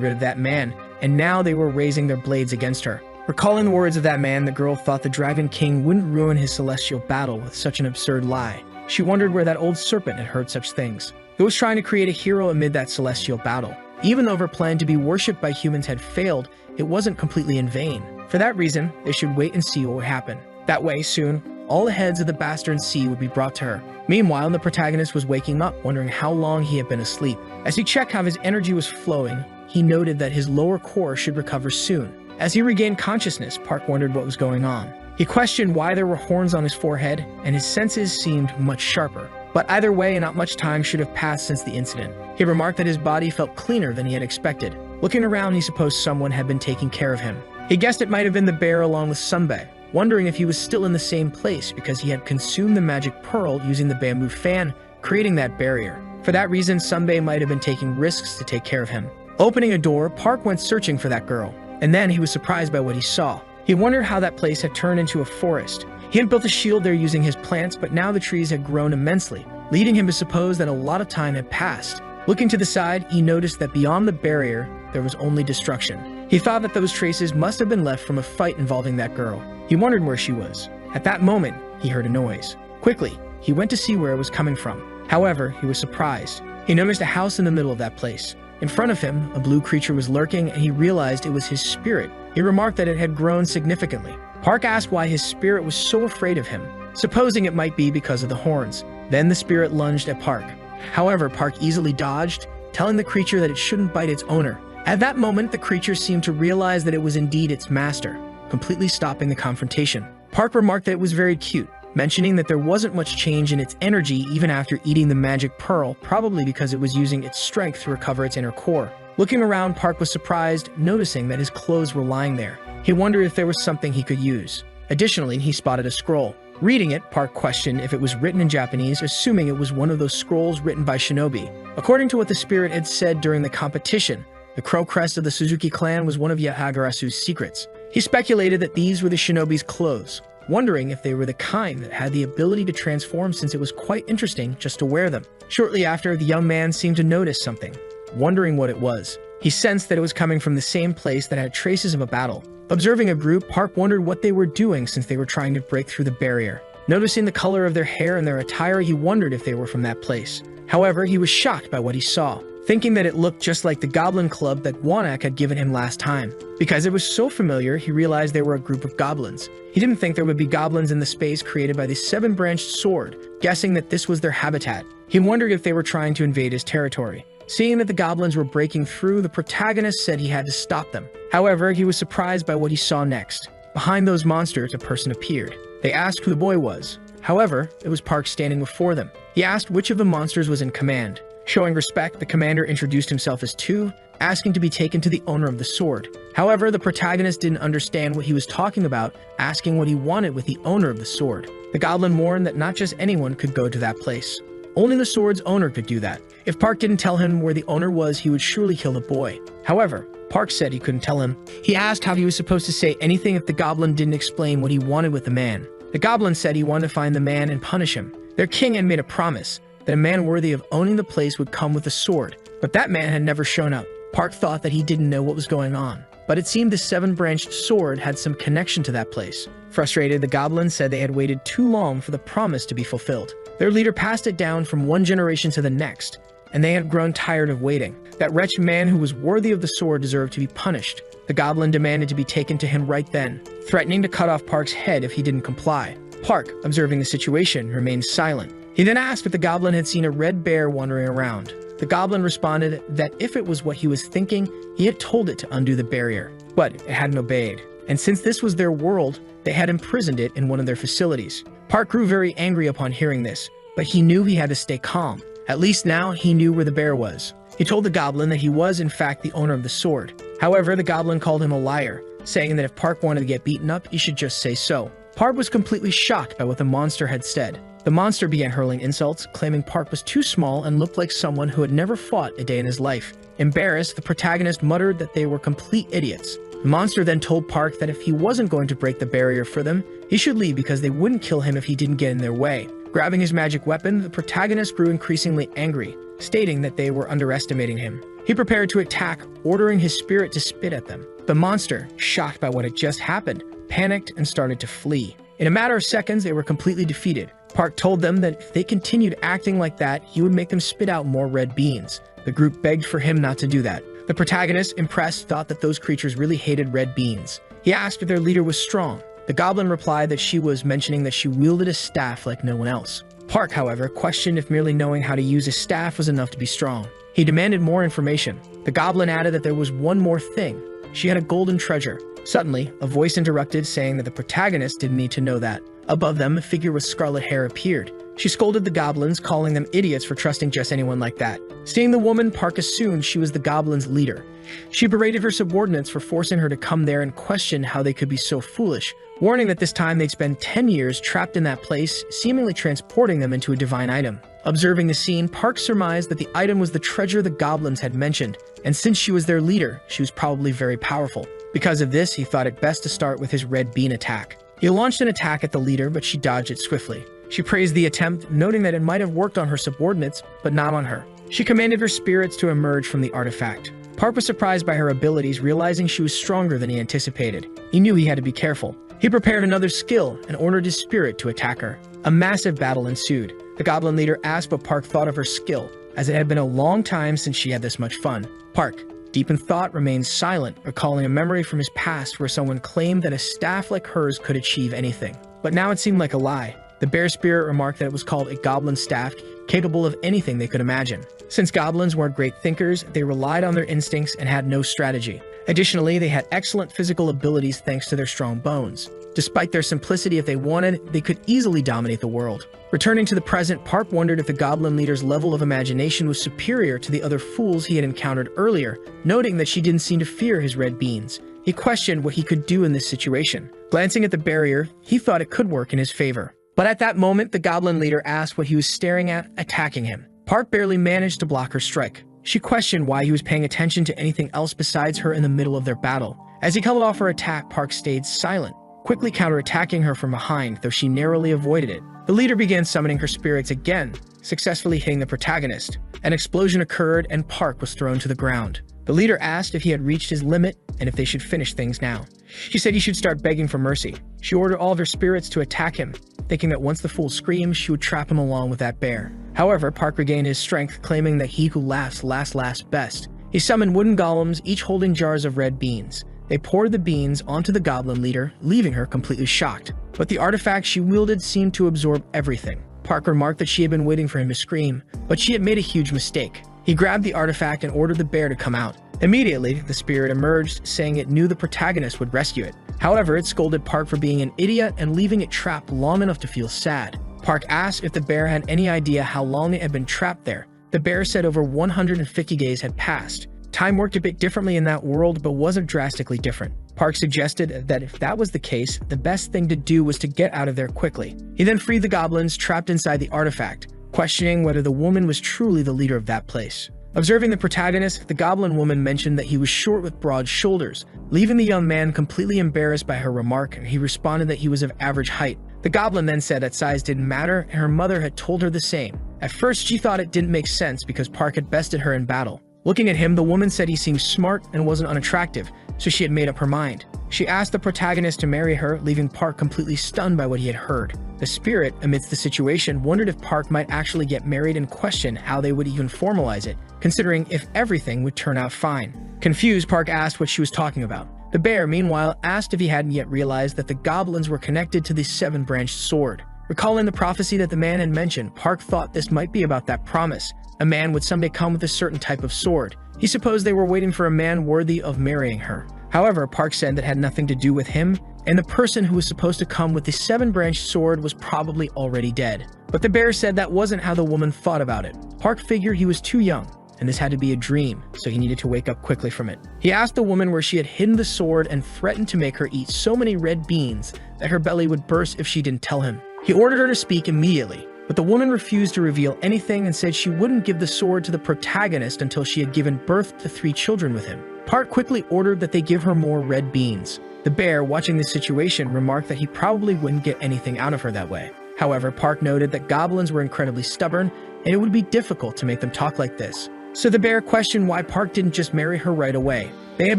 rid of that man, and now they were raising their blades against her. Recalling the words of that man, the girl thought the Dragon King wouldn't ruin his celestial battle with such an absurd lie. She wondered where that old serpent had heard such things. It was trying to create a hero amid that celestial battle. Even though her plan to be worshipped by humans had failed, it wasn't completely in vain. For that reason, they should wait and see what would happen. That way, soon, all the heads of the Bastard Sea would be brought to her. Meanwhile, the protagonist was waking up, wondering how long he had been asleep. As he checked how his energy was flowing, he noted that his lower core should recover soon. As he regained consciousness, Park wondered what was going on. He questioned why there were horns on his forehead, and his senses seemed much sharper. But either way, not much time should have passed since the incident. He remarked that his body felt cleaner than he had expected. Looking around, he supposed someone had been taking care of him. He guessed it might have been the bear along with Sunbae, wondering if he was still in the same place because he had consumed the magic pearl using the bamboo fan, creating that barrier. For that reason, Sunbae might have been taking risks to take care of him. Opening a door, Park went searching for that girl, and then he was surprised by what he saw. He wondered how that place had turned into a forest. He had built a shield there using his plants, but now the trees had grown immensely, leading him to suppose that a lot of time had passed. Looking to the side, he noticed that beyond the barrier, there was only destruction. He thought that those traces must have been left from a fight involving that girl. He wondered where she was. At that moment, he heard a noise. Quickly, he went to see where it was coming from. However, he was surprised. He noticed a house in the middle of that place. In front of him, a blue creature was lurking, and he realized it was his spirit. He remarked that it had grown significantly. Park asked why his spirit was so afraid of him, supposing it might be because of the horns. Then the spirit lunged at Park. However, Park easily dodged, telling the creature that it shouldn't bite its owner. At that moment, the creature seemed to realize that it was indeed its master, completely stopping the confrontation. Park remarked that it was very cute, mentioning that there wasn't much change in its energy even after eating the magic pearl, probably because it was using its strength to recover its inner core. Looking around, Park was surprised, noticing that his clothes were lying there. He wondered if there was something he could use. Additionally, he spotted a scroll. Reading it, Park questioned if it was written in Japanese, assuming it was one of those scrolls written by shinobi. According to what the spirit had said during the competition, the crow crest of the Suzuki clan was one of Yahagarasu's secrets. He speculated that these were the shinobi's clothes, wondering if they were the kind that had the ability to transform, since it was quite interesting just to wear them. Shortly after, the young man seemed to notice something, wondering what it was. He sensed that it was coming from the same place that had traces of a battle. Observing a group, Park wondered what they were doing since they were trying to break through the barrier. Noticing the color of their hair and their attire, he wondered if they were from that place. However, he was shocked by what he saw, thinking that it looked just like the goblin club that Wanak had given him last time. Because it was so familiar, he realized they were a group of goblins. He didn't think there would be goblins in the space created by the seven-branched sword, guessing that this was their habitat. He wondered if they were trying to invade his territory. Seeing that the goblins were breaking through, the protagonist said he had to stop them. However, he was surprised by what he saw next. Behind those monsters, a person appeared. They asked who the boy was. However, it was Park standing before them. He asked which of the monsters was in command. Showing respect, the commander introduced himself as Tu, asking to be taken to the owner of the sword. However, the protagonist didn't understand what he was talking about, asking what he wanted with the owner of the sword. The goblin warned that not just anyone could go to that place. Only the sword's owner could do that. If Park didn't tell him where the owner was, he would surely kill the boy. However, Park said he couldn't tell him. He asked how he was supposed to say anything if the goblin didn't explain what he wanted with the man. The goblin said he wanted to find the man and punish him. Their king had made a promise that a man worthy of owning the place would come with a sword, but that man had never shown up. Park thought that he didn't know what was going on, but it seemed the seven-branched sword had some connection to that place. Frustrated, the goblin said they had waited too long for the promise to be fulfilled. Their leader passed it down from one generation to the next, and they had grown tired of waiting. That wretched man who was worthy of the sword deserved to be punished. The goblin demanded to be taken to him right then, threatening to cut off Park's head if he didn't comply. Park, observing the situation, remained silent. He then asked if the goblin had seen a red bear wandering around. The goblin responded that if it was what he was thinking, he had told it to undo the barrier, but it hadn't obeyed. And since this was their world, they had imprisoned it in one of their facilities. Park grew very angry upon hearing this, but he knew he had to stay calm. At least now he knew where the bear was. He told the goblin that he was in fact the owner of the sword. However, the goblin called him a liar, saying that if Park wanted to get beaten up, he should just say so. Park was completely shocked by what the monster had said. The monster began hurling insults, claiming Park was too small and looked like someone who had never fought a day in his life. Embarrassed, the protagonist muttered that they were complete idiots. The monster then told Park that if he wasn't going to break the barrier for them, he should leave because they wouldn't kill him if he didn't get in their way. Grabbing his magic weapon, the protagonist grew increasingly angry, stating that they were underestimating him. He prepared to attack, ordering his spirit to spit at them. The monster, shocked by what had just happened, panicked and started to flee. In a matter of seconds, they were completely defeated. Park told them that if they continued acting like that, he would make them spit out more red beans. The group begged for him not to do that. The protagonist, impressed, thought that those creatures really hated red beans. He asked if their leader was strong. The goblin replied that she was, mentioning that she wielded a staff like no one else. Park, however, questioned if merely knowing how to use a staff was enough to be strong. He demanded more information. The goblin added that there was one more thing. She had a golden treasure. Suddenly, a voice interrupted, saying that the protagonist didn't need to know that. Above them, a figure with scarlet hair appeared. She scolded the goblins, calling them idiots for trusting just anyone like that. Seeing the woman, Park assumed she was the goblins' leader. She berated her subordinates for forcing her to come there and questioned how they could be so foolish, warning that this time they'd spend 10 years trapped in that place, seemingly transporting them into a divine item. Observing the scene, Park surmised that the item was the treasure the goblins had mentioned, and since she was their leader, she was probably very powerful. Because of this, he thought it best to start with his red bean attack. He launched an attack at the leader, but she dodged it swiftly. She praised the attempt, noting that it might have worked on her subordinates, but not on her. She commanded her spirits to emerge from the artifact. Park was surprised by her abilities, realizing she was stronger than he anticipated. He knew he had to be careful. He prepared another skill and ordered his spirit to attack her. A massive battle ensued. The goblin leader asked what Park thought of her skill, as it had been a long time since she had this much fun. Park, deep in thought, remained silent, recalling a memory from his past where someone claimed that a staff like hers could achieve anything. But now it seemed like a lie. The bear spirit remarked that it was called a goblin staff, capable of anything they could imagine. Since goblins weren't great thinkers, they relied on their instincts and had no strategy. Additionally, they had excellent physical abilities thanks to their strong bones. Despite their simplicity, if they wanted, they could easily dominate the world. Returning to the present, Park wondered if the goblin leader's level of imagination was superior to the other fools he had encountered earlier, noting that she didn't seem to fear his red beans. He questioned what he could do in this situation. Glancing at the barrier, he thought it could work in his favor. But at that moment, the goblin leader asked what he was staring at, attacking him. Park barely managed to block her strike. She questioned why he was paying attention to anything else besides her in the middle of their battle. As he held off her attack, Park stayed silent, quickly counterattacking her from behind, though she narrowly avoided it. The leader began summoning her spirits again, successfully hitting the protagonist. An explosion occurred and Park was thrown to the ground. The leader asked if he had reached his limit and if they should finish things now. She said he should start begging for mercy. She ordered all of her spirits to attack him, thinking that once the fool screamed, she would trap him along with that bear. However, Park regained his strength, claiming that he who laughs laughs best. He summoned wooden golems, each holding jars of red beans. They poured the beans onto the goblin leader, leaving her completely shocked. But the artifact she wielded seemed to absorb everything. Park remarked that she had been waiting for him to scream, but she had made a huge mistake. He grabbed the artifact and ordered the bear to come out. Immediately, the spirit emerged, saying it knew the protagonist would rescue it. However, it scolded Park for being an idiot and leaving it trapped long enough to feel sad. Park asked if the bear had any idea how long it had been trapped there. The bear said over 150 days had passed. Time worked a bit differently in that world, but wasn't drastically different. Park suggested that if that was the case, the best thing to do was to get out of there quickly. He then freed the goblins trapped inside the artifact, questioning whether the woman was truly the leader of that place. Observing the protagonist, the goblin woman mentioned that he was short with broad shoulders, leaving the young man completely embarrassed by her remark. He responded that he was of average height. The goblin then said that size didn't matter, and her mother had told her the same. At first, she thought it didn't make sense because Park had bested her in battle. Looking at him, the woman said he seemed smart and wasn't unattractive, so she had made up her mind. She asked the protagonist to marry her, leaving Park completely stunned by what he had heard. The spirit, amidst the situation, wondered if Park might actually get married and questioned how they would even formalize it, considering if everything would turn out fine. Confused, Park asked what she was talking about. The bear, meanwhile, asked if he hadn't yet realized that the goblins were connected to the seven-branched sword. Recalling the prophecy that the man had mentioned, Park thought this might be about that promise. A man would someday come with a certain type of sword. He supposed they were waiting for a man worthy of marrying her. However, Park said that had nothing to do with him. and the person who was supposed to come with the seven-branched sword was probably already dead. But the bear said that wasn't how the woman thought about it. Park figured he was too young, and this had to be a dream, so he needed to wake up quickly from it. He asked the woman where she had hidden the sword and threatened to make her eat so many red beans that her belly would burst if she didn't tell him. He ordered her to speak immediately, but the woman refused to reveal anything and said she wouldn't give the sword to the protagonist until she had given birth to 3 children with him. Park quickly ordered that they give her more red beans. The bear, watching this situation, remarked that he probably wouldn't get anything out of her that way. However, Park noted that goblins were incredibly stubborn, and it would be difficult to make them talk like this. So the bear questioned why Park didn't just marry her right away. They had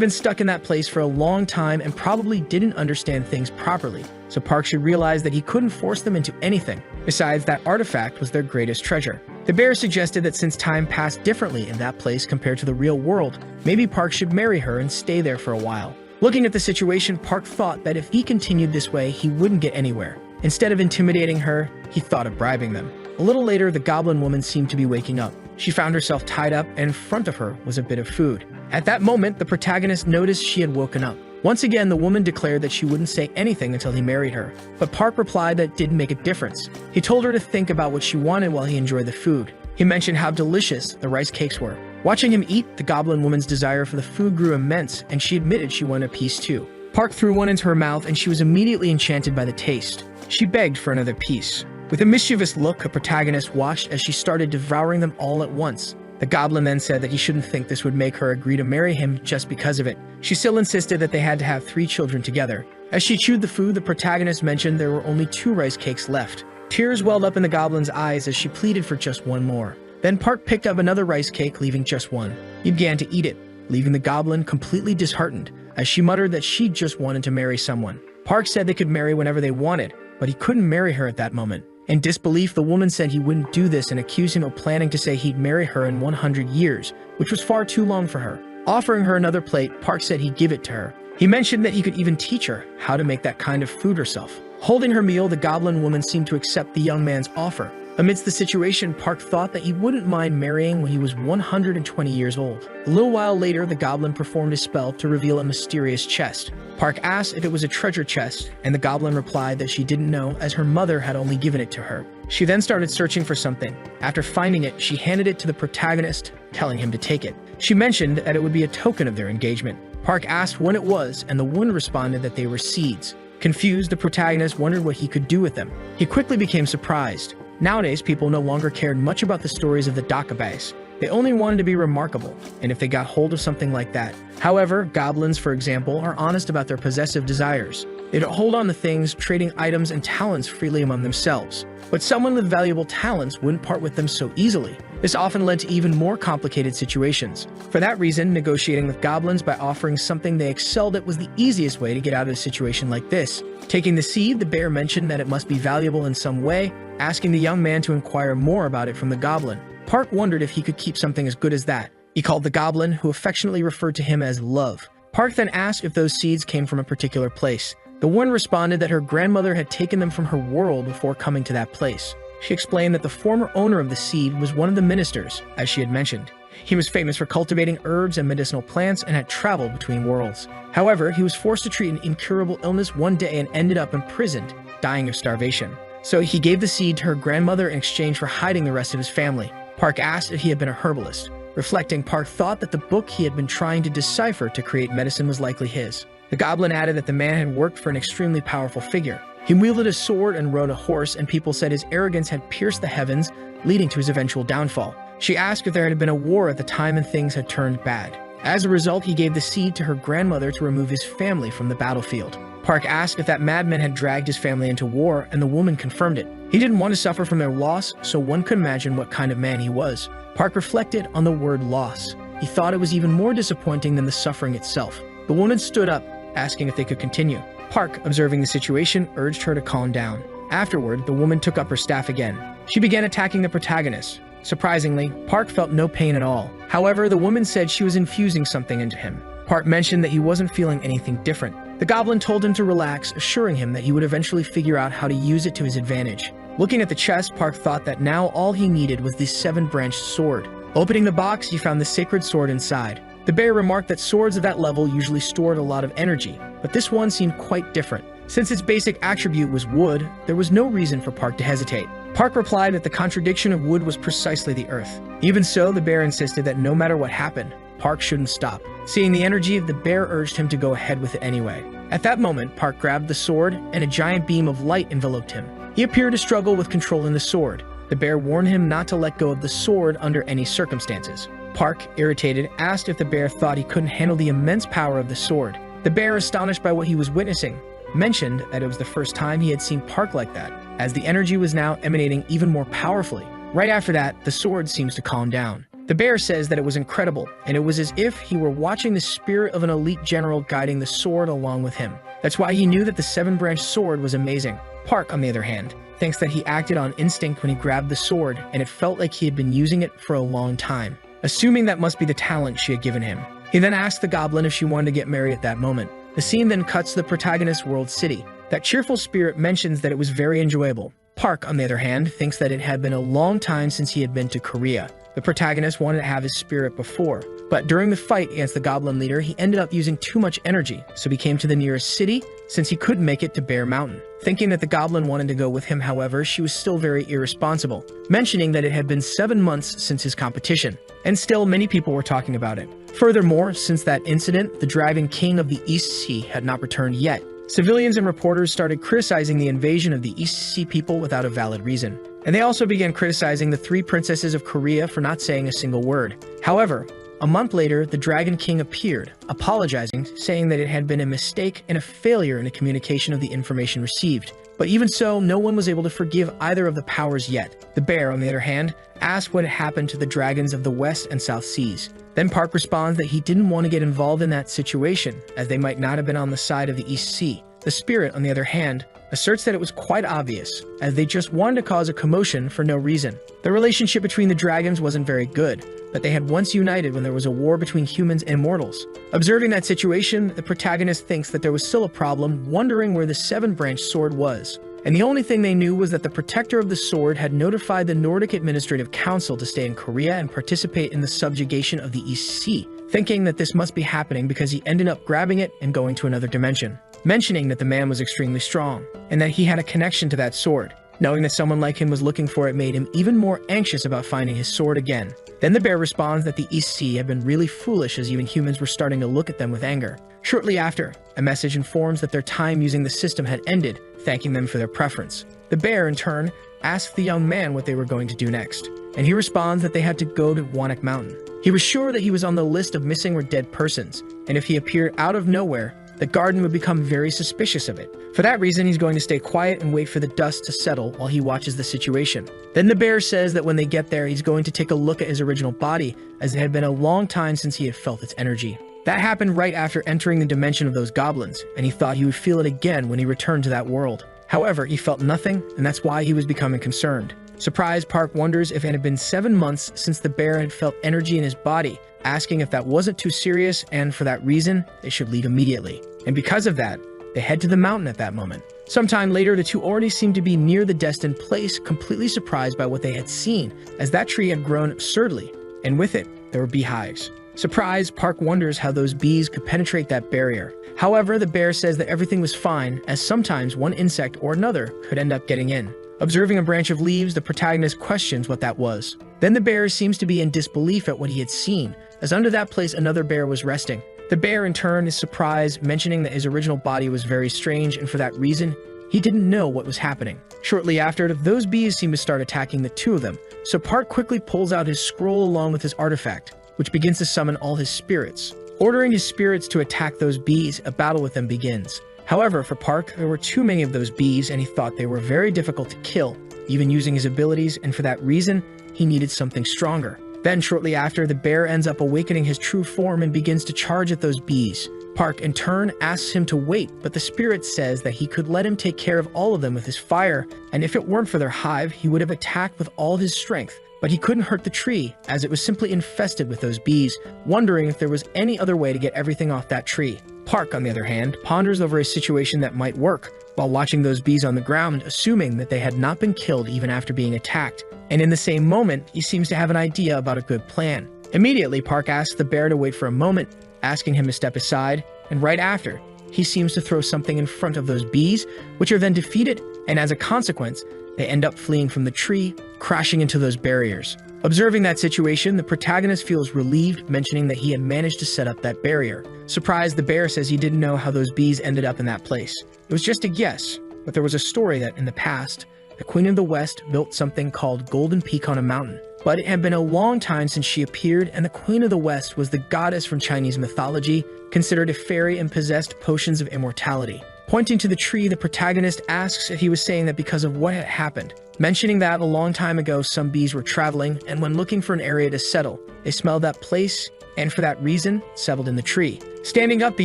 been stuck in that place for a long time and probably didn't understand things properly, so Park should realize that he couldn't force them into anything. Besides, that artifact was their greatest treasure. The bear suggested that since time passed differently in that place compared to the real world, maybe Park should marry her and stay there for a while. Looking at the situation, Park thought that if he continued this way, he wouldn't get anywhere. Instead of intimidating her, he thought of bribing them. A little later, the goblin woman seemed to be waking up. She found herself tied up, and in front of her was a bit of food. At that moment, the protagonist noticed she had woken up. Once again, the woman declared that she wouldn't say anything until he married her, but Park replied that it didn't make a difference. He told her to think about what she wanted while he enjoyed the food. He mentioned how delicious the rice cakes were. Watching him eat, the goblin woman's desire for the food grew immense, and she admitted she wanted a piece too. Park threw one into her mouth, and she was immediately enchanted by the taste. She begged for another piece. With a mischievous look, the protagonist watched as she started devouring them all at once. The goblin then said that he shouldn't think this would make her agree to marry him just because of it. She still insisted that they had to have 3 children together. As she chewed the food, the protagonist mentioned there were only 2 rice cakes left. Tears welled up in the goblin's eyes as she pleaded for just one more. Then Park picked up another rice cake, leaving just one. He began to eat it, leaving the goblin completely disheartened, as she muttered that she just wanted to marry someone. Park said they could marry whenever they wanted, but he couldn't marry her at that moment. In disbelief, the woman said he wouldn't do this and accused him of planning to say he'd marry her in 100 years, which was far too long for her. Offering her another plate, Park said he'd give it to her. He mentioned that he could even teach her how to make that kind of food herself. Holding her meal, the goblin woman seemed to accept the young man's offer. Amidst the situation, Park thought that he wouldn't mind marrying when he was 120 years old. A little while later, the goblin performed a spell to reveal a mysterious chest. Park asked if it was a treasure chest, and the goblin replied that she didn't know as her mother had only given it to her. She then started searching for something. After finding it, she handed it to the protagonist, telling him to take it. She mentioned that it would be a token of their engagement. Park asked when it was, and the woman responded that they were seeds. Confused, the protagonist wondered what he could do with them. He quickly became surprised. Nowadays, people no longer cared much about the stories of the dakabais. They only wanted to be remarkable, and if they got hold of something like that. However, goblins, for example, are honest about their possessive desires. They don't hold on to things, trading items and talents freely among themselves. But someone with valuable talents wouldn't part with them so easily. This often led to even more complicated situations. For that reason, negotiating with goblins by offering something they excelled at was the easiest way to get out of a situation like this. Taking the seed, the bear mentioned that it must be valuable in some way, asking the young man to inquire more about it from the goblin. Park wondered if he could keep something as good as that. He called the goblin, who affectionately referred to him as Love. Park then asked if those seeds came from a particular place. The woman responded that her grandmother had taken them from her world before coming to that place. She explained that the former owner of the seed was one of the ministers, as she had mentioned. He was famous for cultivating herbs and medicinal plants and had traveled between worlds. However, he was forced to treat an incurable illness one day and ended up imprisoned, dying of starvation. So he gave the seed to her grandmother in exchange for hiding the rest of his family. Park asked if he had been a herbalist. Reflecting, Park thought that the book he had been trying to decipher to create medicine was likely his. The goblin added that the man had worked for an extremely powerful figure. He wielded a sword and rode a horse, and people said his arrogance had pierced the heavens, leading to his eventual downfall. She asked if there had been a war at the time and things had turned bad. As a result, he gave the seed to her grandmother to remove his family from the battlefield. Park asked if that madman had dragged his family into war, and the woman confirmed it. He didn't want to suffer from their loss, so one could imagine what kind of man he was. Park reflected on the word loss. He thought it was even more disappointing than the suffering itself. The woman stood up, asking if they could continue. Park, observing the situation, urged her to calm down. Afterward, the woman took up her staff again. She began attacking the protagonist. Surprisingly, Park felt no pain at all. However, the woman said she was infusing something into him. Park mentioned that he wasn't feeling anything different. The goblin told him to relax, assuring him that he would eventually figure out how to use it to his advantage. Looking at the chest, Park thought that now all he needed was the 7-branched sword. Opening the box, he found the sacred sword inside. The bear remarked that swords of that level usually stored a lot of energy, but this one seemed quite different. Since its basic attribute was wood, there was no reason for Park to hesitate. Park replied that the contradiction of wood was precisely the earth. Even so, the bear insisted that no matter what happened, Park shouldn't stop. Seeing the energy, the bear urged him to go ahead with it anyway. At that moment, Park grabbed the sword, and a giant beam of light enveloped him. He appeared to struggle with controlling the sword. The bear warned him not to let go of the sword under any circumstances. Park, irritated, asked if the bear thought he couldn't handle the immense power of the sword. The bear, astonished by what he was witnessing, mentioned that it was the first time he had seen Park like that, as the energy was now emanating even more powerfully. Right after that, the sword seems to calm down. The bear says that it was incredible, and it was as if he were watching the spirit of an elite general guiding the sword along with him. That's why he knew that the seven-branched sword was amazing. Park, on the other hand, thinks that he acted on instinct when he grabbed the sword, and it felt like he had been using it for a long time, assuming that must be the talent she had given him. He then asked the goblin if she wanted to get married at that moment. The scene then cuts to the protagonist's world city. That cheerful spirit mentions that it was very enjoyable. Park, on the other hand, thinks that it had been a long time since he had been to Korea. The protagonist wanted to have his spirit before, but during the fight against the goblin leader, he ended up using too much energy, so he came to the nearest city since he couldn't make it to Bear Mountain. Thinking that the goblin wanted to go with him, however, she was still very irresponsible, mentioning that it had been 7 months since his competition, and still many people were talking about it. Furthermore, since that incident, the Dragon King of the East Sea had not returned yet. Civilians and reporters started criticizing the invasion of the East Sea people without a valid reason. And they also began criticizing the 3 princesses of Korea for not saying a single word. However, a month later, the Dragon King appeared, apologizing, saying that it had been a mistake and a failure in the communication of the information received. But even so, no one was able to forgive either of the powers yet. The bear, on the other hand, asked what had happened to the dragons of the West and South Seas. Then Park responds that he didn't want to get involved in that situation, as they might not have been on the side of the East Sea. The spirit, on the other hand, asserts that it was quite obvious, as they just wanted to cause a commotion for no reason. The relationship between the dragons wasn't very good, but they had once united when there was a war between humans and mortals. Observing that situation, the protagonist thinks that there was still a problem, wondering where the seven-branched sword was. And the only thing they knew was that the protector of the sword had notified the Nordic Administrative Council to stay in Korea and participate in the subjugation of the East Sea, thinking that this must be happening because he ended up grabbing it and going to another dimension, mentioning that the man was extremely strong, and that he had a connection to that sword. Knowing that someone like him was looking for it made him even more anxious about finding his sword again. Then the bear responds that the East Sea had been really foolish, as even humans were starting to look at them with anger. Shortly after, a message informs that their time using the system had ended, thanking them for their preference. The bear, in turn, asks the young man what they were going to do next, and he responds that they had to go to Wanak Mountain. He was sure that he was on the list of missing or dead persons, and if he appeared out of nowhere, the garden would become very suspicious of it. For that reason, he's going to stay quiet and wait for the dust to settle while he watches the situation. Then the bear says that when they get there, he's going to take a look at his original body, as it had been a long time since he had felt its energy. That happened right after entering the dimension of those goblins, and he thought he would feel it again when he returned to that world. However, he felt nothing, and that's why he was becoming concerned. Surprised, Park wonders if it had been 7 months since the bear had felt energy in his body, asking if that wasn't too serious, and for that reason, they should leave immediately. And because of that, they head to the mountain at that moment. Sometime later, the two already seemed to be near the destined place, completely surprised by what they had seen, as that tree had grown absurdly, and with it, there were beehives. Surprised, Park wonders how those bees could penetrate that barrier. However, the bear says that everything was fine, as sometimes one insect or another could end up getting in. Observing a branch of leaves, the protagonist questions what that was. Then the bear seems to be in disbelief at what he had seen, as under that place another bear was resting. The bear, in turn, is surprised, mentioning that his original body was very strange, and for that reason, he didn't know what was happening. Shortly after, those bees seem to start attacking the two of them, so Park quickly pulls out his scroll along with his artifact, which begins to summon all his spirits. Ordering his spirits to attack those bees, a battle with them begins. However, for Park, there were too many of those bees, and he thought they were very difficult to kill, even using his abilities, and for that reason, he needed something stronger. Then, shortly after, the bear ends up awakening his true form and begins to charge at those bees. Park, in turn, asks him to wait, but the spirit says that he could let him take care of all of them with his fire, and if it weren't for their hive, he would have attacked with all his strength. But he couldn't hurt the tree, as it was simply infested with those bees, wondering if there was any other way to get everything off that tree. Park, on the other hand, ponders over a situation that might work, while watching those bees on the ground, assuming that they had not been killed even after being attacked. And in the same moment, he seems to have an idea about a good plan. Immediately, Park asks the bear to wait for a moment, asking him to step aside, and right after, he seems to throw something in front of those bees, which are then defeated, and as a consequence, they end up fleeing from the tree, crashing into those barriers. Observing that situation, the protagonist feels relieved, mentioning that he had managed to set up that barrier. Surprised, the bear says he didn't know how those bees ended up in that place. It was just a guess, but there was a story that in the past, the Queen of the West built something called Golden Peak on a mountain. But it had been a long time since she appeared, and the Queen of the West was the goddess from Chinese mythology, considered a fairy and possessed potions of immortality. Pointing to the tree, the protagonist asks if he was saying that because of what had happened, mentioning that a long time ago some bees were traveling, and when looking for an area to settle, they smelled that place, and for that reason, settled in the tree. Standing up, the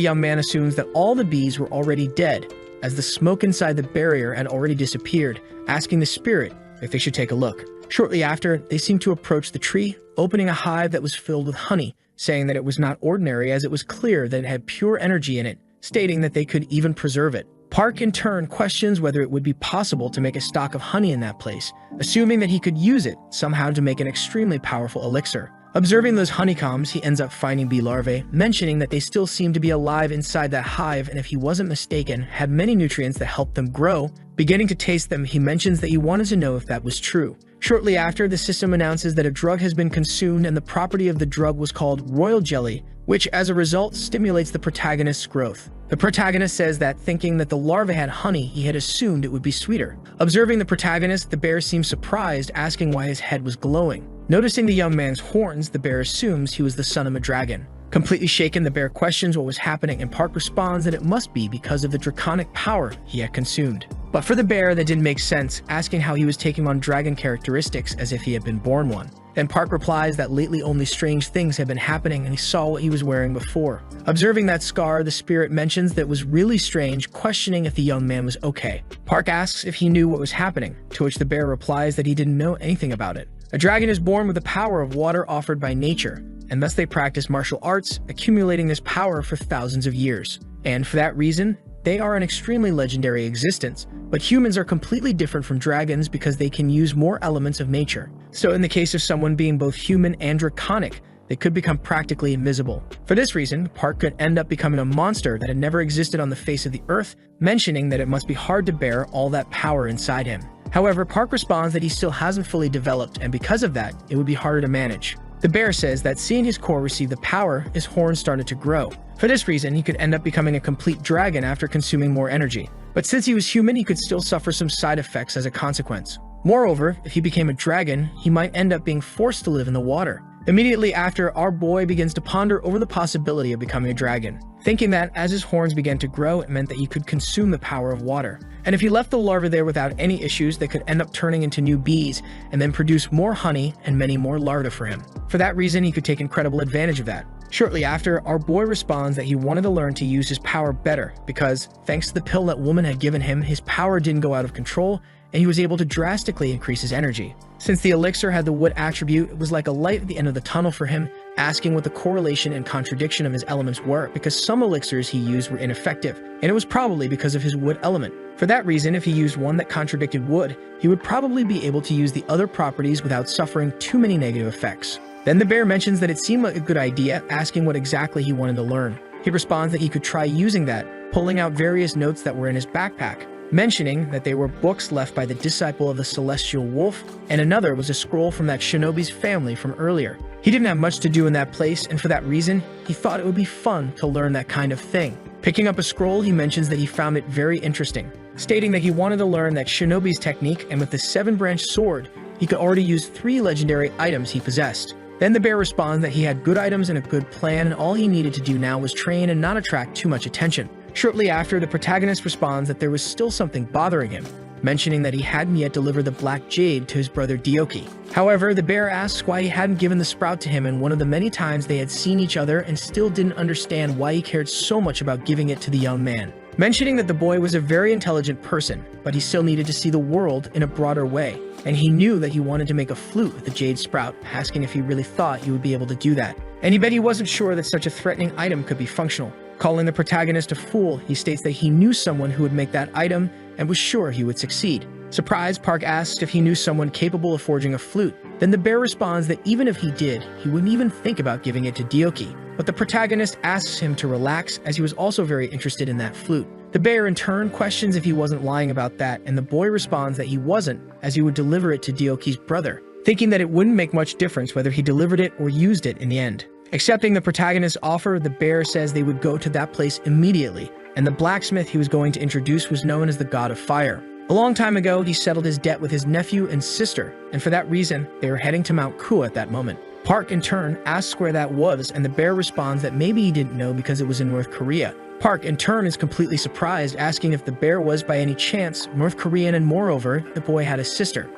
young man assumes that all the bees were already dead, as the smoke inside the barrier had already disappeared, asking the spirit if they should take a look. Shortly after, they seemed to approach the tree, opening a hive that was filled with honey, saying that it was not ordinary as it was clear that it had pure energy in it, stating that they could even preserve it. Park in turn questions whether it would be possible to make a stock of honey in that place, assuming that he could use it somehow to make an extremely powerful elixir. Observing those honeycombs, he ends up finding bee larvae, mentioning that they still seem to be alive inside that hive and if he wasn't mistaken, had many nutrients that helped them grow. Beginning to taste them, he mentions that he wanted to know if that was true. Shortly after, the system announces that a drug has been consumed and the property of the drug was called royal jelly, which as a result stimulates the protagonist's growth. The protagonist says that thinking that the larva had honey, he had assumed it would be sweeter. Observing the protagonist, the bear seems surprised, asking why his head was glowing. Noticing the young man's horns, the bear assumes he was the son of a dragon. Completely shaken, the bear questions what was happening, and Park responds that it must be because of the draconic power he had consumed. But for the bear, that didn't make sense, asking how he was taking on dragon characteristics as if he had been born one. Then Park replies that lately only strange things had been happening and he saw what he was wearing before. Observing that scar, the spirit mentions that it was really strange, questioning if the young man was okay. Park asks if he knew what was happening, to which the bear replies that he didn't know anything about it. A dragon is born with the power of water offered by nature, and thus they practice martial arts, accumulating this power for thousands of years. And for that reason, they are an extremely legendary existence, but humans are completely different from dragons because they can use more elements of nature. So in the case of someone being both human and draconic, they could become practically invisible. For this reason, Park could end up becoming a monster that had never existed on the face of the earth, mentioning that it must be hard to bear all that power inside him. However, Park responds that he still hasn't fully developed, and because of that, it would be harder to manage. The bear says that seeing his core receive the power, his horns started to grow. For this reason, he could end up becoming a complete dragon after consuming more energy. But since he was human, he could still suffer some side effects as a consequence. Moreover, if he became a dragon, he might end up being forced to live in the water. Immediately after, our boy begins to ponder over the possibility of becoming a dragon, thinking that as his horns began to grow, it meant that he could consume the power of water. And if he left the larvae there without any issues, they could end up turning into new bees and then produce more honey and many more larvae for him. For that reason, he could take incredible advantage of that. Shortly after, our boy responds that he wanted to learn to use his power better because, thanks to the pill that woman had given him, his power didn't go out of control and he was able to drastically increase his energy. Since the elixir had the wood attribute, it was like a light at the end of the tunnel for him, asking what the correlation and contradiction of his elements were because some elixirs he used were ineffective, and it was probably because of his wood element. For that reason, if he used one that contradicted wood, he would probably be able to use the other properties without suffering too many negative effects. Then the bear mentions that it seemed like a good idea, asking what exactly he wanted to learn. He responds that he could try using that, pulling out various notes that were in his backpack, mentioning that they were books left by the disciple of the celestial wolf, and another was a scroll from that shinobi's family from earlier. He didn't have much to do in that place, and for that reason, he thought it would be fun to learn that kind of thing. Picking up a scroll, he mentions that he found it very interesting, stating that he wanted to learn that shinobi's technique, and with the 7-branch sword, he could already use 3 legendary items he possessed. Then the bear responds that he had good items and a good plan, and all he needed to do now was train and not attract too much attention. Shortly after, the protagonist responds that there was still something bothering him, mentioning that he hadn't yet delivered the black jade to his brother Dioki. However, the bear asks why he hadn't given the sprout to him in one of the many times they had seen each other and still didn't understand why he cared so much about giving it to the young man. Mentioning that the boy was a very intelligent person, but he still needed to see the world in a broader way, and he knew that he wanted to make a flute with the jade sprout, asking if he really thought he would be able to do that. And he bet he wasn't sure that such a threatening item could be functional. Calling the protagonist a fool, he states that he knew someone who would make that item and was sure he would succeed. Surprised, Park asks if he knew someone capable of forging a flute, Then the bear responds that even if he did, he wouldn't even think about giving it to Dioki. But the protagonist asks him to relax, as he was also very interested in that flute. The bear in turn questions if he wasn't lying about that, and the boy responds that he wasn't, as he would deliver it to Dioki's brother, thinking that it wouldn't make much difference whether he delivered it or used it in the end. Accepting the protagonist's offer, the bear says they would go to that place immediately, and the blacksmith he was going to introduce was known as the God of Fire. A long time ago, he settled his debt with his nephew and sister, and for that reason, they were heading to Mount Kua at that moment. Park, in turn, asks where that was, and the bear responds that maybe he didn't know because it was in North Korea. Park, in turn, is completely surprised, asking if the bear was by any chance North Korean, and moreover, the boy had a sister.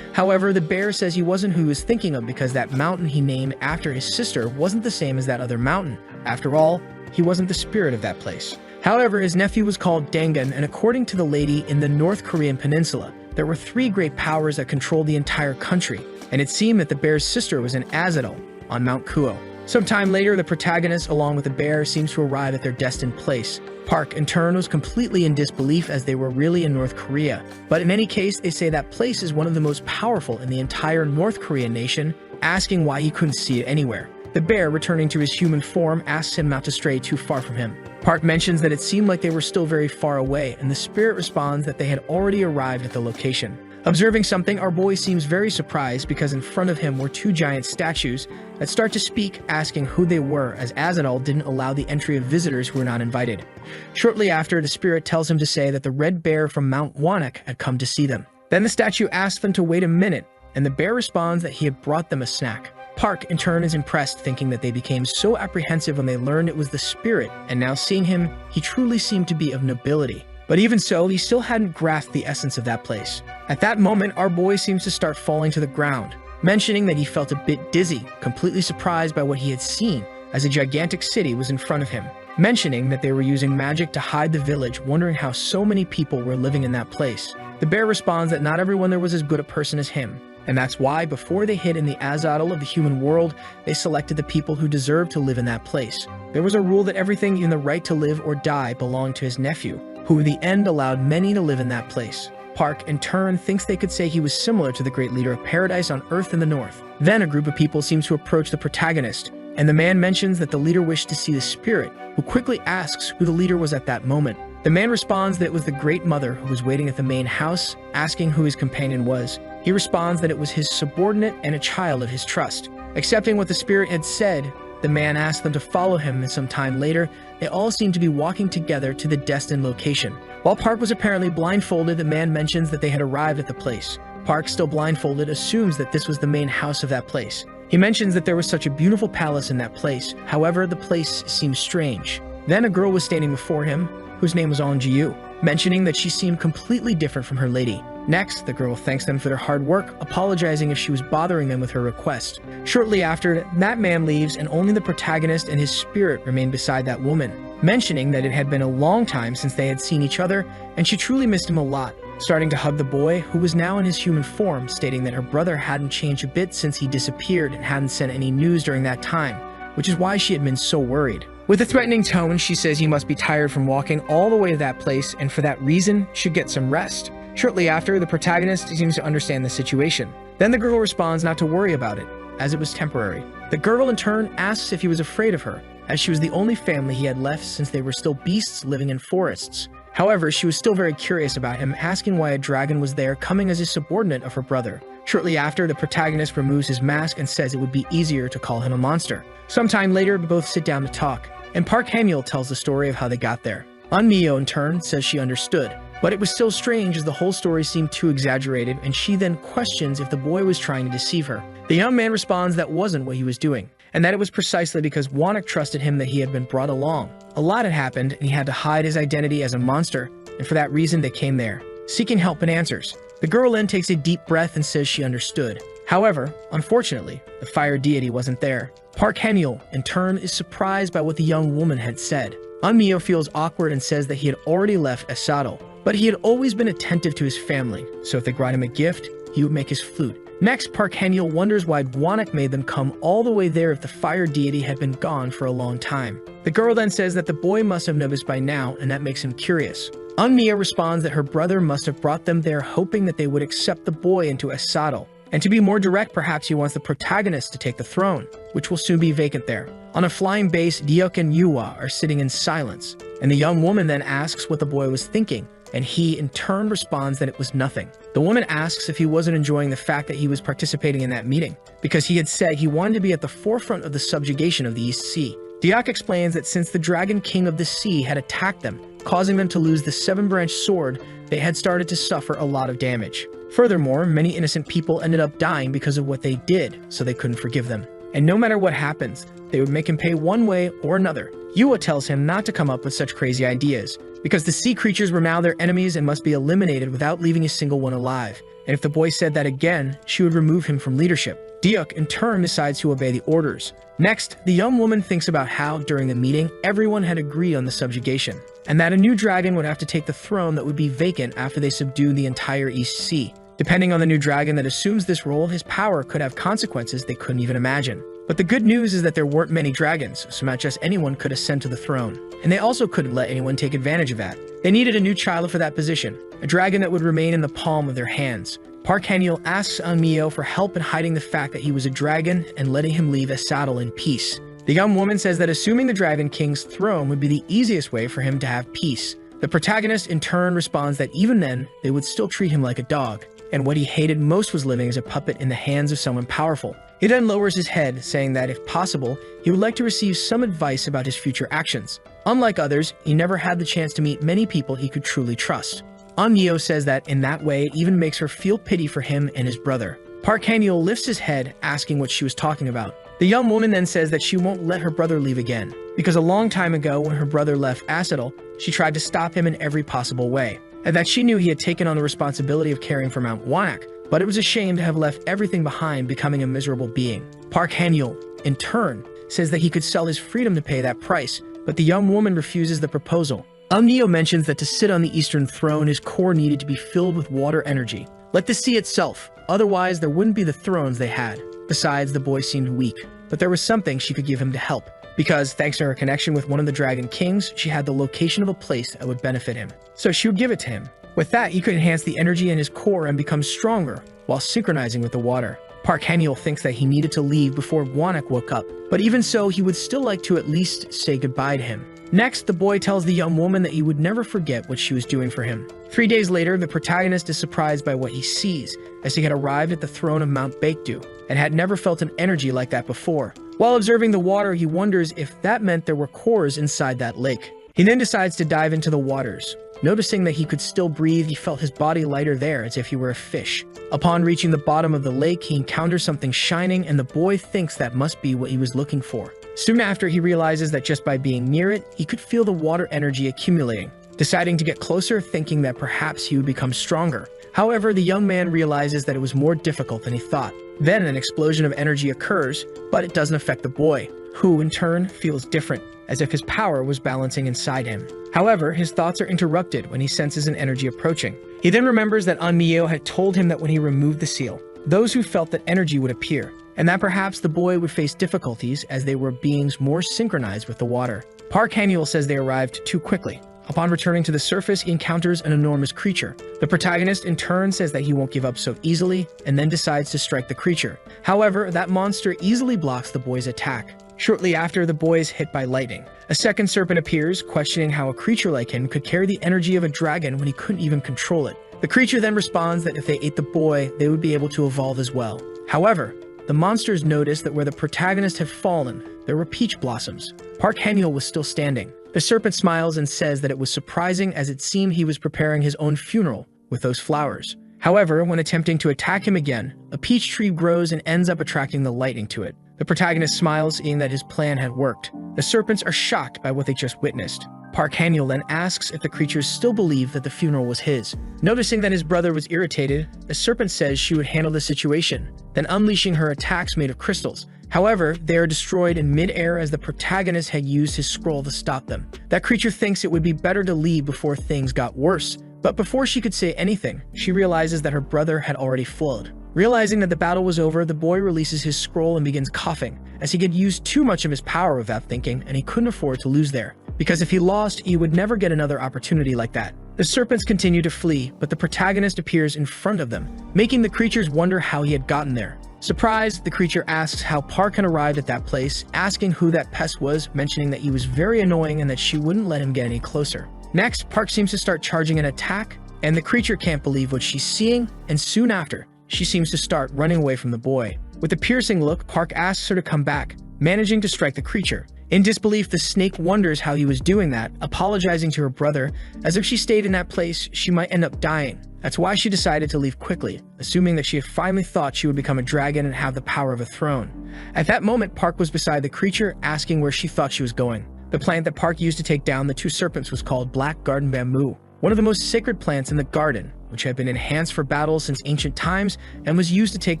However, the bear says he wasn't who he was thinking of because that mountain he named after his sister wasn't the same as that other mountain. After all, he wasn't the spirit of that place. However, his nephew was called Dangan, and according to the lady in the North Korean peninsula, there were 3 great powers that controlled the entire country, and it seemed that the bear's sister was in Azadol on Mount Kuo. Sometime later, the protagonist, along with the bear, seems to arrive at their destined place. Park, in turn, was completely in disbelief as they were really in North Korea. But in any case, they say that place is one of the most powerful in the entire North Korean nation, asking why he couldn't see it anywhere. The bear, returning to his human form, asks him not to stray too far from him. Park mentions that it seemed like they were still very far away, and the spirit responds that they had already arrived at the location. Observing something, our boy seems very surprised because in front of him were 2 giant statues that start to speak, asking who they were, as Azadol didn't allow the entry of visitors who were not invited. Shortly after, the spirit tells him to say that the red bear from Mount Wanak had come to see them. Then the statue asks them to wait a minute, and the bear responds that he had brought them a snack. Park, in turn, is impressed, thinking that they became so apprehensive when they learned it was the spirit, and now seeing him, he truly seemed to be of nobility. But even so, he still hadn't grasped the essence of that place. At that moment, our boy seems to start falling to the ground, mentioning that he felt a bit dizzy, completely surprised by what he had seen, as a gigantic city was in front of him, mentioning that they were using magic to hide the village, wondering how so many people were living in that place. The bear responds that not everyone there was as good a person as him, and that's why, before they hid in the Azadol of the human world, they selected the people who deserved to live in that place. There was a rule that everything in the right to live or die belonged to his nephew, who in the end allowed many to live in that place. Park, in turn, thinks they could say he was similar to the great leader of paradise on Earth in the north. Then a group of people seems to approach the protagonist, and the man mentions that the leader wished to see the spirit, who quickly asks who the leader was at that moment. The man responds that it was the Great Mother who was waiting at the main house, asking who his companion was. He responds that it was his subordinate and a child of his trust. Accepting what the spirit had said, the man asked them to follow him, and some time later, they all seemed to be walking together to the destined location. While Park was apparently blindfolded, the man mentions that they had arrived at the place. Park, still blindfolded, assumes that this was the main house of that place. He mentions that there was such a beautiful palace in that place, however, the place seemed strange. Then a girl was standing before him, whose name was On Ji-yu, mentioning that she seemed completely different from her lady. Next, the girl thanks them for their hard work, apologizing if she was bothering them with her request. Shortly after, that man leaves and only the protagonist and his spirit remain beside that woman, mentioning that it had been a long time since they had seen each other and she truly missed him a lot, starting to hug the boy, who was now in his human form, stating that her brother hadn't changed a bit since he disappeared and hadn't sent any news during that time, which is why she had been so worried. With a threatening tone, she says he must be tired from walking all the way to that place and for that reason should get some rest. Shortly after, the protagonist seems to understand the situation. Then the girl responds not to worry about it, as it was temporary. The girl in turn asks if he was afraid of her, as she was the only family he had left since they were still beasts living in forests. However, she was still very curious about him, asking why a dragon was there, coming as a subordinate of her brother. Shortly after, the protagonist removes his mask and says it would be easier to call him a monster. Sometime later, we both sit down to talk, and Park Han-yeol tells the story of how they got there. Eun-myo, in turn, says she understood, but it was still strange as the whole story seemed too exaggerated, and she then questions if the boy was trying to deceive her. The young man responds that wasn't what he was doing, and that it was precisely because Wanak trusted him that he had been brought along. A lot had happened, and he had to hide his identity as a monster, and for that reason they came there, seeking help and answers. The girl then takes a deep breath and says she understood. However, unfortunately, the fire deity wasn't there. Park Han-yeol, in turn, is surprised by what the young woman had said. Eun-myo feels awkward and says that he had already left Asado, but he had always been attentive to his family, so if they brought him a gift, he would make his flute. Next, Park Han-yeol wonders why Wanak made them come all the way there if the fire deity had been gone for a long time. The girl then says that the boy must have noticed by now, and that makes him curious. Eun-myo responds that her brother must have brought them there hoping that they would accept the boy into Asado, And to be more direct, perhaps he wants the protagonist to take the throne, which will soon be vacant there. On a flying base, Deok and Yuwa are sitting in silence, and the young woman then asks what the boy was thinking, and he in turn responds that it was nothing. The woman asks if he wasn't enjoying the fact that he was participating in that meeting, because he had said he wanted to be at the forefront of the subjugation of the East Sea. Deok explains that since the Dragon King of the Sea had attacked them, causing them to lose the seven-branched sword, they had started to suffer a lot of damage. Furthermore, many innocent people ended up dying because of what they did, so they couldn't forgive them. And no matter what happens, they would make him pay one way or another. Yuwa tells him not to come up with such crazy ideas, because the sea creatures were now their enemies and must be eliminated without leaving a single one alive. And if the boy said that again, she would remove him from leadership. Deok, in turn, decides to obey the orders. Next, the young woman thinks about how, during the meeting, everyone had agreed on the subjugation, and that a new dragon would have to take the throne that would be vacant after they subdue the entire East Sea. Depending on the new dragon that assumes this role, his power could have consequences they couldn't even imagine. But the good news is that there weren't many dragons, so not just anyone could ascend to the throne. And they also couldn't let anyone take advantage of that. They needed a new child for that position, a dragon that would remain in the palm of their hands. Park Han-yeol asks Eun-myo for help in hiding the fact that he was a dragon and letting him leave a saddle in peace. The young woman says that assuming the Dragon King's throne would be the easiest way for him to have peace. The protagonist in turn responds that even then, they would still treat him like a dog, and what he hated most was living as a puppet in the hands of someone powerful. He then lowers his head, saying that if possible, he would like to receive some advice about his future actions. Unlike others, he never had the chance to meet many people he could truly trust. Eun-myo says that in that way, it even makes her feel pity for him and his brother. Park Han-yeol lifts his head, asking what she was talking about. The young woman then says that she won't let her brother leave again, because a long time ago when her brother left Asadal, she tried to stop him in every possible way, and that she knew he had taken on the responsibility of caring for Mount Wanak, but it was a shame to have left everything behind, becoming a miserable being. Park Han-yeol, in turn, says that he could sell his freedom to pay that price, but the young woman refuses the proposal. Eun-myo mentions that to sit on the Eastern Throne, his core needed to be filled with water energy, like the sea itself, otherwise there wouldn't be the thrones they had. Besides, the boy seemed weak, but there was something she could give him to help, because thanks to her connection with one of the Dragon Kings, she had the location of a place that would benefit him. So she would give it to him. With that, he could enhance the energy in his core and become stronger, while synchronizing with the water. Park Han-yeol thinks that he needed to leave before Wanak woke up, but even so, he would still like to at least say goodbye to him. Next, the boy tells the young woman that he would never forget what she was doing for him. 3 days later, the protagonist is surprised by what he sees, as he had arrived at the throne of Mount Baekdu, and had never felt an energy like that before. While observing the water, he wonders if that meant there were cores inside that lake. He then decides to dive into the waters. Noticing that he could still breathe, he felt his body lighter there as if he were a fish. Upon reaching the bottom of the lake, he encounters something shining, and the boy thinks that must be what he was looking for. Soon after, he realizes that just by being near it, he could feel the water energy accumulating, deciding to get closer, thinking that perhaps he would become stronger. However, the young man realizes that it was more difficult than he thought. Then an explosion of energy occurs, but it doesn't affect the boy, who in turn feels different, as if his power was balancing inside him. However, his thoughts are interrupted when he senses an energy approaching. He then remembers that Eun-myo had told him that when he removed the seal, those who felt that energy would appear, and that perhaps the boy would face difficulties as they were beings more synchronized with the water. Park Han-yeol says they arrived too quickly. Upon returning to the surface, he encounters an enormous creature. The protagonist in turn says that he won't give up so easily, and then decides to strike the creature. However, that monster easily blocks the boy's attack. Shortly after, the boy is hit by lightning. A second serpent appears, questioning how a creature like him could carry the energy of a dragon when he couldn't even control it. The creature then responds that if they ate the boy, they would be able to evolve as well. However, the monsters noticed that where the protagonist had fallen, there were peach blossoms. Park Han-yeol was still standing. The serpent smiles and says that it was surprising, as it seemed he was preparing his own funeral with those flowers. However, when attempting to attack him again, a peach tree grows and ends up attracting the lightning to it. The protagonist smiles, seeing that his plan had worked. The serpents are shocked by what they just witnessed. Park Han-yeol then asks if the creatures still believe that the funeral was his. Noticing that his brother was irritated, the serpent says she would handle the situation, then unleashing her attacks made of crystals. However, they are destroyed in mid-air as the protagonist had used his scroll to stop them. That creature thinks it would be better to leave before things got worse, but before she could say anything, she realizes that her brother had already fled. Realizing that the battle was over, the boy releases his scroll and begins coughing, as he had used too much of his power without thinking, and he couldn't afford to lose there, because if he lost, he would never get another opportunity like that. The serpents continue to flee, but the protagonist appears in front of them, making the creatures wonder how he had gotten there. Surprised, the creature asks how Park had arrived at that place, asking who that pest was, mentioning that he was very annoying and that she wouldn't let him get any closer. Next, Park seems to start charging an attack, and the creature can't believe what she's seeing, and soon after, she seems to start running away from the boy. With a piercing look, Park asks her to come back, managing to strike the creature. In disbelief, the snake wonders how he was doing that, apologizing to her brother, as if she stayed in that place, she might end up dying. That's why she decided to leave quickly, assuming that she had finally thought she would become a dragon and have the power of a throne. At that moment, Park was beside the creature, asking where she thought she was going. The plant that Park used to take down the two serpents was called black garden bamboo, one of the most sacred plants in the garden, which had been enhanced for battle since ancient times and was used to take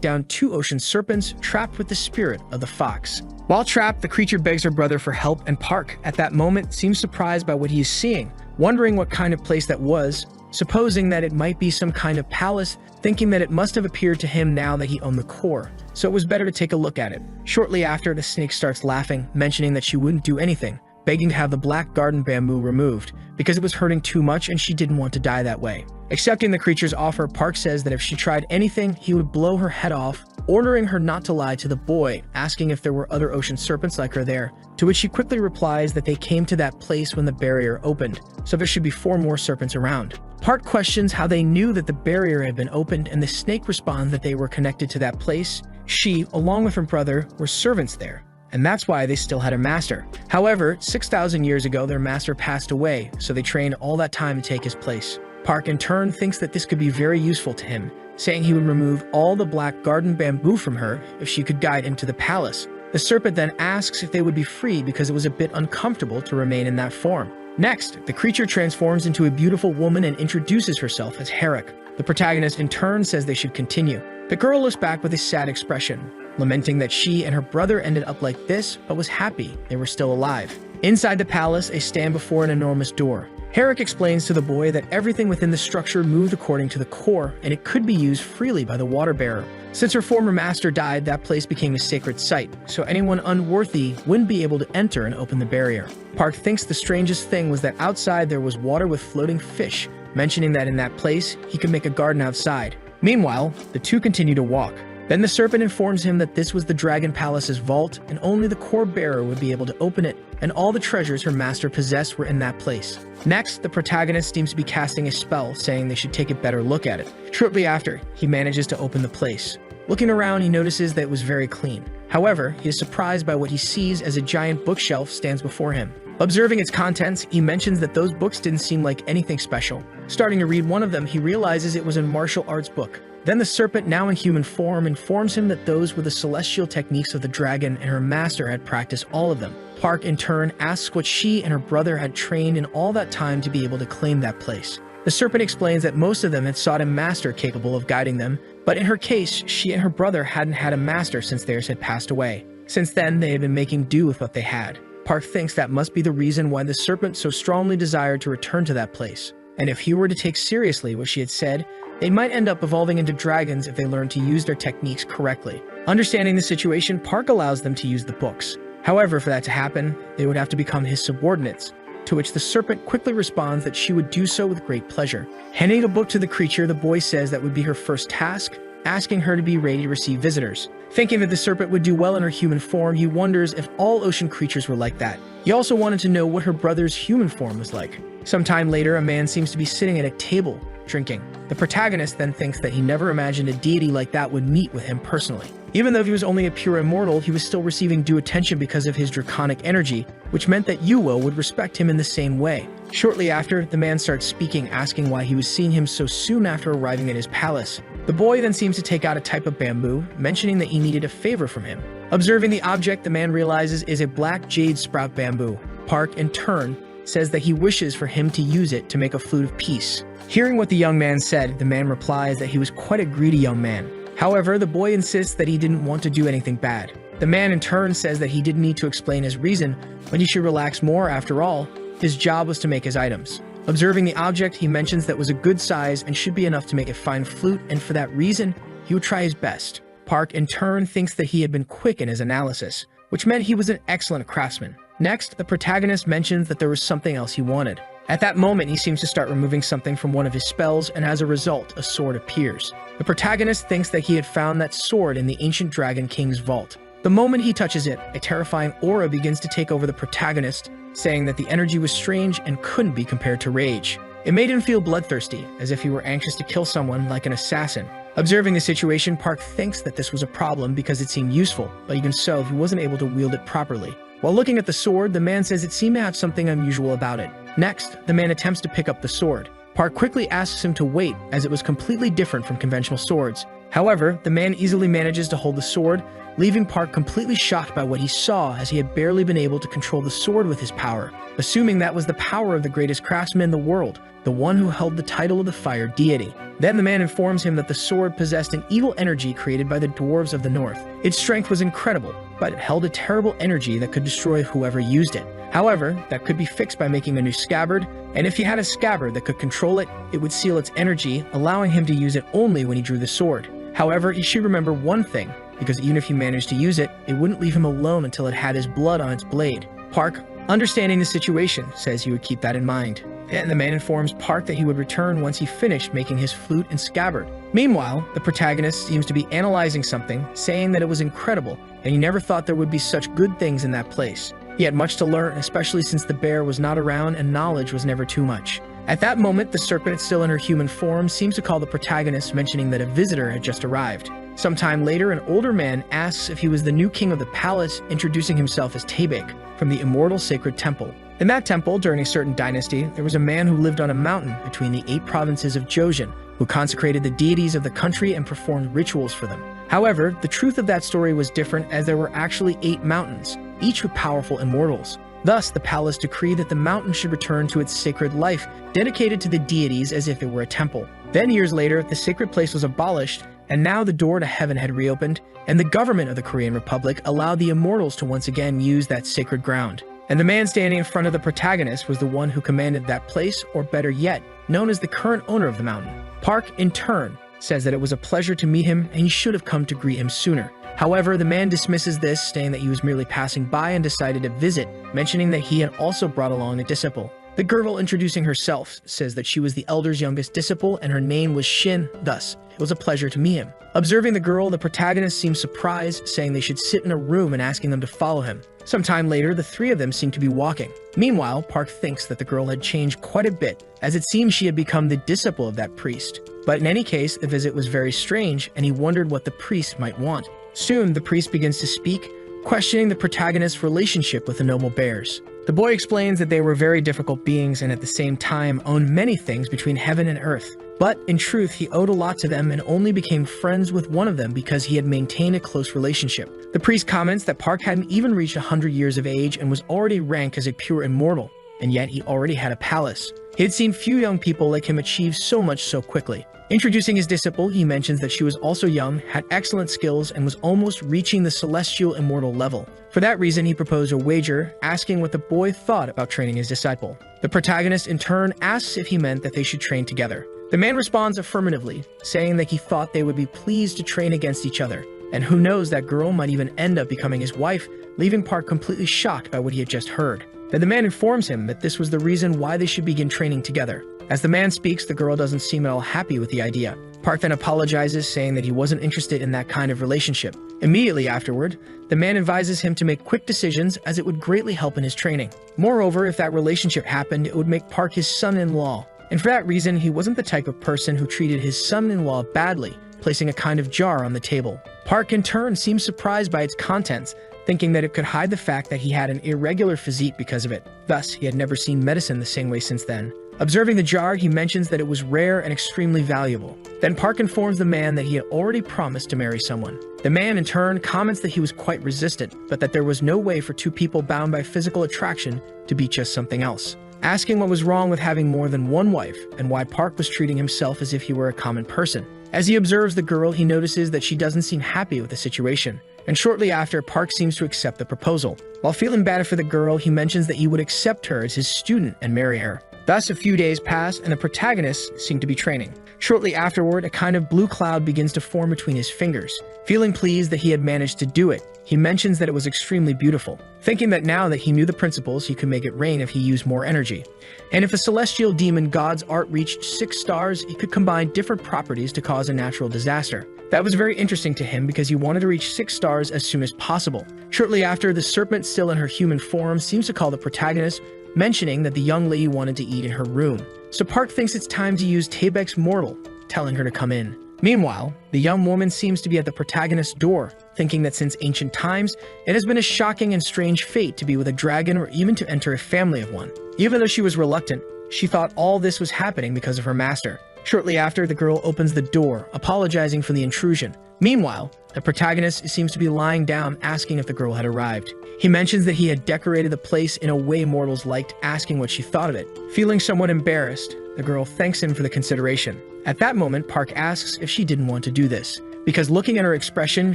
down two ocean serpents trapped with the spirit of the fox. While trapped, the creature begs her brother for help, and Park, at that moment, seems surprised by what he is seeing, wondering what kind of place that was, supposing that it might be some kind of palace, thinking that it must have appeared to him now that he owned the core, so it was better to take a look at it. Shortly after, the snake starts laughing, mentioning that she wouldn't do anything, begging to have the black garden bamboo removed, because it was hurting too much and she didn't want to die that way. Accepting the creature's offer, Park says that if she tried anything, he would blow her head off, ordering her not to lie to the boy, asking if there were other ocean serpents like her there, to which she quickly replies that they came to that place when the barrier opened, so there should be 4 more serpents around. Park questions how they knew that the barrier had been opened, and the snake responds that they were connected to that place. She, along with her brother, were servants there, and that's why they still had a master. However, 6,000 years ago, their master passed away, so they trained all that time to take his place. Park, in turn, thinks that this could be very useful to him, saying he would remove all the black garden bamboo from her if she could guide him to the palace. The serpent then asks if they would be free because it was a bit uncomfortable to remain in that form. Next, the creature transforms into a beautiful woman and introduces herself as Herrick. The protagonist, in turn, says they should continue. The girl looks back with a sad expression, lamenting that she and her brother ended up like this, but was happy they were still alive. Inside the palace, they stand before an enormous door. Herrick explains to the boy that everything within the structure moved according to the core, and it could be used freely by the water bearer. Since her former master died, that place became a sacred site, so anyone unworthy wouldn't be able to enter and open the barrier. Park thinks the strangest thing was that outside there was water with floating fish, mentioning that in that place, he could make a garden outside. Meanwhile, the two continue to walk. Then the serpent informs him that this was the Dragon Palace's vault, and only the core bearer would be able to open it, and all the treasures her master possessed were in that place. Next, the protagonist seems to be casting a spell, saying they should take a better look at it. Shortly after, he manages to open the place. Looking around, he notices that it was very clean. However, he is surprised by what he sees as a giant bookshelf stands before him. Observing its contents, he mentions that those books didn't seem like anything special. Starting to read one of them, he realizes it was a martial arts book. Then the serpent, now in human form, informs him that those were the celestial techniques of the dragon and her master had practiced all of them. Park, in turn, asks what she and her brother had trained in all that time to be able to claim that place. The serpent explains that most of them had sought a master capable of guiding them, but in her case, she and her brother hadn't had a master since theirs had passed away. Since then, they had been making do with what they had. Park thinks that must be the reason why the serpent so strongly desired to return to that place. And if he were to take seriously what she had said, they might end up evolving into dragons if they learn to use their techniques correctly. Understanding the situation, Park allows them to use the books. However, for that to happen, they would have to become his subordinates, to which the serpent quickly responds that she would do so with great pleasure. Handing a book to the creature, the boy says that would be her first task, asking her to be ready to receive visitors. Thinking that the serpent would do well in her human form, he wonders if all ocean creatures were like that. He also wanted to know what her brother's human form was like. Sometime later, a man seems to be sitting at a table, drinking. The protagonist then thinks that he never imagined a deity like that would meet with him personally. Even though he was only a pure immortal, he was still receiving due attention because of his draconic energy, which meant that Yuo would respect him in the same way. Shortly after, the man starts speaking, asking why he was seeing him so soon after arriving at his palace. The boy then seems to take out a type of bamboo, mentioning that he needed a favor from him. Observing the object, the man realizes is a black jade sprout bamboo. Park, in turn, says that he wishes for him to use it to make a flute of peace. Hearing what the young man said, the man replies that he was quite a greedy young man. However, the boy insists that he didn't want to do anything bad. The man in turn says that he didn't need to explain his reason, but he should relax more. After all, his job was to make his items. Observing the object, he mentions that was a good size and should be enough to make a fine flute, and for that reason, he would try his best. Park, in turn, thinks that he had been quick in his analysis, which meant he was an excellent craftsman. Next, the protagonist mentions that there was something else he wanted. At that moment, he seems to start removing something from one of his spells, and as a result, a sword appears. The protagonist thinks that he had found that sword in the ancient Dragon King's vault. The moment he touches it, a terrifying aura begins to take over the protagonist, saying that the energy was strange and couldn't be compared to rage. It made him feel bloodthirsty, as if he were anxious to kill someone like an assassin. Observing the situation, Park thinks that this was a problem because it seemed useful, but even so, he wasn't able to wield it properly. While looking at the sword, the man says it seemed to have something unusual about it. Next, the man attempts to pick up the sword. Park quickly asks him to wait, as it was completely different from conventional swords. However, the man easily manages to hold the sword, leaving Park completely shocked by what he saw, as he had barely been able to control the sword with his power, assuming that was the power of the greatest craftsman in the world, the one who held the title of the fire deity. Then the man informs him that the sword possessed an evil energy created by the dwarves of the north. Its strength was incredible, but it held a terrible energy that could destroy whoever used it. However, that could be fixed by making a new scabbard, and if he had a scabbard that could control it, it would seal its energy, allowing him to use it only when he drew the sword. However, he should remember one thing, because even if he managed to use it, it wouldn't leave him alone until it had his blood on its blade. Park, understanding the situation, says he would keep that in mind. And the man informs Park that he would return once he finished making his flute and scabbard. Meanwhile, the protagonist seems to be analyzing something, saying that it was incredible, and he never thought there would be such good things in that place. He had much to learn, especially since the bear was not around and knowledge was never too much. At that moment, the serpent, still in her human form, seems to call the protagonist, mentioning that a visitor had just arrived. Sometime later, an older man asks if he was the new king of the palace, introducing himself as Taebek, from the immortal sacred temple. In that temple, during a certain dynasty, there was a man who lived on a mountain between the 8 provinces of Joseon, who consecrated the deities of the country and performed rituals for them. However, the truth of that story was different, as there were actually 8 mountains, each with powerful immortals. Thus, the palace decreed that the mountain should return to its sacred life, dedicated to the deities as if it were a temple. Then years later, the sacred place was abolished, and now the door to heaven had reopened, and the government of the Korean Republic allowed the immortals to once again use that sacred ground. And the man standing in front of the protagonist was the one who commanded that place, or better yet, known as the current owner of the mountain. Park, in turn, says that it was a pleasure to meet him and he should have come to greet him sooner. However, the man dismisses this, saying that he was merely passing by and decided to visit, mentioning that he had also brought along a disciple. The girl, introducing herself, says that she was the elder's youngest disciple and her name was Shin, thus, it was a pleasure to meet him. Observing the girl, the protagonist seems surprised, saying they should sit in a room and asking them to follow him. Sometime later, the 3 of them seem to be walking. Meanwhile, Park thinks that the girl had changed quite a bit, as it seems she had become the disciple of that priest. But in any case, the visit was very strange, and he wondered what the priest might want. Soon, the priest begins to speak, questioning the protagonist's relationship with the noble bears. The boy explains that they were very difficult beings and at the same time owned many things between heaven and earth. But in truth, he owed a lot to them and only became friends with one of them because he had maintained a close relationship. The priest comments that Park hadn't even reached 100 years of age and was already ranked as a pure immortal, and yet he already had a palace. He had seen few young people like him achieve so much so quickly. Introducing his disciple, he mentions that she was also young, had excellent skills, and was almost reaching the celestial immortal level. For that reason, he proposed a wager, asking what the boy thought about training his disciple. The protagonist, in turn, asks if he meant that they should train together. The man responds affirmatively, saying that he thought they would be pleased to train against each other, and who knows, that girl might even end up becoming his wife, leaving Park completely shocked by what he had just heard. Then the man informs him that this was the reason why they should begin training together. As the man speaks, the girl doesn't seem at all happy with the idea. Park then apologizes, saying that he wasn't interested in that kind of relationship. Immediately afterward, the man advises him to make quick decisions, as it would greatly help in his training. Moreover, if that relationship happened, it would make Park his son-in-law. And for that reason, he wasn't the type of person who treated his son-in-law badly, placing a kind of jar on the table. Park, in turn, seems surprised by its contents, thinking that it could hide the fact that he had an irregular physique because of it. Thus, he had never seen medicine the same way since then. Observing the jar, he mentions that it was rare and extremely valuable. Then Park informs the man that he had already promised to marry someone. The man, in turn, comments that he was quite resistant, but that there was no way for 2 people bound by physical attraction to be just something else. Asking what was wrong with having more than one wife, and why Park was treating himself as if he were a common person. As he observes the girl, he notices that she doesn't seem happy with the situation. And shortly after, Park seems to accept the proposal. While feeling bad for the girl, he mentions that he would accept her as his student and marry her. Thus, a few days pass, and the protagonist seemed to be training. Shortly afterward, a kind of blue cloud begins to form between his fingers. Feeling pleased that he had managed to do it, he mentions that it was extremely beautiful, thinking that now that he knew the principles, he could make it rain if he used more energy. And if a celestial demon god's art reached 6 stars, he could combine different properties to cause a natural disaster. That was very interesting to him because he wanted to reach 6 stars as soon as possible. Shortly after, the serpent, still in her human form, seems to call the protagonist, mentioning that the young lady wanted to eat in her room. So Park thinks it's time to use Taebek's mortal, telling her to come in. Meanwhile, the young woman seems to be at the protagonist's door, thinking that since ancient times, it has been a shocking and strange fate to be with a dragon or even to enter a family of one. Even though she was reluctant, she thought all this was happening because of her master. Shortly after, the girl opens the door, apologizing for the intrusion. Meanwhile, the protagonist seems to be lying down, asking if the girl had arrived. He mentions that he had decorated the place in a way mortals liked, asking what she thought of it. Feeling somewhat embarrassed, the girl thanks him for the consideration. At that moment, Park asks if she didn't want to do this, because looking at her expression,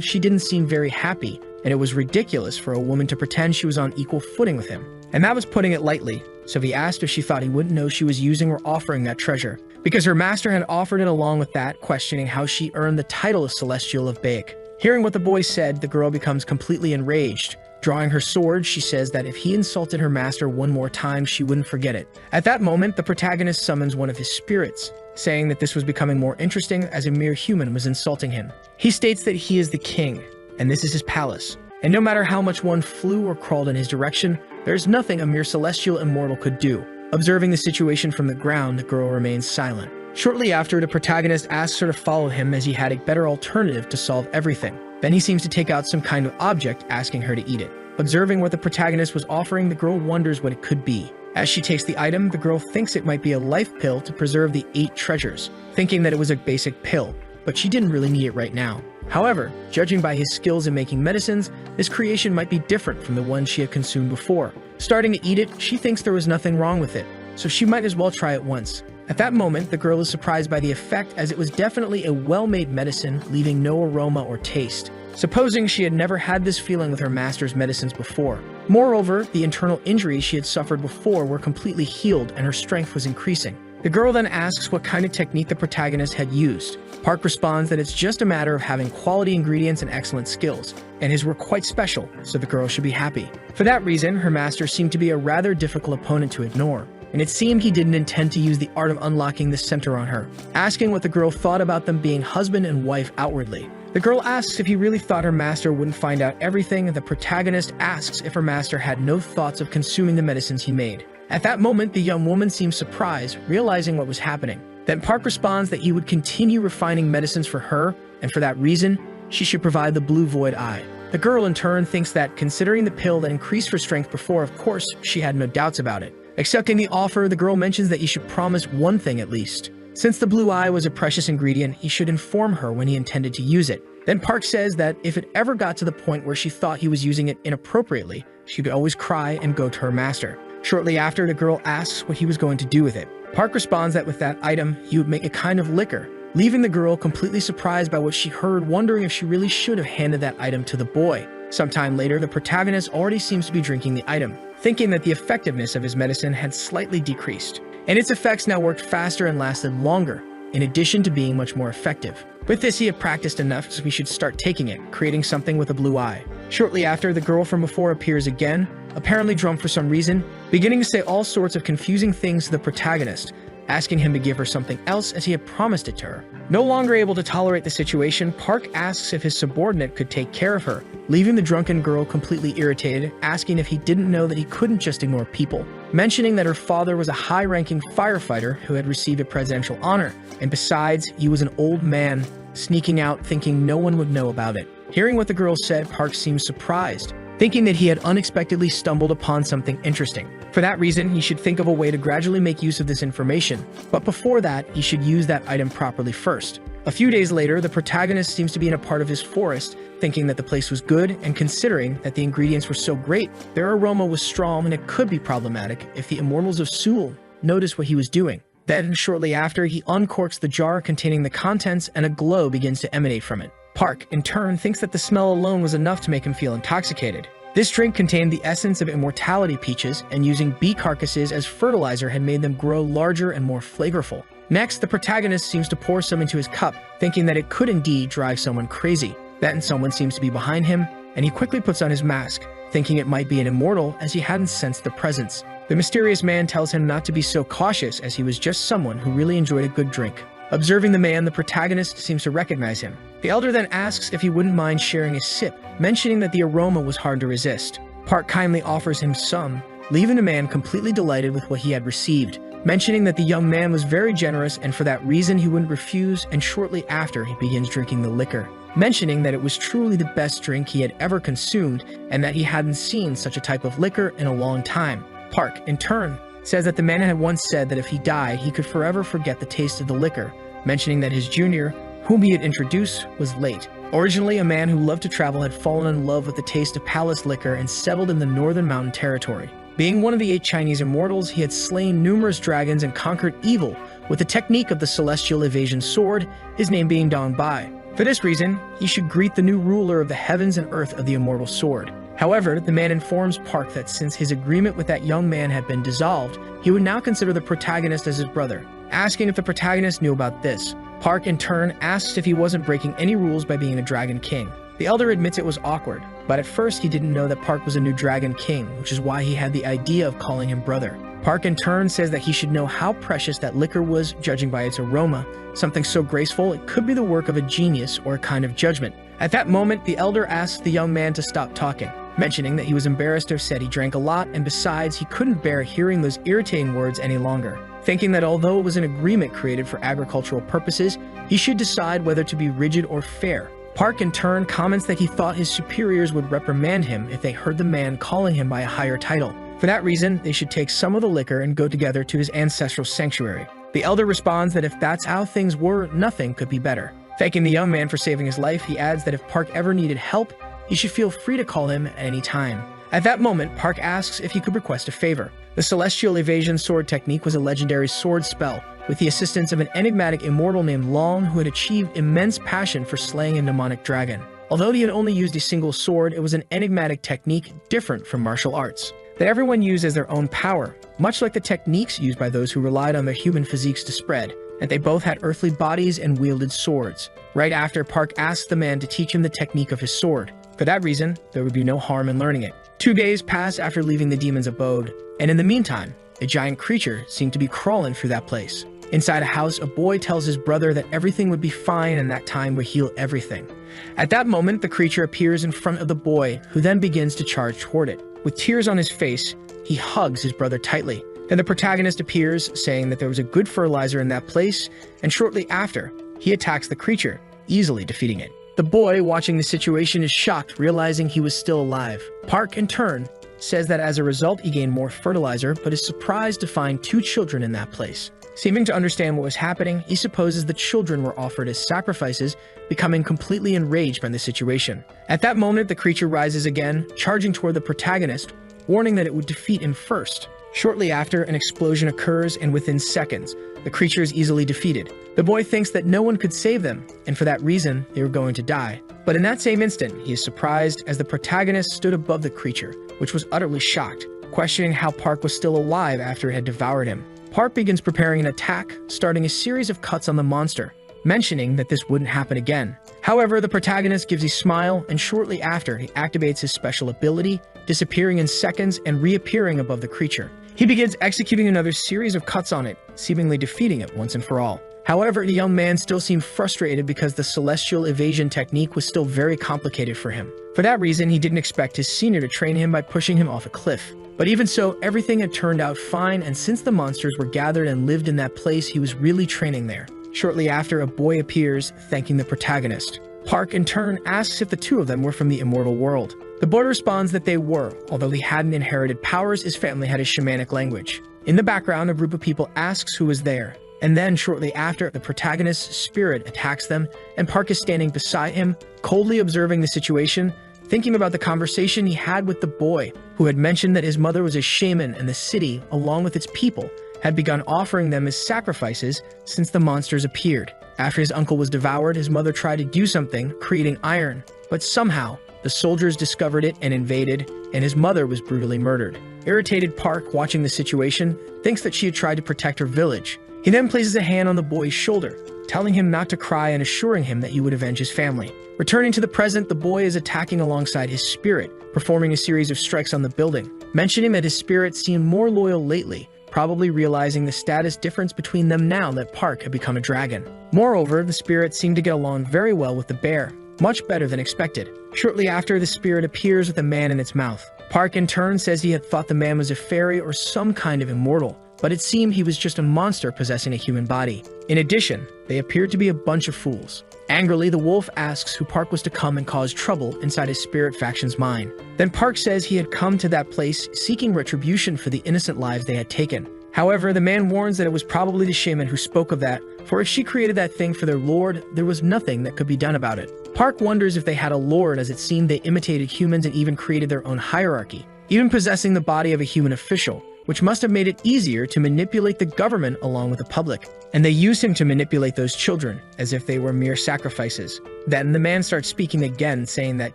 she didn't seem very happy, and it was ridiculous for a woman to pretend she was on equal footing with him. And that was putting it lightly, so he asked if she thought he wouldn't know she was using or offering that treasure, because her master had offered it along with that, questioning how she earned the title of Celestial of Baek. Hearing what the boy said, the girl becomes completely enraged. Drawing her sword, she says that if he insulted her master one more time, she wouldn't forget it. At that moment, the protagonist summons one of his spirits, saying that this was becoming more interesting as a mere human was insulting him. He states that he is the king, and this is his palace, and no matter how much one flew or crawled in his direction, there's nothing a mere celestial immortal could do. Observing the situation from the ground, the girl remains silent. Shortly after, the protagonist asks her to follow him as he had a better alternative to solve everything. Then he seems to take out some kind of object, asking her to eat it. Observing what the protagonist was offering, the girl wonders what it could be. As she takes the item, the girl thinks it might be a life pill to preserve the 8 treasures, thinking that it was a basic pill, but she didn't really need it right now. However, judging by his skills in making medicines, this creation might be different from the one she had consumed before. Starting to eat it, she thinks there was nothing wrong with it, so she might as well try it once. At that moment, the girl is surprised by the effect, as it was definitely a well-made medicine, leaving no aroma or taste. Supposing she had never had this feeling with her master's medicines before. Moreover, the internal injuries she had suffered before were completely healed and her strength was increasing. The girl then asks what kind of technique the protagonist had used. Park responds that it's just a matter of having quality ingredients and excellent skills, and his were quite special, so the girl should be happy. For that reason, her master seemed to be a rather difficult opponent to ignore, and it seemed he didn't intend to use the art of unlocking the center on her, asking what the girl thought about them being husband and wife outwardly. The girl asks if he really thought her master wouldn't find out everything, and the protagonist asks if her master had no thoughts of consuming the medicines he made. At that moment, the young woman seems surprised, realizing what was happening. Then Park responds that he would continue refining medicines for her, and for that reason, she should provide the blue void eye. The girl in turn thinks that, considering the pill that increased her strength before, of course, she had no doubts about it. Accepting the offer, the girl mentions that he should promise one thing at least. Since the blue eye was a precious ingredient, he should inform her when he intended to use it. Then Park says that if it ever got to the point where she thought he was using it inappropriately, she could always cry and go to her master. Shortly after, the girl asks what he was going to do with it. Park responds that with that item, he would make a kind of liquor, leaving the girl completely surprised by what she heard, wondering if she really should have handed that item to the boy. Sometime later, the protagonist already seems to be drinking the item, thinking that the effectiveness of his medicine had slightly decreased, and its effects now worked faster and lasted longer, in addition to being much more effective. With this, he had practiced enough, so we should start taking it, creating something with a blue eye. Shortly after, the girl from before appears again, apparently drunk for some reason, beginning to say all sorts of confusing things to the protagonist, asking him to give her something else as he had promised it to her. No longer able to tolerate the situation, Park asks if his subordinate could take care of her, leaving the drunken girl completely irritated, asking if he didn't know that he couldn't just ignore people, mentioning that her father was a high-ranking firefighter who had received a presidential honor, and besides, he was an old man, sneaking out thinking no one would know about it. Hearing what the girl said, Park seemed surprised, thinking that he had unexpectedly stumbled upon something interesting. For that reason, he should think of a way to gradually make use of this information, but before that, he should use that item properly first. A few days later, the protagonist seems to be in a part of his forest, thinking that the place was good, and considering that the ingredients were so great, their aroma was strong and it could be problematic if the immortals of Seoul noticed what he was doing. Then, shortly after, he uncorks the jar containing the contents and a glow begins to emanate from it. Park, in turn, thinks that the smell alone was enough to make him feel intoxicated. This drink contained the essence of immortality peaches, and using bee carcasses as fertilizer had made them grow larger and more flavorful. Next, the protagonist seems to pour some into his cup, thinking that it could indeed drive someone crazy. Then someone seems to be behind him, and he quickly puts on his mask, thinking it might be an immortal as he hadn't sensed the presence. The mysterious man tells him not to be so cautious as he was just someone who really enjoyed a good drink. Observing the man, the protagonist seems to recognize him. The elder then asks if he wouldn't mind sharing a sip, mentioning that the aroma was hard to resist. Park kindly offers him some, leaving the man completely delighted with what he had received, mentioning that the young man was very generous and for that reason he wouldn't refuse, and shortly after he begins drinking the liquor, mentioning that it was truly the best drink he had ever consumed and that he hadn't seen such a type of liquor in a long time. Park, in turn, says that the man had once said that if he died, he could forever forget the taste of the liquor, mentioning that his junior, whom he had introduced, was late. Originally a man who loved to travel, had fallen in love with the taste of palace liquor and settled in the northern mountain territory. Being one of the 8 Chinese immortals, he had slain numerous dragons and conquered evil with the technique of the celestial evasion sword, his name being Dong Bai. For this reason, he should greet the new ruler of the heavens and earth of the immortal sword. However, the man informs Park that since his agreement with that young man had been dissolved, he would now consider the protagonist as his brother. Asking if the protagonist knew about this, Park in turn asks if he wasn't breaking any rules by being a dragon king. The elder admits it was awkward, but at first he didn't know that Park was a new dragon king, which is why he had the idea of calling him brother. Park in turn says that he should know how precious that liquor was, judging by its aroma, something so graceful it could be the work of a genius or a kind of judgment. At that moment, the elder asks the young man to stop talking, mentioning that he was embarrassed to have said he drank a lot, and besides, he couldn't bear hearing those irritating words any longer. Thinking that although it was an agreement created for agricultural purposes, he should decide whether to be rigid or fair. Park in turn comments that he thought his superiors would reprimand him if they heard the man calling him by a higher title. For that reason, they should take some of the liquor and go together to his ancestral sanctuary. The elder responds that if that's how things were, nothing could be better. Thanking the young man for saving his life, he adds that if Park ever needed help, he should feel free to call him at any time. At that moment, Park asks if he could request a favor. The celestial evasion sword technique was a legendary sword spell, with the assistance of an enigmatic immortal named Long who had achieved immense passion for slaying a demonic dragon. Although he had only used a single sword, it was an enigmatic technique different from martial arts, that everyone used as their own power, much like the techniques used by those who relied on their human physiques to spread, and they both had earthly bodies and wielded swords. Right after, Park asked the man to teach him the technique of his sword. For that reason, there would be no harm in learning it. 2 days pass after leaving the demon's abode, and in the meantime, a giant creature seemed to be crawling through that place. Inside a house, a boy tells his brother that everything would be fine and that time would heal everything. At that moment, the creature appears in front of the boy, who then begins to charge toward it. With tears on his face, he hugs his brother tightly. Then the protagonist appears, saying that there was a good fertilizer in that place, and shortly after, he attacks the creature, easily defeating it. The boy, watching the situation, is shocked, realizing he was still alive. Park, in turn, says that as a result he gained more fertilizer, but is surprised to find 2 children in that place. Seeming to understand what was happening, he supposes the children were offered as sacrifices, becoming completely enraged by the situation. At that moment, the creature rises again, charging toward the protagonist, warning that it would defeat him first. Shortly after, an explosion occurs, and within seconds, the creature is easily defeated. The boy thinks that no one could save them, and for that reason, they were going to die. But in that same instant, he is surprised as the protagonist stood above the creature, which was utterly shocked, questioning how Park was still alive after it had devoured him. Park begins preparing an attack, starting a series of cuts on the monster, mentioning that this wouldn't happen again. However, the protagonist gives a smile, and shortly after, he activates his special ability, disappearing in seconds and reappearing above the creature. He begins executing another series of cuts on it, seemingly defeating it once and for all. However, the young man still seemed frustrated because the celestial evasion technique was still very complicated for him. For that reason, he didn't expect his senior to train him by pushing him off a cliff. But even so, everything had turned out fine, and since the monsters were gathered and lived in that place, he was really training there. Shortly after, a boy appears, thanking the protagonist. Park, in turn, asks if the 2 of them were from the immortal world. The boy responds that they were. Although he hadn't inherited powers, his family had a shamanic language. In the background, a group of people asks who was there. And then, shortly after, the protagonist's spirit attacks them, and Park is standing beside him, coldly observing the situation, thinking about the conversation he had with the boy, who had mentioned that his mother was a shaman and the city, along with its people, had begun offering them as sacrifices since the monsters appeared. After his uncle was devoured, his mother tried to do something, creating iron, but somehow, the soldiers discovered it and invaded, and his mother was brutally murdered. Irritated Park, watching the situation, thinks that she had tried to protect her village. He then places a hand on the boy's shoulder, telling him not to cry and assuring him that he would avenge his family. Returning to the present, the boy is attacking alongside his spirit, performing a series of strikes on the building, mentioning that his spirit seemed more loyal lately, probably realizing the status difference between them now that Park had become a dragon. Moreover, the spirit seemed to get along very well with the bear, much better than expected. Shortly after, the spirit appears with a man in its mouth. Park in turn says he had thought the man was a fairy or some kind of immortal, but it seemed he was just a monster possessing a human body. In addition, they appeared to be a bunch of fools. Angrily, the wolf asks who Park was to come and cause trouble inside his spirit faction's mind. Then Park says he had come to that place seeking retribution for the innocent lives they had taken. However, the man warns that it was probably the shaman who spoke of that, for if she created that thing for their lord, there was nothing that could be done about it. Park wonders if they had a lord, as it seemed they imitated humans and even created their own hierarchy, even possessing the body of a human official, which must have made it easier to manipulate the government along with the public. And they used him to manipulate those children, as if they were mere sacrifices. Then the man starts speaking again, saying that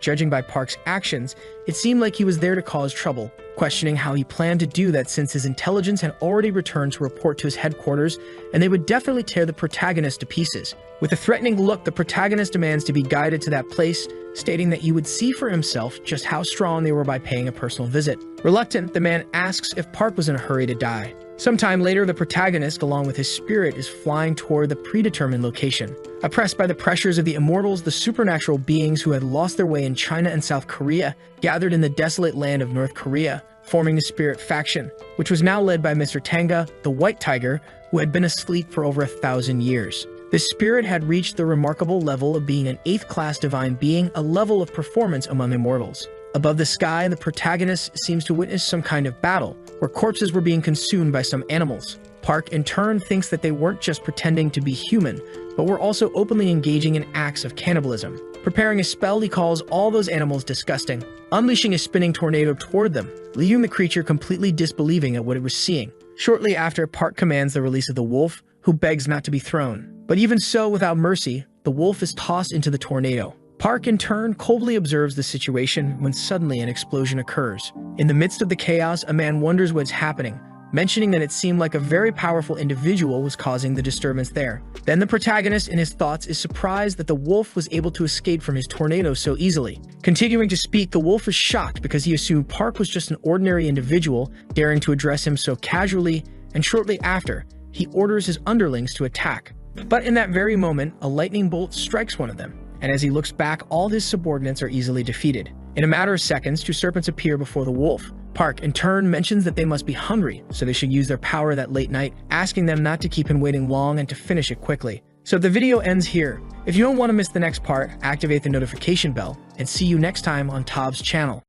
judging by Park's actions, it seemed like he was there to cause trouble, questioning how he planned to do that since his intelligence had already returned to report to his headquarters, and they would definitely tear the protagonist to pieces. With a threatening look, the protagonist demands to be guided to that place, stating that he would see for himself just how strong they were by paying a personal visit. Reluctant, the man asks if Park was in a hurry to die. Sometime later, the protagonist, along with his spirit, is flying toward the predetermined location. Oppressed by the pressures of the immortals, the supernatural beings who had lost their way in China and South Korea gathered in the desolate land of North Korea, forming the spirit faction, which was now led by Mr. Tanga, the White Tiger, who had been asleep for over 1,000 years. This spirit had reached the remarkable level of being an 8th-class divine being, a level of performance among immortals. Above the sky, the protagonist seems to witness some kind of battle, where corpses were being consumed by some animals. Park, in turn, thinks that they weren't just pretending to be human, but were also openly engaging in acts of cannibalism. Preparing a spell, he calls all those animals disgusting, unleashing a spinning tornado toward them, leaving the creature completely disbelieving at what it was seeing. Shortly after, Park commands the release of the wolf, who begs not to be thrown. But even so, without mercy, the wolf is tossed into the tornado. Park, in turn, coldly observes the situation when suddenly an explosion occurs. In the midst of the chaos, a man wonders what's happening, mentioning that it seemed like a very powerful individual was causing the disturbance there. Then the protagonist, in his thoughts, is surprised that the wolf was able to escape from his tornado so easily. Continuing to speak, the wolf is shocked because he assumed Park was just an ordinary individual, daring to address him so casually, and shortly after, he orders his underlings to attack. But in that very moment, a lightning bolt strikes one of them, and as he looks back, all his subordinates are easily defeated. In a matter of seconds, 2 serpents appear before the wolf. Park, in turn, mentions that they must be hungry, so they should use their power that late night, asking them not to keep him waiting long and to finish it quickly. So the video ends here. If you don't want to miss the next part, activate the notification bell, and see you next time on Tov's channel.